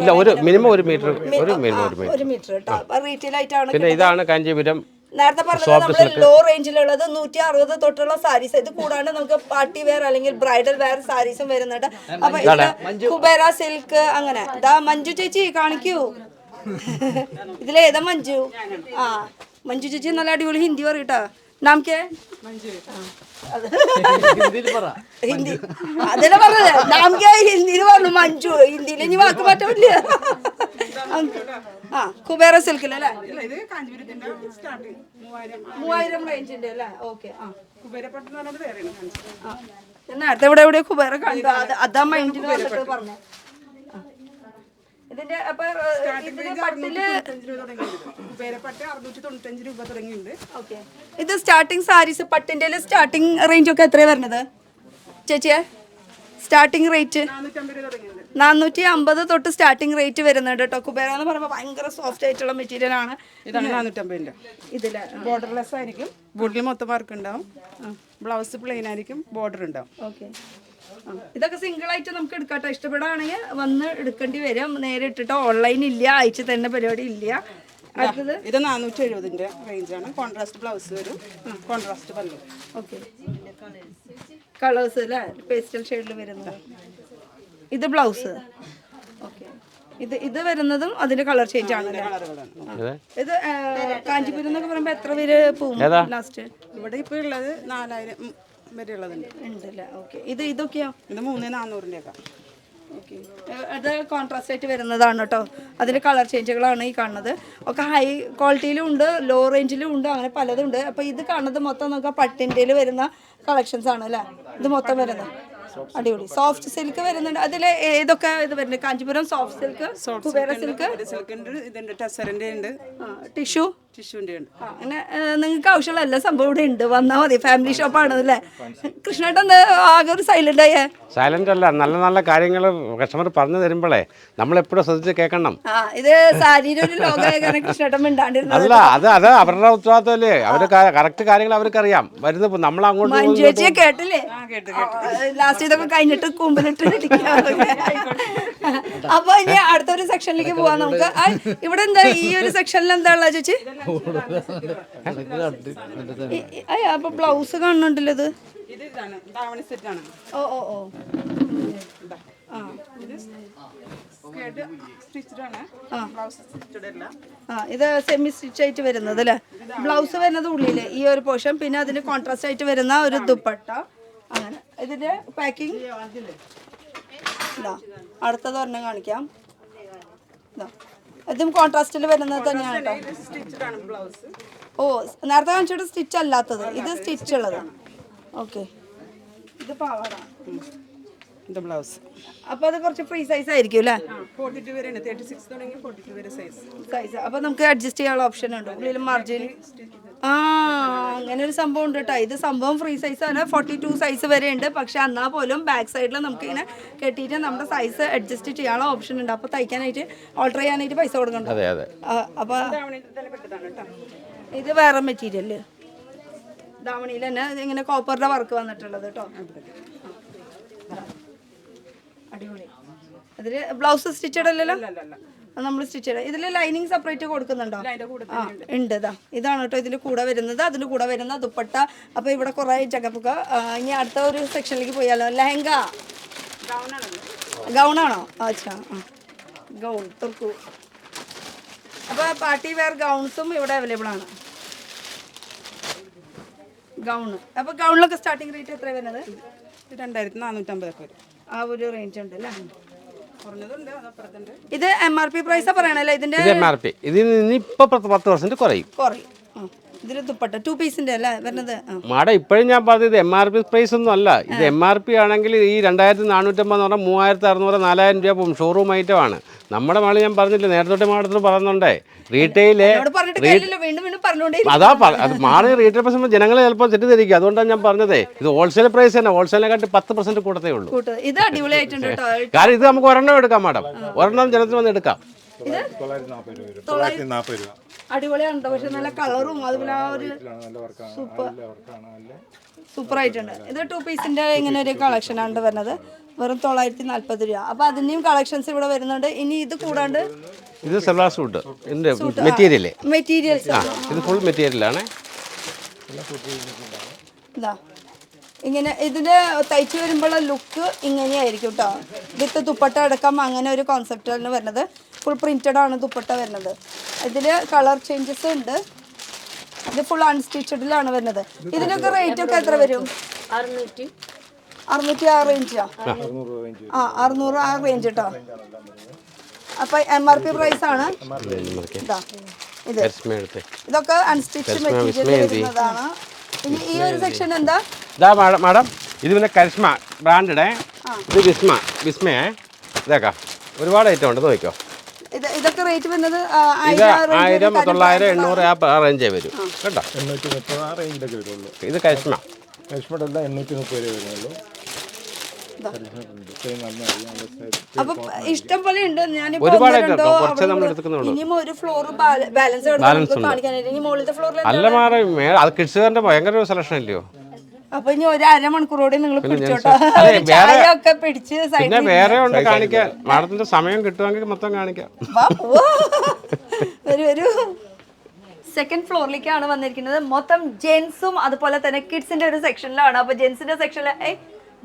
Minimum 1 metre. 1 മീറ്റർ കേട്ടോ. റീറ്റെയിൽ ആയിട്ടാണ്. പിന്നെ ഇതാണ് കാഞ്ചീപുരം. നേരത്തെ പറഞ്ഞത് നമ്മൾ ലോ റേഞ്ചിലുള്ളത് 160 തൊട്ടുള്ള സാരീസ്. ഇത് കൂടാണ്ട് നമുക്ക് പാർട്ടി വെയർ അല്ലെങ്കിൽ ബ്രൈഡൽ വെയർ സാരീസും വരുന്നുണ്ട്. അപ്പൊ കുബേര സിൽക്ക് അങ്ങനെ. ഇതാ മഞ്ജു ചേച്ചി കാണിക്കൂ. ഇതിലേതാ മഞ്ജു? ആ, മഞ്ജു ചേച്ചി നല്ല അടിപൊളി ഹിന്ദി പറയട്ടാ. നാം കേ ഹിന്ദി അതിനെ പറഞ്ഞത് നാം കേ ഹിന്ദിയിൽ പറഞ്ഞു മഞ്ജു. ഹിന്ദിയിൽ ഇനി വാക്ക് മാറ്റമില്ല. ആ, കുബേര സിൽക്കിലല്ലേ? 3000 റേഞ്ചിന്റെ അല്ലേ? ഓക്കെ. ആ, നേരത്തെ ഇവിടെ കുബേര കണ്ടു. അതാ മൈൻഡിൽ വന്നിട്ട് പറഞ്ഞു. ഇതിന്റെ അപ്പൊ ഇതിന്റെ പട്ടില് ഇത് സ്റ്റാർട്ടിങ് സാരീസ് പട്ടിന്റെ സ്റ്റാർട്ടിങ് റേഞ്ച് ഒക്കെ എത്രയാണ് വരുന്നത് ചേച്ചിയെ? സ്റ്റാർട്ടിങ് റേറ്റ് 450 തൊട്ട് സ്റ്റാർട്ടിങ് റേറ്റ് വരുന്നുണ്ട് കേട്ടോ. കുബേര എന്ന് പറയുമ്പോൾ ഭയങ്കര സോഫ്റ്റ് ആയിട്ടുള്ള മെറ്റീരിയൽ ആണ്. ഇതാണ് 450. ഇതില് ബോർഡർലെസ് ആയിരിക്കും, ബോർഡിൽ മൊത്തം വർക്ക് ഉണ്ടാവും, ബ്ലൗസ് പ്ലെയിൻ ആയിരിക്കും, ബോർഡർ ഉണ്ടാവും. ഓക്കെ. ഇതൊക്കെ സിംഗിൾ ആയിട്ട് നമുക്ക് എടുക്കാട്ടോ. ഇഷ്ടപ്പെടുകയാണെങ്കിൽ വന്ന് എടുക്കേണ്ടി വരും. നേരെ ഇട്ടിട്ടോ. ഓൺലൈൻ ഇല്ല, അയച്ചു തരുന്ന പരിപാടി ഇല്ല. അടുത്തത് ഇത് 470 റേഞ്ചാണ്. കോൺട്രാസ്റ്റ് ബ്ലൗസ് വരും, കോൺട്രാസ്റ്റ് പല്ലു. ഓക്കെ. കളേഴ്സ് അല്ലേ? പേസ്റ്റൽ ഷെയ്ഡിൽ വരുന്നത്. ഇത് ബ്ലൗസ്. ഓക്കെ. ഇത് വരുന്നതും അതിന്റെ കളർ ചേഞ്ച് ആണ്. ഇത് കാഞ്ചീപുരം എന്നൊക്കെ പറയുമ്പോ എത്ര പേര് പോവും ലാസ്റ്റ്? ഇവിടെ ഇപ്പൊ ഉള്ളത് 4000 വരെ ഉള്ളതുണ്ട്. ഉണ്ടല്ലേ? ഓക്കെ. ഇതൊക്കെയോ? ഇത് 3400 ഒക്കെ. ഓക്കെ. അത് കോൺട്രാസ്റ്റ് ആയിട്ട് വരുന്നതാണ് കേട്ടോ. അതിന്റെ കളർ ചേഞ്ചുകളാണ് ഈ കാണുന്നത്. ഒക്കെ ഹൈ ക്വാളിറ്റിയിലും ഉണ്ട്, ലോ റേഞ്ചിലും ഉണ്ട്, അങ്ങനെ പലതും ഉണ്ട്. അപ്പൊ ഇത് കാണുന്നത് മൊത്തം നമുക്ക് പട്ടിൻ്റെ വരുന്ന കളക്ഷൻസ് ആണ് അല്ലേ? ഇത് മൊത്തം വരുന്നത് അടിപൊളി സോഫ്റ്റ് സിൽക്ക് വരുന്നുണ്ട്. അതിൽ ഏതൊക്കെ ഇത് വരുന്നത്? Kanchipuram soft silk, Kubera silk, ടെസറിന്റെ ഉണ്ട്, ടിഷ്യൂ ടിഷ്യൂന്റെ ഉണ്ട്. അങ്ങനെ നിങ്ങൾക്ക് ആവശ്യമുള്ള എല്ലാ സംഭവം ഇവിടെ ഉണ്ട്. വന്നാൽ മതി. ഫാമിലി ഷോപ്പാണ് അല്ലേ? കൃഷ്ണേട്ടൻ എന്താ ആകെ ഒരു സൈലന്റ് ആയേ? സൈലന്റ് അല്ല, നല്ല നല്ല കാര്യങ്ങൾ കസ്റ്റമർ പറഞ്ഞു തരുമ്പോഴേ നമ്മളെപ്പോഴും ശ്രദ്ധിച്ച് കേൾക്കണം. ഇത് സാരിയുടെ ഒരു ലോകമാണ് കൃഷ്ണേട്ടൻ മിണ്ടാണ്ടിരുന്നത്. അല്ല, അത് അവരുടെ ഉത്തരവാദിത്തമല്ലേ. അവര് കറക്റ്റ് കാര്യങ്ങൾ അവർക്കറിയാം. വരുന്നത് നമ്മൾ അങ്ങോട്ട്. മഞ്ജുചേച്ചിയെ കേട്ടില്ലേ? ലാസ്റ്റ് ഇതൊക്കെ കഴിഞ്ഞിട്ട് കൂമ്പിലിട്ട് അപ്പൊ ഇനി അടുത്തൊരു സെക്ഷനിലേക്ക് പോവാം നമുക്ക്. ഇവിടെ എന്താ ഈ ഒരു സെക്ഷനിൽ എന്താ ഉള്ള ചേച്ചി? അപ്പൊ ബ്ലൗസ് കാണുന്നുണ്ടല്ലോ. ഇത് ഓ ഓ ഓ ഇത് സെമി സ്റ്റിച്ച് ആയിട്ട് വരുന്നത് അല്ലേ? ബ്ലൗസ് വരുന്നത് ഉള്ളില് ഈ ഒരു പോർഷൻ, പിന്നെ അതിന് കോൺട്രാസ്റ്റ് ആയിട്ട് വരുന്ന ഒരു ദുപ്പട്ട. അങ്ങനെ ഇതിന്റെ പാക്കിംഗ് അടുത്തത് ഒരെണ്ണം കാണിക്കാം. ഇതും കോൺട്രാസ്റ്റിൽ വരുന്നത് തന്നെയാണ് കേട്ടോ. ഓ, നേരത്തെ കാണിച്ചിട്ട് സ്റ്റിച്ച് അല്ലാത്തത്, ഇത് സ്റ്റിച്ച് ഉള്ളത്. ഓക്കെ. ഇത് പാവാട, ഇത് ബ്ലൗസ്. അപ്പൊ അത് കുറച്ച് ഫ്രീ സൈസ് ആയിരിക്കും അല്ലേ? 42 വരെ 36 തുടങ്ങി 42 വരെ സൈസ്. അപ്പൊ നമുക്ക് അഡ്ജസ്റ്റ് ചെയ്യാനുള്ള ഓപ്ഷൻ ഉണ്ട്. ഉള്ളിൽ മാർജിൻ. ആ, അങ്ങനെ ഒരു സംഭവം ഉണ്ട് കേട്ടോ. ഇത് സംഭവം ഫ്രീ സൈസ് ആണ്. 42 സൈസ് വരെ ഉണ്ട്. പക്ഷെ എന്നാൽ പോലും ബാക്ക് സൈഡിൽ നമുക്ക് ഇങ്ങനെ കെട്ടിയിട്ട് നമ്മുടെ സൈസ് അഡ്ജസ്റ്റ് ചെയ്യാനുള്ള ഓപ്ഷൻ ഉണ്ട്. അപ്പൊ തയ്ക്കാനായിട്ട് ഓൾട്ടർ ചെയ്യാനായിട്ട് പൈസ കൊടുക്കണ്ട. അപ്പൊ ഇത് വേറെ മെറ്റീരിയല് ധാവണിയിൽ തന്നെ ഇങ്ങനെ കോപ്പറിന്റെ വർക്ക് വന്നിട്ടുള്ളത് കേട്ടോ. അടിപൊളി. അതിൽ ബ്ലൗസ് സ്റ്റിച്ചഡ് അല്ലല്ലോ, നമ്മൾ സ്റ്റിച്ച് ചെയ്യണം. ഇതിൽ ലൈനിങ് സെപ്പറേറ്റ് കൊടുക്കുന്നുണ്ടോ? ആ ഉണ്ട്. ഇതാണ് കേട്ടോ ഇതിൻ്റെ കൂടെ വരുന്നത്. അതിൻ്റെ കൂടെ വരുന്ന ദുപ്പട്ട. അപ്പോൾ ഇവിടെ കുറേ ചക്കപ്പുക്ക. ഇനി അടുത്ത ഒരു സെക്ഷനിലേക്ക് പോയാലോ. ലെഹങ്ക ഗൗണാണോ? അച്ഛാ ഗൗൺ തുർക്കു. അപ്പോൾ പാർട്ടി വെയർ ഗൗൺസും ഇവിടെ അവൈലബിൾ ആണ്. ഗൗണ്. അപ്പോൾ ഗൗണിലൊക്കെ സ്റ്റാർട്ടിംഗ് റേറ്റ് എത്ര വരുന്നത്? 2450 ഒക്കെ വരും. ആ ഒരു റേഞ്ച് ഉണ്ട് അല്ലേ? കുറഞ്ഞതുണ്ട്, അതപ്പുറത്തുണ്ട്. ഇത് MRP പ്രൈസാ പറയണല്ലേ ഇതിന്റെ? MRP ഇതിൽ നിന്ന് ഇപ്പൊ 10% കുറയും. ഇതിൽ ദുപ്പട്ട 2 പീസിന്റെ അല്ലേ വരുന്നത്? മാഡം ഇപ്പോഴും ഞാൻ പറഞ്ഞത് MRP പ്രൈസ് ഒന്നും അല്ല. ഇത് MRP ആണെങ്കിൽ ഈ 2450 എന്ന് പറഞ്ഞാൽ 3600 4000 രൂപ പോകും. ഷോറൂം ഐറ്റം ആണ്. നമ്മുടെ മാള് ഞാൻ പറഞ്ഞില്ല, നേരത്തെ മാഡത്തിന് പറയുന്നുണ്ടേ റീറ്റെയില് അതാ അത് മാറി റീറ്റെയിൽ പ്രൈസ് ജനങ്ങളെ ചിലപ്പോൾ തെറ്റിദ്ധരിക്കും. അതുകൊണ്ടാണ് ഞാൻ പറഞ്ഞത് ഇത് ഹോൾസെയിൽ പ്രൈസ് തന്നെ. ഹോൾസെയിലിനെക്കാട്ടി 10% കൂട്ടത്തേ ഉള്ളൂ. ഇത് അടിപൊളിയായിട്ടുണ്ട് കേട്ടോ. കാരണം ഇത് നമുക്ക് ഒരെണ്ണം എടുക്കാം മാഡം, ഒരെണ്ണം ജനത്തിന് വന്ന് എടുക്കാം. 940 രൂപ. അടിപൊളിയാണോ? പക്ഷെ നല്ല കളറും അതുപോലെ ആ ഒരു സൂപ്പർ ആയിട്ടുണ്ട്. ഇത് 2 പീസിന്റെ ഇങ്ങനെ ഒരു കളക്ഷൻ ആണ് വരുന്നത്. വെറും 940 രൂപ. അപ്പൊ അതിന്റെയും കളക്ഷൻസ് ഇവിടെ വരുന്നുണ്ട്. ഇനി ഇത് കൂടാണ്ട് ഇത് സൽവാർ സൂട്ട് ഇതിന്റെ മെറ്റീരിയൽസ് ഇത് ഫുൾ മെറ്റീരിയലാണ്. ഇങ്ങനെ ഇതിന്റെ തയ്ച്ചു വരുമ്പോഴുള്ള ലുക്ക് ഇങ്ങനെയായിരിക്കും കേട്ടോ. വിത്ത് ദുപ്പട്ട അടക്കം അങ്ങനെ ഒരു കോൺസെപ്റ്റാണ് വരുന്നത്. ഫുൾ പ്രിന്റഡ് ആണ് ദുപ്പട്ട വരുന്നത്. ഇതിൽ കളർ ചേഞ്ചസ് ഉണ്ട്. ഇത് ഫുൾ അൺസ്റ്റിച്ചഡിലാണ് വരുന്നത്. ഇതിനൊക്കെ റേറ്റ് ഒക്കെ എത്ര വരും? 600 ആ റേഞ്ചാ? 600 ആ റേഞ്ച് കേട്ടോ. അപ്പൊ MRP പ്രൈസ് ആണ്. ഇത് ഇതൊക്കെ അൺസ്റ്റിച്ച് മെറ്റീരിയൽ വരുന്നതാണ്. ഇനി ഈ ഒരു സെക്ഷൻ എന്താ? മാഡം ഇത് പിന്നെ കരിഷ്മ ബ്രാൻഡഡേ. ഇത് വിസ്മയേ. ഇതൊക്കെ ഒരുപാട് ഐറ്റം ഉണ്ട്, നോക്കിക്കോ. ഇതൊക്കെ റേറ്റ് വരുന്നത് 1000, 900, 800 ആ റേഞ്ചേ വരും കേട്ടോ. 830 ആ റേഞ്ചിലൊക്കെ വരുള്ളൂ. ഇത് കരിഷ്മ 830 രൂപ വരുന്നുള്ളൂ. അപ്പൊ ഇഷ്ടം പോലെ ഉണ്ട്. ഒരുപാട് കുറച്ച് നമ്മൾ എടുക്കുന്നുള്ളൂ. ഇനിയും ഒരു ഫ്ലോർ ബാലൻസ് കാണിക്കാനായിട്ട് ഇനി മുകളിലത്തെ ഫ്ലോറിൽ അല്ല മാറി അത് കിഡ്സുകാരൻ്റെ ഭയങ്കര ഒരു സെലക്ഷൻ ഇല്ലയോ. അപ്പൊ ഇനി ഒരു അരമണിക്കൂറോടെ നിങ്ങൾ പിടിച്ചോട്ടോ. ഒക്കെ പിടിച്ച് പിന്നെ വേറെ ഉണ്ട് കാണിക്കാൻ. മാഡത്തിന്റെ സമയം കിട്ടുമെങ്കിൽ മൊത്തം കാണിക്കാം. ഒരു സെക്കൻഡ് ഫ്ലോറിലേക്കാണ് വന്നിരിക്കുന്നത്. മൊത്തം ജെൻസും അതുപോലെ തന്നെ കിഡ്സിന്റെ ഒരു സെക്ഷനിലാണ്. അപ്പൊ ജെൻസിന്റെ സെക്ഷനിൽ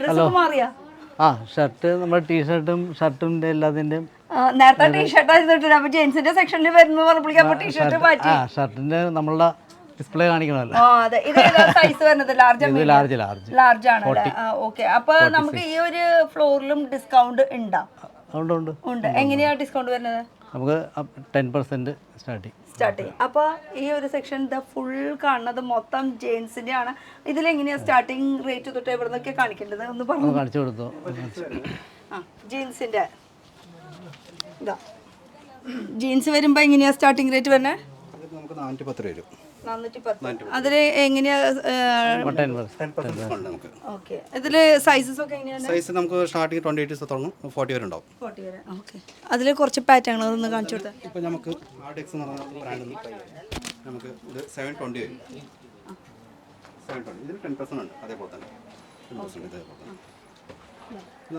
ഡ്രസ്സൊക്കെ മാറിയാ? ഷർട്ട് നമ്മുടെ ടീഷർട്ടും ഷർട്ടും എല്ലാത്തിന്റെയും നേരത്തെ ടീഷർട്ട് ആയിരുന്നു. അപ്പൊ ജെൻസിന്റെ സെക്ഷനിൽ വരുന്ന പറഞ്ഞപ്പോഴേക്കും അപ്പൊ ടീഷർട്ട് മാറ്റി. ഷർട്ടിന്റെ നമ്മളുടെ ഡിസ്പ്ലേ കാണിക്കണമല്ലോ. അതെ. ഇത് സൈസ് വരുന്നത് ലാർജ് ആണ്. ഓക്കെ. അപ്പൊ നമുക്ക് ഈ ഒരു ഫ്ലോറിലും ഡിസ്കൗണ്ട് ഉണ്ടോ? ഉണ്ട്. എങ്ങനെയാ ഡിസ്കൗണ്ട് വരുന്നത്? നമുക്ക് 10% സ്റ്റാർട്ടിങ്. അപ്പൊ ഈ ഒരു സെക്ഷൻ ഫുൾ കാണുന്നത് മൊത്തം ജെയിൻസിന്റെ ആണ്. ഇതിലെങ്ങനെയാ സ്റ്റാർട്ടിങ് റേറ്റ് തൊട്ട് എവിടെ നിന്നൊക്കെ കാണിക്കേണ്ടത് ഒന്ന് പറഞ്ഞു കാണിച്ചു കൊടുത്തു. ജീൻസിന്റെ ജീൻസ് വരുമ്പോ എങ്ങനെയാ സ്റ്റാർട്ടിങ് റേറ്റ് വരുന്നത്? നമുക്ക് 410 രൂപ വരും. 410. അതില് എങ്ങനെയാ? ഓക്കെ. ഇതില് സൈസസ് ഒക്കെ എങ്ങനെയാണ്? സൈസ് നമുക്ക് സ്റ്റാർട്ടിങ് 28 തുടങ്ങും, 40 വരെ ഉണ്ടാവും. 40 വരെ. ഓക്കെ. അതില് കുറച്ച് പാറ്റേൺ ഒന്ന് കാണിച്ചു കൊടുത്താൽ. ഇപ്പൊ നമുക്ക് ആർഡെക്സ് എന്ന് പറഞ്ഞ ബ്രാൻഡ് നമുക്ക് ഇത് 720 വരും. 720 ഇതിൽ 10% ഉണ്ട്. അതേപോലെ തന്നെ 10% ഇതേപോലെ തന്നെ.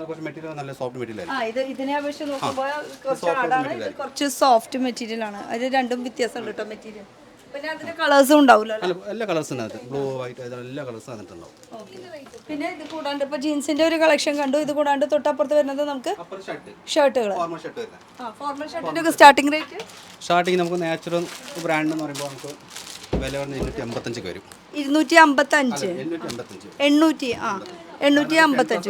കുറച്ച് മെറ്റീരിയൽ നല്ല സോഫ്റ്റ് മെറ്റീരിയൽ ആണ്. ഇതിനെ അപേക്ഷിച്ച് നോക്കുമ്പോൾ കുറച്ച് ഹാർഡാണ്. ഇത് കുറച്ച് സോഫ്റ്റ് മെറ്റീരിയൽ ആണ്. അത് രണ്ടും വ്യത്യാസമുണ്ട് കേട്ടോ മെറ്റീരിയൽ. പിന്നെ അതിന്റെ കളേഴ്സും ഉണ്ടാവില്ല. എല്ലാ കളേഴ്സും ബ്ലൂ വൈറ്റ് എല്ലാ കളേഴ്സും അതിട്ടുണ്ടാവും. പിന്നെ ഇത് കൂടാണ്ട് ഇപ്പൊ ജീൻസിന്റെ ഒരു കളക്ഷൻ കണ്ടു. ഇത് കൂടാണ്ട് തൊട്ടപ്പുറത്ത് വരുന്നത് നമുക്ക് ഷർട്ടുകൾ. ഫോർമൽ ഷർട്ടിന്റെ ഒക്കെ സ്റ്റാർട്ടിംഗ് റേറ്റ് നമുക്ക് നാച്ചുറൽ ബ്രാൻഡ് എന്ന് പറയുമ്പോൾ നമുക്ക് വില പറഞ്ഞ 285 വരും. 255 855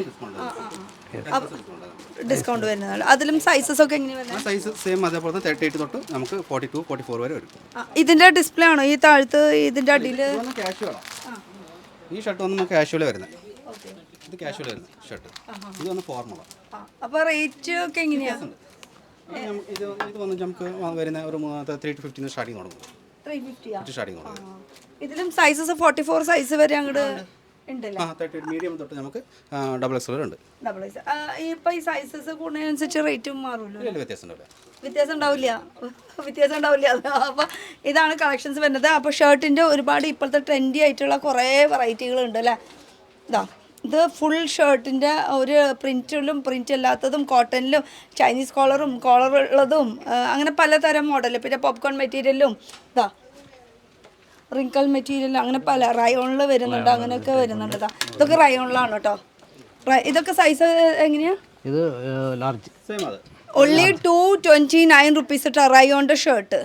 ഡിസ്കൗണ്ട് വരുന്നതാണ്. അതിലും സൈസസ് ഒക്കെ എങ്ങനെയാണ് വരുന്നത്? സൈസ് സെയിം അതേപോലെ 38 തൊട്ട് നമുക്ക് 42, 44 വരെ വരും. ഇതിന്റെ ഡിസ്പ്ലേ ആണോ ഈ താഴത്ത്? ഇതിന്റെ അടിയിൽ ഈ ഷർട്ട് വന്ന് നമുക്ക് കാഷ്വൽ വരുന്നത്. ഇത് കാഷ്വൽ വരുന്നത് ഷർട്ട്. ഇത് വന്ന് ഫോർമൽ. അപ്പോൾ റേറ്റ് ഒക്കെ എങ്ങനെയാണ്? ഇത് വന്ന് നമുക്ക് വരുന്ന ഒരു 350 സ്റ്റാർട്ടിങ് തുടങ്ങും. 350 സ്റ്റാർട്ടിങ് തുടങ്ങും. ഇതിലും സൈസസ് 44 സൈസ് വരെ അങ്ങോട്ട് ഉണ്ടല്ലോ. 38 മീഡിയം തൊട്ട് നമുക്ക് XXL ഉണ്ട്. ഇപ്പൊ ഈ സൈസസ് കൂടുന്നതിനനുസരിച്ച് റേറ്റും മാറുമല്ലോ. വ്യത്യാസം ഉണ്ടാവില്ല. വ്യത്യാസം ഉണ്ടാവില്ല. അപ്പോൾ ഇതാണ് കളക്ഷൻസ് വരുന്നത്. അപ്പോൾ ഷർട്ടിൻ്റെ ഒരുപാട് ഇപ്പോഴത്തെ ട്രെൻഡി ആയിട്ടുള്ള കുറേ വെറൈറ്റികൾ ഉണ്ട് അല്ലേ. ഇതാ ഇത് ഫുൾ ഷർട്ടിൻ്റെ ഒരു പ്രിൻ്റ് അല്ലാത്തതും കോട്ടണിലും ചൈനീസ് കോളറും കോളർ ഉള്ളതും അങ്ങനെ പലതരം മോഡൽ. പിന്നെ പോപ്കോൺ മെറ്റീരിയലും ഇതാ റിങ്കിൾ മെറ്റീരിയൽ അങ്ങനെ പല റയോണിൽ വരുന്നുണ്ട്. അങ്ങനെയൊക്കെ വരുന്നുണ്ട്. ഇതാ ഇതൊക്കെ റയോണിലാണ് കേട്ടോ. ഇതൊക്കെ സൈസ് എങ്ങനെയാണ്? ഇത് ലാർജ്. സെയിം അത് ഓൺലി 229 റുപ്പീസ് കേട്ടോ റയോണിൻ്റെ ഷർട്ട്.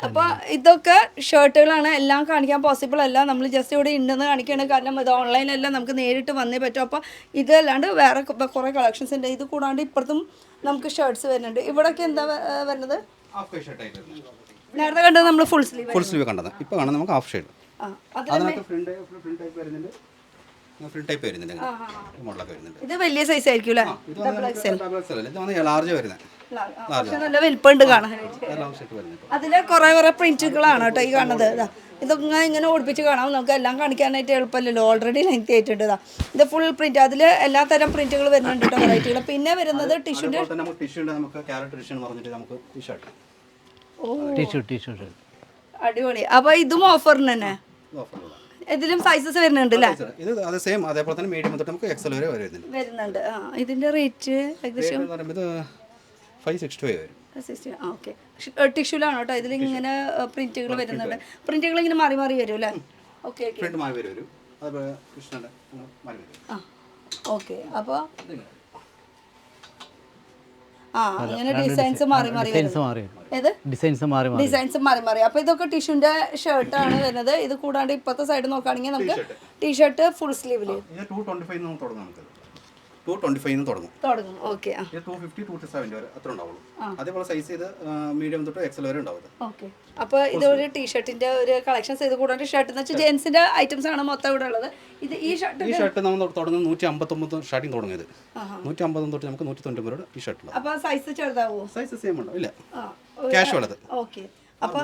അപ്പോൾ ഇതൊക്കെ ഷർട്ടുകളാണ്. എല്ലാം കാണിക്കാൻ പോസിബിൾ അല്ല. നമ്മൾ ജസ്റ്റ് ഇവിടെ ഉണ്ടെന്ന് കാണിക്കുകയാണ്. കാരണം ഇത് ഓൺലൈനിലെല്ലാം നമുക്ക് നേരിട്ട് വന്നേ പറ്റും. അപ്പോൾ ഇതല്ലാണ്ട് വേറെ കുറേ കളക്ഷൻസ് ഉണ്ട്. ഇത് കൂടാണ്ട് ഇപ്പുറത്തും നമുക്ക് ഷർട്ട്സ് വരുന്നുണ്ട്. ഇവിടെയൊക്കെ എന്താ വരുന്നത്? ഹാഫ് കൈ ഷർട്ട് ആയിട്ട് വരുന്നത്. നേരത്തെ കണ്ടത് നമ്മൾ ഫുൾ സ്ലീവ്. ഫുൾ സ്ലീവ് കണ്ടത്. ഇപ്പോൾ കാണുന്നത് നമുക്ക് ഹാഫ് ഷർട്ട്. അതിനകത്ത് ഫ്രണ്ട് ടൈപ്പ് വരുന്നുണ്ട്. ഫ്രണ്ട് ടൈപ്പ് വരുന്നുണ്ട്. മോഡലൊക്കെ വരുന്നുണ്ട്. ഇത് വലിയ സൈസ് ആയിരിക്കും അല്ലേ? ഇത് ലാർജ് വരുന്നത്. പക്ഷെ നല്ല വലിപ്പമുണ്ട് കാണാനായിട്ട്. അതിലെ കുറേ പ്രിന്റുകളാണ് കേട്ടോ ഈ കാണുന്നത്. ഇതൊക്കെ ഇങ്ങനെ ഓടിപ്പിച്ച് കാണാം. നമുക്ക് എല്ലാം കാണിക്കാനായിട്ട് എളുപ്പമല്ലല്ലോ. ഓൾറെഡി ലെങ്ത് ആയിട്ടുണ്ട്. ഇത് ഫുൾ പ്രിന്റ്. അതിൽ എല്ലാ തരം പ്രിന്റുകൾ വരുന്നുണ്ട് കേട്ടോ, വെറൈറ്റികൾ. പിന്നെ വരുന്നത് ടിഷ്യൂൻ്റെ ടിഷ്യൂ അടിപൊളി. അപ്പോൾ ഇതും ഓഫറിന് തന്നെ. ഇതിലും സൈസസ് വരുന്നുണ്ട് അല്ലേ? ഇത് അത് സെയിം അതേപോലെ തന്നെ മീഡിയം തൊട്ട് നമുക്ക് എക്സൽ വരെ വരുന്നുണ്ട്. ഇതിന്റെ റേറ്റ് ഏകദേശം 565 വരും. ഓക്കെ. ടിഷ്യൂലാണ് കേട്ടോ. ഇതിൽ ഇങ്ങനെ പ്രിന്റുകൾ വരുന്നുണ്ട്. പ്രിന്റുകൾ ഇങ്ങനെ മാറി മാറി വരും അല്ലേ? ഓക്കെ ഫ്രണ്ട് മാറി വരും. അതുപോലെ കൃഷ്ണന്റെ മാറി വരും. ആ ഓക്കെ. അപ്പോൾ അങ്ങനെ ഡിസൈൻസ് മാറി മാറി ഏത് ഡിസൈൻസ് മാറി ഡിസൈൻസ് മാറി മാറി. അപ്പോൾ ഇതൊക്കെ ടിഷ്യൂന്റെ ഷർട്ടാണ് വരുന്നത്. ഇത് കൂടാണ്ട് ഇപ്പോഴത്തെ സൈഡ് നോക്കുകയാണെങ്കിൽ നമുക്ക് ടീഷർട്ട് ഫുൾ സ്ലീവില് 225 തുടങ്ങും. നമുക്ക് 225 തുടങ്ങും. ഓക്കെ. 250 270 വരെ അത്ര ഉണ്ടാവുള്ളൂ. അതേപോലെ സൈസ് ഇത് മീഡിയം തൊട്ട് എക്സൽ വരെ ഉണ്ടാവും. ഓക്കെ. അപ്പോൾ ഇതൊരു ടീഷർട്ടിന്റെ ഒരു കളക്ഷൻസ്. ഇത് കൂടാണ്ട് ഷർട്ട് എന്ന് വെച്ചാൽ ജെൻസിന്റെ ഐറ്റംസ് ആണ് മൊത്തം ഇവിടെ ഉള്ളത്. ഇത് ഈ ഷർട്ട് നമ്മൾ തുടങ്ങുന്നത് 159 സ്റ്റാർട്ടിങ് തുടങ്ങിയത്. 150 തൊട്ട് നമുക്ക് 190 വരെ ഈ ഷർട്ട്. അപ്പോൾ സൈസ് ചെറുതാവോ? സൈസ് സെയിം ഉണ്ടോ? ഇല്ല, ക്യാഷുവൽ അത്. ഓക്കെ. അപ്പോൾ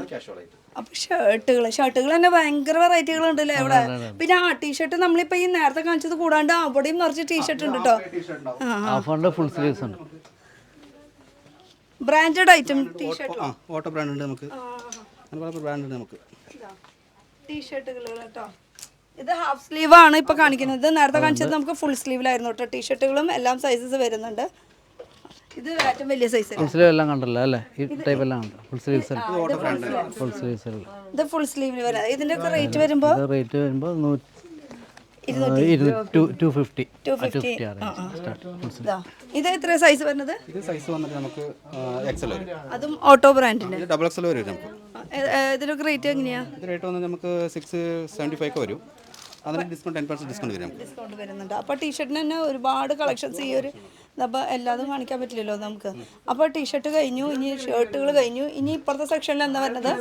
ഷർട്ടുകൾ തന്നെ ഭയങ്കര വെറൈറ്റികൾ ഉണ്ടല്ലേ ഇവിടെ. പിന്നെ ടീഷർട്ട് നമ്മളിപ്പോൾ ഈ നേരത്തെ കാണിച്ചത് കൂടാണ്ട് അവിടെയും നിറച്ച് ടീഷർട്ട് ഉണ്ട് കേട്ടോ. ഫുൾ സ്ലീവ്സ് ഉണ്ട്. Branded item t shirt. Auto brand ഉണ്ട് നമുക്ക്. ബ്രാൻഡ് ഉണ്ട് നമുക്ക് ടീഷർട്ടുകൾ കേട്ടോ. ഇത് ഹാഫ് സ്ലീവ് ആണ് ഇപ്പോൾ കാണിക്കുന്നത്. നേരത്തെ കാണിച്ചത് നമുക്ക് ഫുൾ സ്ലീവിലായിരുന്നു കേട്ടോ. ടീഷർട്ടുകളും എല്ലാം സൈസസ് വരുന്നുണ്ട്. ഇത് ഏറ്റവും വലിയ സൈസ്. ഫുൾ സ്ലീവ് എല്ലാം കണ്ടല്ലോ അല്ലേ? ഈ ടൈപ്പ് എല്ലാം ഉണ്ട്. Full sleeves full sleeves. ഇത് ഫുൾ സ്ലീവിൽ വരുന്നത്. ഇതിന്റെ ഒക്കെ റേറ്റ് വരുമ്പോൾ 250. ഇത് എത്ര സൈസ് വരുന്നത്? ഇത് സൈസ് വന്നിട്ട് നമുക്ക് എക്സൽ വരും. അതും ഓട്ടോ ബ്രാൻഡിന്റെ ഡബിൾ എക്സൽ വരും നമുക്ക്. ഇതിനൊക്കെ റേറ്റ് എങ്ങനെയാ? ഇത് റേറ്റ് വന്നിട്ട് നമുക്ക് 675 വരും. അതിന് ഡിസ്കൗണ്ട് 10% ഡിസ്കൗണ്ട് വരും. ഡിസ്കൗണ്ട് വരുന്നുണ്ട്. അപ്പോൾ ടീഷർട്ടിന് തന്നെ ഒരുപാട് കളക്ഷൻസ് ഈ ഒരു അപ്പോൾ എല്ലാതും കാണിക്കാൻ പറ്റില്ലല്ലോ നമുക്ക്. അപ്പോൾ ടീഷർട്ട് കഴിഞ്ഞു, ഇനി ഷർട്ടുകൾ കഴിഞ്ഞു. ഇനി ഇപ്പുറത്തെ സെക്ഷനിൽ എന്താ വരുന്നത്?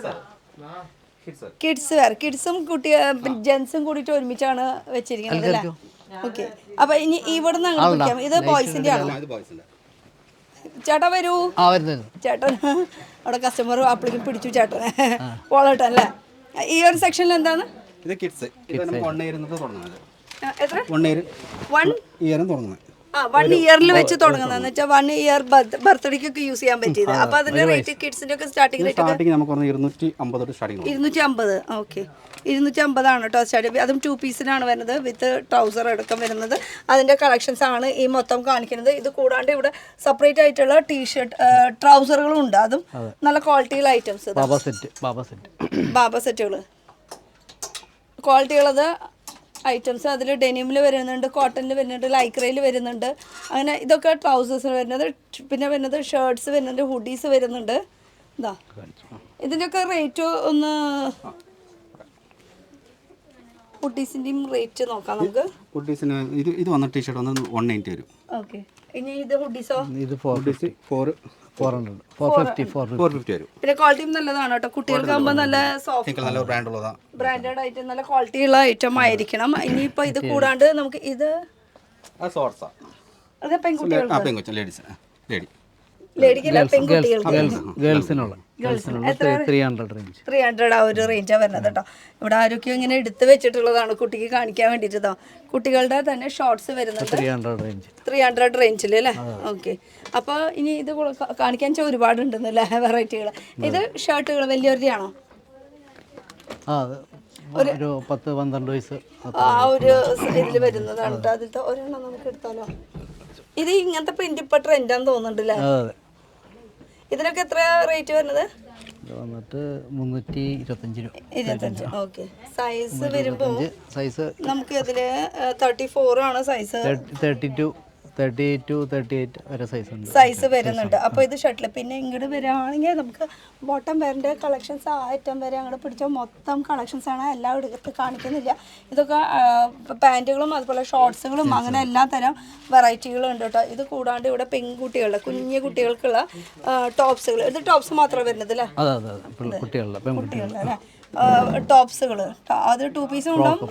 Kids wear. കിഡ്സും ജെൻസും കൂടിയിട്ട് ഒരുമിച്ചാണ് വെച്ചിരിക്കുന്നത് അല്ലേ? ഓക്കെ. അപ്പോൾ ഇനി ഇവിടെ നിന്ന് അങ്ങോട്ട് പിടിക്കാം. ഇത് ബോയ്സിൻ്റെ ആണോ? ചേട്ടാ വരൂ. ചേട്ടൻ അവിടെ കസ്റ്റമർ അപ്പോഴേക്കും പിടിച്ചു ചേട്ടനെ. പോളട്ടെ അല്ലേ? ഈ ഒരു സെക്ഷനിൽ എന്താണ്? ഇത് കിഡ്സ്. ഇത് നമുക്ക് 1 ഇയർ തുടങ്ങുന്നത്. എത്ര? 1 ഇയർ 1 ഇയറും തുടങ്ങുന്നത്. 1 ഇയറിൽ വെച്ച് തുടങ്ങുന്നതെന്ന് വെച്ചാൽ 1 ഇയർ ബർത്ത്ഡേക്കൊക്കെ യൂസ് ചെയ്യാൻ പറ്റിയത്. അപ്പോൾ അതിന്റെ റേറ്റ് കിഡ്സിന്റെ ഒക്കെ സ്റ്റാർട്ടിംഗ് റേറ്റ് നമുക്ക് 250 തൊട്ട് സ്റ്റാർട്ടിംഗ് 250. ഓക്കെ. 250 ആണ് കേട്ടോ സ്റ്റാർട്ട്. അതും 2 പീസിനാണ് വരുന്നത് വിത്ത് ട്രൗസർ അടക്കം വരുന്നത്. അതിന്റെ കളക്ഷൻസ് ആണ് ഈ മൊത്തം കാണിക്കുന്നത്. ഇത് കൂടാണ്ട് ഇവിടെ സെപ്പറേറ്റ് ആയിട്ടുള്ള ടീഷർട്ട് ട്രൗസറുകളും ഉണ്ട്. അതും നല്ല ക്വാളിറ്റിയുള്ള ഐറ്റംസ്. ബാബ സെറ്റുകൾ ക്വാളിറ്റിയുള്ളത് ഐറ്റംസ്. അതിൽ ഡെനിമിൽ വരുന്നുണ്ട്, കോട്ടണിൽ വരുന്നുണ്ട്, ലൈക്രയിൽ വരുന്നുണ്ട്. അങ്ങനെ ഇതൊക്കെ ട്രൗസേഴ്സിന് വരുന്നത്. പിന്നെ വരുന്നത് ഷർട്ട്സ് വരുന്നുണ്ട്, ഹുഡീസ് വരുന്നുണ്ട്. ഇതാ ഇതിൻ്റെയൊക്കെ റേറ്റ് ഒന്ന് ഹുഡീസിൻ്റെയും റേറ്റ് നോക്കാം നമുക്ക്. ഹുഡീസിന് ഇത് വന്ന ടീഷർട്ട് വന്ന് 190 വരും. ഓക്കെ. ഇനി ഇത് ഹുഡീസോ? ഇത് 450 വരും. പിന്നെ ക്വാളിറ്റിയും നല്ലതാണ് കേട്ടോ. കുട്ടികൾക്കാകുമ്പോൾ നല്ല സോഫ്റ്റ് നല്ല ബ്രാൻഡ് ഉള്ളതാണ്. ബ്രാൻഡഡ് ഐറ്റം, നല്ല ക്വാളിറ്റിയുള്ള ഐറ്റം ആയിരിക്കണം. ഇനിയിപ്പോൾ ഇത് കൂടാണ്ട് നമുക്ക് ഇത് അത് പെൺകുട്ടികൾക്ക് ലേഡിക്കല്ല പെൺകുട്ടികൾക്ക് ഗേൾസിനുള്ള 300 ആ ഒരു റേഞ്ചാണ് വരുന്നത് കേട്ടോ. ഇവിടെ ആരൊക്കെയോ ഇങ്ങനെ എടുത്ത് വെച്ചിട്ടുള്ളതാണ് കുട്ടിക്ക് കാണിക്കാൻ വേണ്ടിയിട്ടോ. കുട്ടികളുടെ തന്നെ ഷോർട്സ് വരുന്നുണ്ട് 300 റേഞ്ചിൽ അല്ലേ? ഓക്കെ. അപ്പോൾ ഇനി ഇത് കാണിക്കാൻ വെച്ചാൽ ഒരുപാടുണ്ടെന്നല്ലേ വെറൈറ്റികൾ. ഇത് ഷർട്ടുകൾ വലിയൊരു ആണോ? ഒരു 10-12 വയസ്സ്. ആ ഒരു ഇതിൽ വരുന്നതാണ് കേട്ടോ. അതിലത്തെ ഒരെണ്ണം നമുക്ക് എടുത്താലോ? ഇത് ഇങ്ങനത്തെ പ്രിന്റ് ഇപ്പൊ ട്രെൻഡാന്ന് തോന്നുന്നുണ്ടല്ലേ? അതെ. ഇതിനൊക്കെ എത്ര റേറ്റ് വരുന്നത്? ഇത് വന്നിട്ട് 325 രൂപ. 25. ഓക്കെ. സൈസ് വരുമ്പോ സൈസ് നമുക്ക് ഇതില് 34 ആണ് സൈസ്. 32, 38 വരെ സൈസ് വരുന്നുണ്ട്. അപ്പോൾ ഇത് ഷർട്ടിൽ പിന്നെ ഇങ്ങോട്ട് വരികയാണെങ്കിൽ നമുക്ക് ബോട്ടം വെയറിൻ്റെ കളക്ഷൻസ് ആ ഐറ്റം വരെ അങ്ങോട്ട് പിടിച്ച മൊത്തം കളക്ഷൻസ് ആണ്. എല്ലാം എടുത്ത് കാണിക്കുന്നില്ല. ഇതൊക്കെ പാൻറ്റുകളും അതുപോലെ ഷോർട്സുകളും അങ്ങനെ എല്ലാ തരം വെറൈറ്റികളും ഉണ്ട് കേട്ടോ. ഇത് കൂടാണ്ട് ഇവിടെ പെൺകുട്ടികളുടെ കുഞ്ഞു കുട്ടികൾക്കുള്ള ടോപ്സുകൾ. ഇത് ടോപ്സ് മാത്രമേ വരുന്നത് അല്ലേ? കുട്ടികളുടെ ടോപ്സുകൾ. അത് 2 പീസും ഉണ്ടാവും,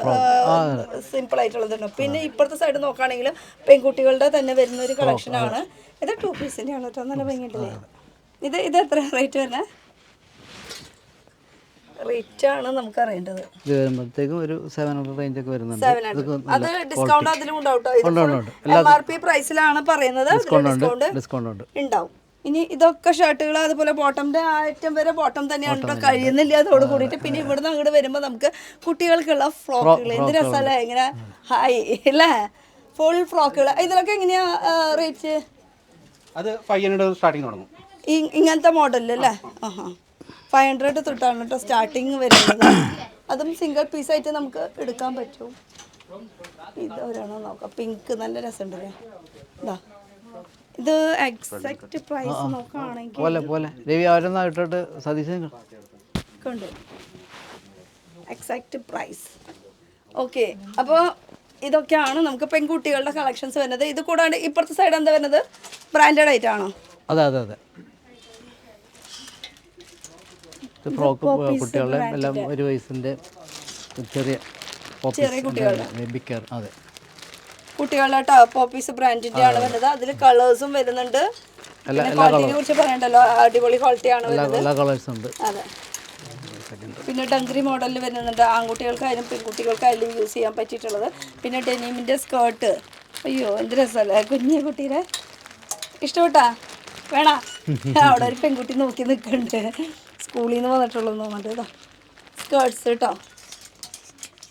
സിമ്പിൾ ആയിട്ടുള്ളതുണ്ടാവും. പിന്നെ ഇപ്പുറത്തെ സൈഡ് നോക്കുകയാണെങ്കിൽ പെൺകുട്ടികളുടെ തന്നെ വരുന്ന ഒരു കളക്ഷനാണ്. ഇത് 2 പീസിൻ്റെയാണ് കേട്ടോ. നല്ല ഭംഗിയുണ്ടല്ലേ? ഇത് എത്ര റേറ്റ് വരുന്നത്? റേറ്റ് ആണ് നമുക്ക് അറിയേണ്ടത്. ഒരു 700 റേഞ്ച് ഒക്കെ വരുന്നുണ്ട്. അത് ഡിസ്കൗണ്ട് അതിലും ഉണ്ടാവും കേട്ടോ. MRP പ്രൈസിലാണ് പറയുന്നത്. ഡിസ്കൗണ്ട് ഉണ്ടാവും. ഇനി ഇതൊക്കെ ഷർട്ടുകൾ അതുപോലെ ബോട്ടമിന്റെ ഐറ്റം വരെ ബോട്ടം തന്നെയാണ് കേട്ടോ. കഴിയുന്നില്ല അതോട് കൂടിയിട്ട്. പിന്നെ ഇവിടുന്ന് അങ്ങോട്ട് വരുമ്പോൾ നമുക്ക് കുട്ടികൾക്കുള്ള ഫ്രോക്കുകൾ. എന്ത് രസമല്ലേ ഇങ്ങനെ ഹായ് അല്ലേ? ഫുൾ ഫ്രോക്കുകൾ. ഇതിലൊക്കെ എങ്ങനെയാ റേറ്റ്? അത് 500 സ്റ്റാർട്ടിങ് തുടങ്ങും. ഇങ്ങനത്തെ മോഡലല്ലേ? 500 തൊട്ടാണ് കേട്ടോ സ്റ്റാർട്ടിങ് വരുന്നത്. അതും സിംഗിൾ പീസായിട്ട് നമുക്ക് എടുക്കാൻ പറ്റും. ഇതൊരെണ്ണം നോക്കാം. പിങ്ക് നല്ല രസമുണ്ടല്ലേ? ഇതാ ഇത് എക്സാക്ട് പ്രൈസ് നോക്കുകയാണെങ്കിൽ എക്സാക്ട് പ്രൈസ്. ഓക്കെ. അപ്പോൾ ഇതൊക്കെയാണ് നമുക്ക് പെൺകുട്ടികളുടെ കളക്ഷൻസ് വരുന്നത്. ഇത് കൂടാണ്ട് ഇപ്പുറത്തെ സൈഡ് എന്താ വരുന്നത്? ബ്രാൻഡഡ് ആയിട്ടാണോ? അതെ അതെ അതെ. ഫ്രോക്ക് കുട്ടികളുടെ എല്ലാം ഒരു വയസ്സിൻ്റെ ചെറിയ കുട്ടികളുടെ അതെ കുട്ടികളുടെ പോപ്പീസ് ബ്രാൻഡിന്റെ ആണ് വരുന്നത്. അതിൽ കളേഴ്സും വരുന്നുണ്ട്. ക്വാളിറ്റിനെ കുറിച്ച് പറയണ്ടല്ലോ, അടിപൊളി ക്വാളിറ്റിയാണ് വരുന്നത്. അതെ. പിന്നെ ഡങ്കറി മോഡലിൽ വരുന്നുണ്ട്. ആൺകുട്ടികൾക്കായാലും പെൺകുട്ടികൾക്കായാലും യൂസ് ചെയ്യാൻ പറ്റിയിട്ടുള്ളത്. പിന്നെ ഡെനിമിന്റെ സ്കേർട്ട്. അയ്യോ എന്ത് രസമല്ലേ? കുഞ്ഞു കുട്ടീനെ ഇഷ്ടപ്പെട്ടാ? വേണ? അവിടെ ഒരു പെൺകുട്ടി നോക്കി നിൽക്കുന്നുണ്ട്. സ്കൂളിൽ നിന്ന് വന്നിട്ടുള്ളൂ തോന്നുന്നുണ്ട്. ഇതാ സ്കേർട്സ് കേട്ടോ.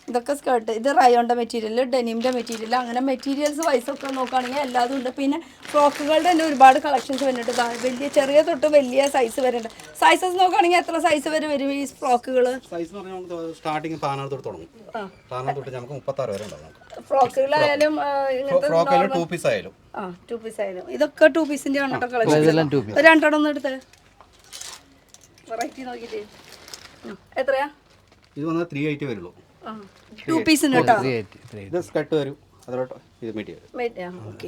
ഇതൊക്കെ സ്കേർട്ട്. ഇത് റയോണിൻ്റെ മെറ്റീരിയൽ, ഡെനിമിൻ്റെ മെറ്റീരിയൽ, അങ്ങനെ മെറ്റീരിയൽസ് വൈസൊക്കെ നോക്കുകയാണെങ്കിൽ എല്ലാതും ഉണ്ട്. പിന്നെ ഫ്രോക്കുകളുടെ തന്നെ ഒരുപാട് കളക്ഷൻസ് വരുന്നുണ്ട്. വലിയ ചെറിയ തൊട്ട് വലിയ സൈസ് വരുന്നുണ്ട്. സൈസസ് നോക്കുകയാണെങ്കിൽ എത്ര സൈസ് വരെ വരും ഈ ഫ്രോക്കുകൾ? സൈസ് എന്ന് പറഞ്ഞാൽ സ്റ്റാർട്ടിങ് 14 തൊട്ട് തുടങ്ങും. 14 തൊട്ട് നമുക്ക് 36 വരെ ഉണ്ടാവും. ഫ്രോക്കുകളായാലും ഫ്രോക്ക് 2 പീസ് ആയാലും 2 പീസ് ആയാലും ഇതൊക്കെ 2 പീസിൻ്റെ ആണ് കേട്ടോ കളക്ഷൻ. രണ്ടെണ്ണം ഒന്ന് എടുത്ത് വെറൈറ്റി നോക്കിയിട്ട് എത്രയാ? ഇത് വന്നാൽ 380 വരുള്ളൂ. 2 പീസിന് കേട്ടോ. ഇത് സ്കർട്ട് വരും, അതിലോട്ട് ഇത്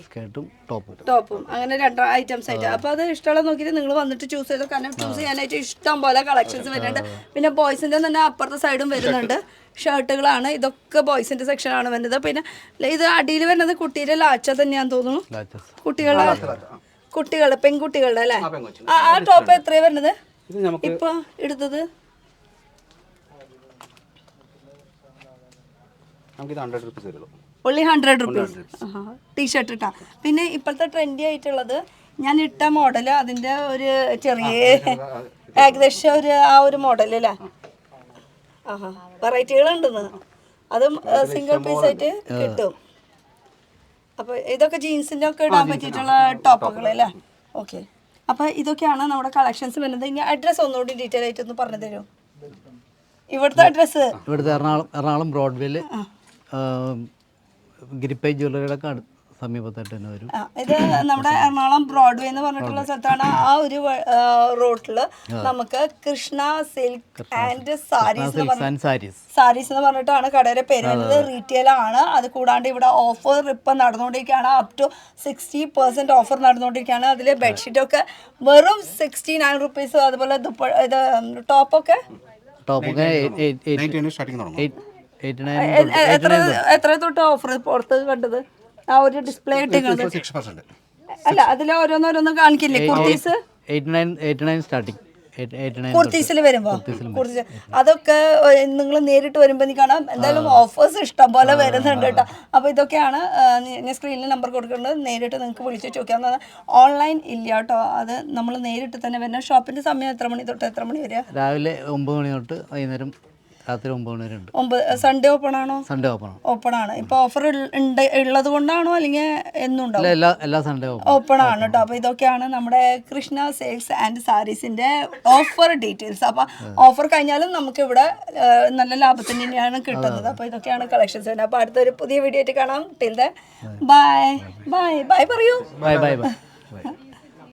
സ്കർട്ടും ടോപ്പും അങ്ങനെ 2 ഐറ്റംസ് ആയിട്ട്. അപ്പോൾ അത് ഇഷ്ടമുള്ള നോക്കിയിട്ട് നിങ്ങൾ വന്നിട്ട് ചൂസ് ചെയ്തോ. കാരണം ചൂസ് ചെയ്യാനായിട്ട് ഇഷ്ടം പോലെ കളക്ഷൻസ് വരുന്നുണ്ട്. പിന്നെ ബോയ്സിൻ്റെ തന്നെ അപ്പുറത്തെ സൈഡും വരുന്നുണ്ട്. ഷർട്ടുകളാണ്. ഇതൊക്കെ ബോയ്സിൻ്റെ സെക്ഷനാണ് വരുന്നത്. പിന്നെ ഇത് അടിയിൽ വരുന്നത് കുട്ടിയുടെ ലാച്ച തന്നെയാണെന്ന് തോന്നുന്നു. കുട്ടികളുടെ പെൺകുട്ടികളുടെ അല്ലേ? ആ ടോപ്പ് എത്രയാണ് വരുന്നത് ഇപ്പൊ എടുത്തത്? only 100 rupees. ടീഷർട്ട് ഇട്ടാ. പിന്നെ ഇപ്പോഴത്തെ ട്രെൻഡി ആയിട്ടുള്ളത് ഞാൻ ഇട്ട മോഡൽ, അതിൻ്റെ ഒരു ചെറിയ ഏകദേശം ആ ഒരു മോഡൽ അല്ലേ? വെറൈറ്റികളുണ്ടെന്ന്. അതും സിംഗിൾ പീസ് ആയിട്ട് കിട്ടും. അപ്പോൾ ഇതൊക്കെ ജീൻസിൻ്റെ ഒക്കെ ഇടാൻ പറ്റിയിട്ടുള്ള ടോപ്പുകൾ അല്ലേ? ഓക്കെ. അപ്പോൾ ഇതൊക്കെയാണ് നമ്മുടെ കളക്ഷൻസ് വരുന്നത്. ഇനി അഡ്രസ്സ് ഒന്നുകൂടി ഡീറ്റെയിൽ ആയിട്ട് ഒന്ന് പറഞ്ഞു തരുമോ? ഇവിടുത്തെ അഡ്രസ്സ് ഇവിടുത്തെ എറണാകുളം ബ്രോഡ്വേയിൽ ഗിരിപ്പൈ ജ്വല്ലറിയുടെ സമീപത്തായിട്ട് തന്നെ വരും. ഇത് നമ്മുടെ എറണാകുളം ബ്രോഡ്വേ എന്ന് പറഞ്ഞിട്ടുള്ള സ്ഥലത്താണ്. ആ ഒരു റോഡിൽ നമുക്ക് കൃഷ്ണ സിൽക്ക് ആൻഡ് സാരീസ് എന്ന് പറഞ്ഞിട്ടാണ് കടയുടെ പേര് വരുന്നത്. റീറ്റെയിൽ ആണ്. അത് കൂടാണ്ട് ഇവിടെ ഓഫർ ഇപ്പം നടന്നുകൊണ്ടിരിക്കുകയാണ്. അപ് ടു 60% ഓഫർ നടന്നുകൊണ്ടിരിക്കുകയാണ്. അതിൽ ബെഡ്ഷീറ്റൊക്കെ വെറും 69 rupees. അതുപോലെ ഇത് ടോപ്പൊക്കെ എത്ര തൊട്ട് ഓഫർ പുറത്ത് കണ്ടത്? ആ ഒരു ഡിസ്പ്ലേ ഇട്ടിട്ടുണ്ട്. അല്ല അതിൽ ഓരോന്നോരോന്നും കാണിക്കില്ലേ? കുർത്തീസ് 89 സ്റ്റാർട്ടിങ്. കുർത്തീസിൽ വരുമ്പോ അതൊക്കെ നിങ്ങൾ നേരിട്ട് വരുമ്പോൾ നീ കാണാം. എന്തായാലും ഓഫേഴ്സ് ഇഷ്ടം പോലെ വരുന്നുണ്ട് കേട്ടോ. അപ്പോൾ ഇതൊക്കെയാണ് ഞാൻ സ്ക്രീനിൽ നമ്പർ കൊടുക്കുന്നത്. നേരിട്ട് നിങ്ങൾക്ക് വിളിച്ച് ചോദിക്കാവുന്നതാണ്. ഓൺലൈൻ ഇല്ല കേട്ടോ. അത് നമ്മൾ നേരിട്ട് തന്നെ വരുന്ന. ഷോപ്പിന്റെ സമയം എത്ര മണി തൊട്ട് എത്ര മണി വരെ? രാവിലെ 9 മണി തൊട്ട് വൈകുന്നേരം രാത്രി 9 മണി വരെ ഉണ്ട്. സൺഡേ ഓപ്പൺ ആണോ? സൺഡേ ഓപ്പൺ ആണ്. ഓപ്പൺ ആണ്. ഇപ്പൊ ഓഫർ ഉള്ളത് കൊണ്ടാണോ അല്ലെങ്കിൽ എന്നും ഉണ്ടാവും? എല്ലാ സൺഡേ ഓപ്പൺ ആണ് കേട്ടോ. അപ്പൊ ഇതൊക്കെയാണ് നമ്മുടെ കൃഷ്ണ സിൽക്സ് ആൻഡ് സാരീസിന്റെ ഓഫർ ഡീറ്റെയിൽസ്. അപ്പൊ ഓഫർ കഴിഞ്ഞാലും നമുക്ക് ഇവിടെ നല്ല ലാഭത്തിന് തന്നെയാണ് കിട്ടുന്നത്. അപ്പൊ ഇതൊക്കെയാണ് കളക്ഷൻസ്. അപ്പൊ അടുത്തൊരു പുതിയ വീഡിയോ ആയിട്ട് കാണാം. Till then bye bye bye പറയൂ. Bye bye by.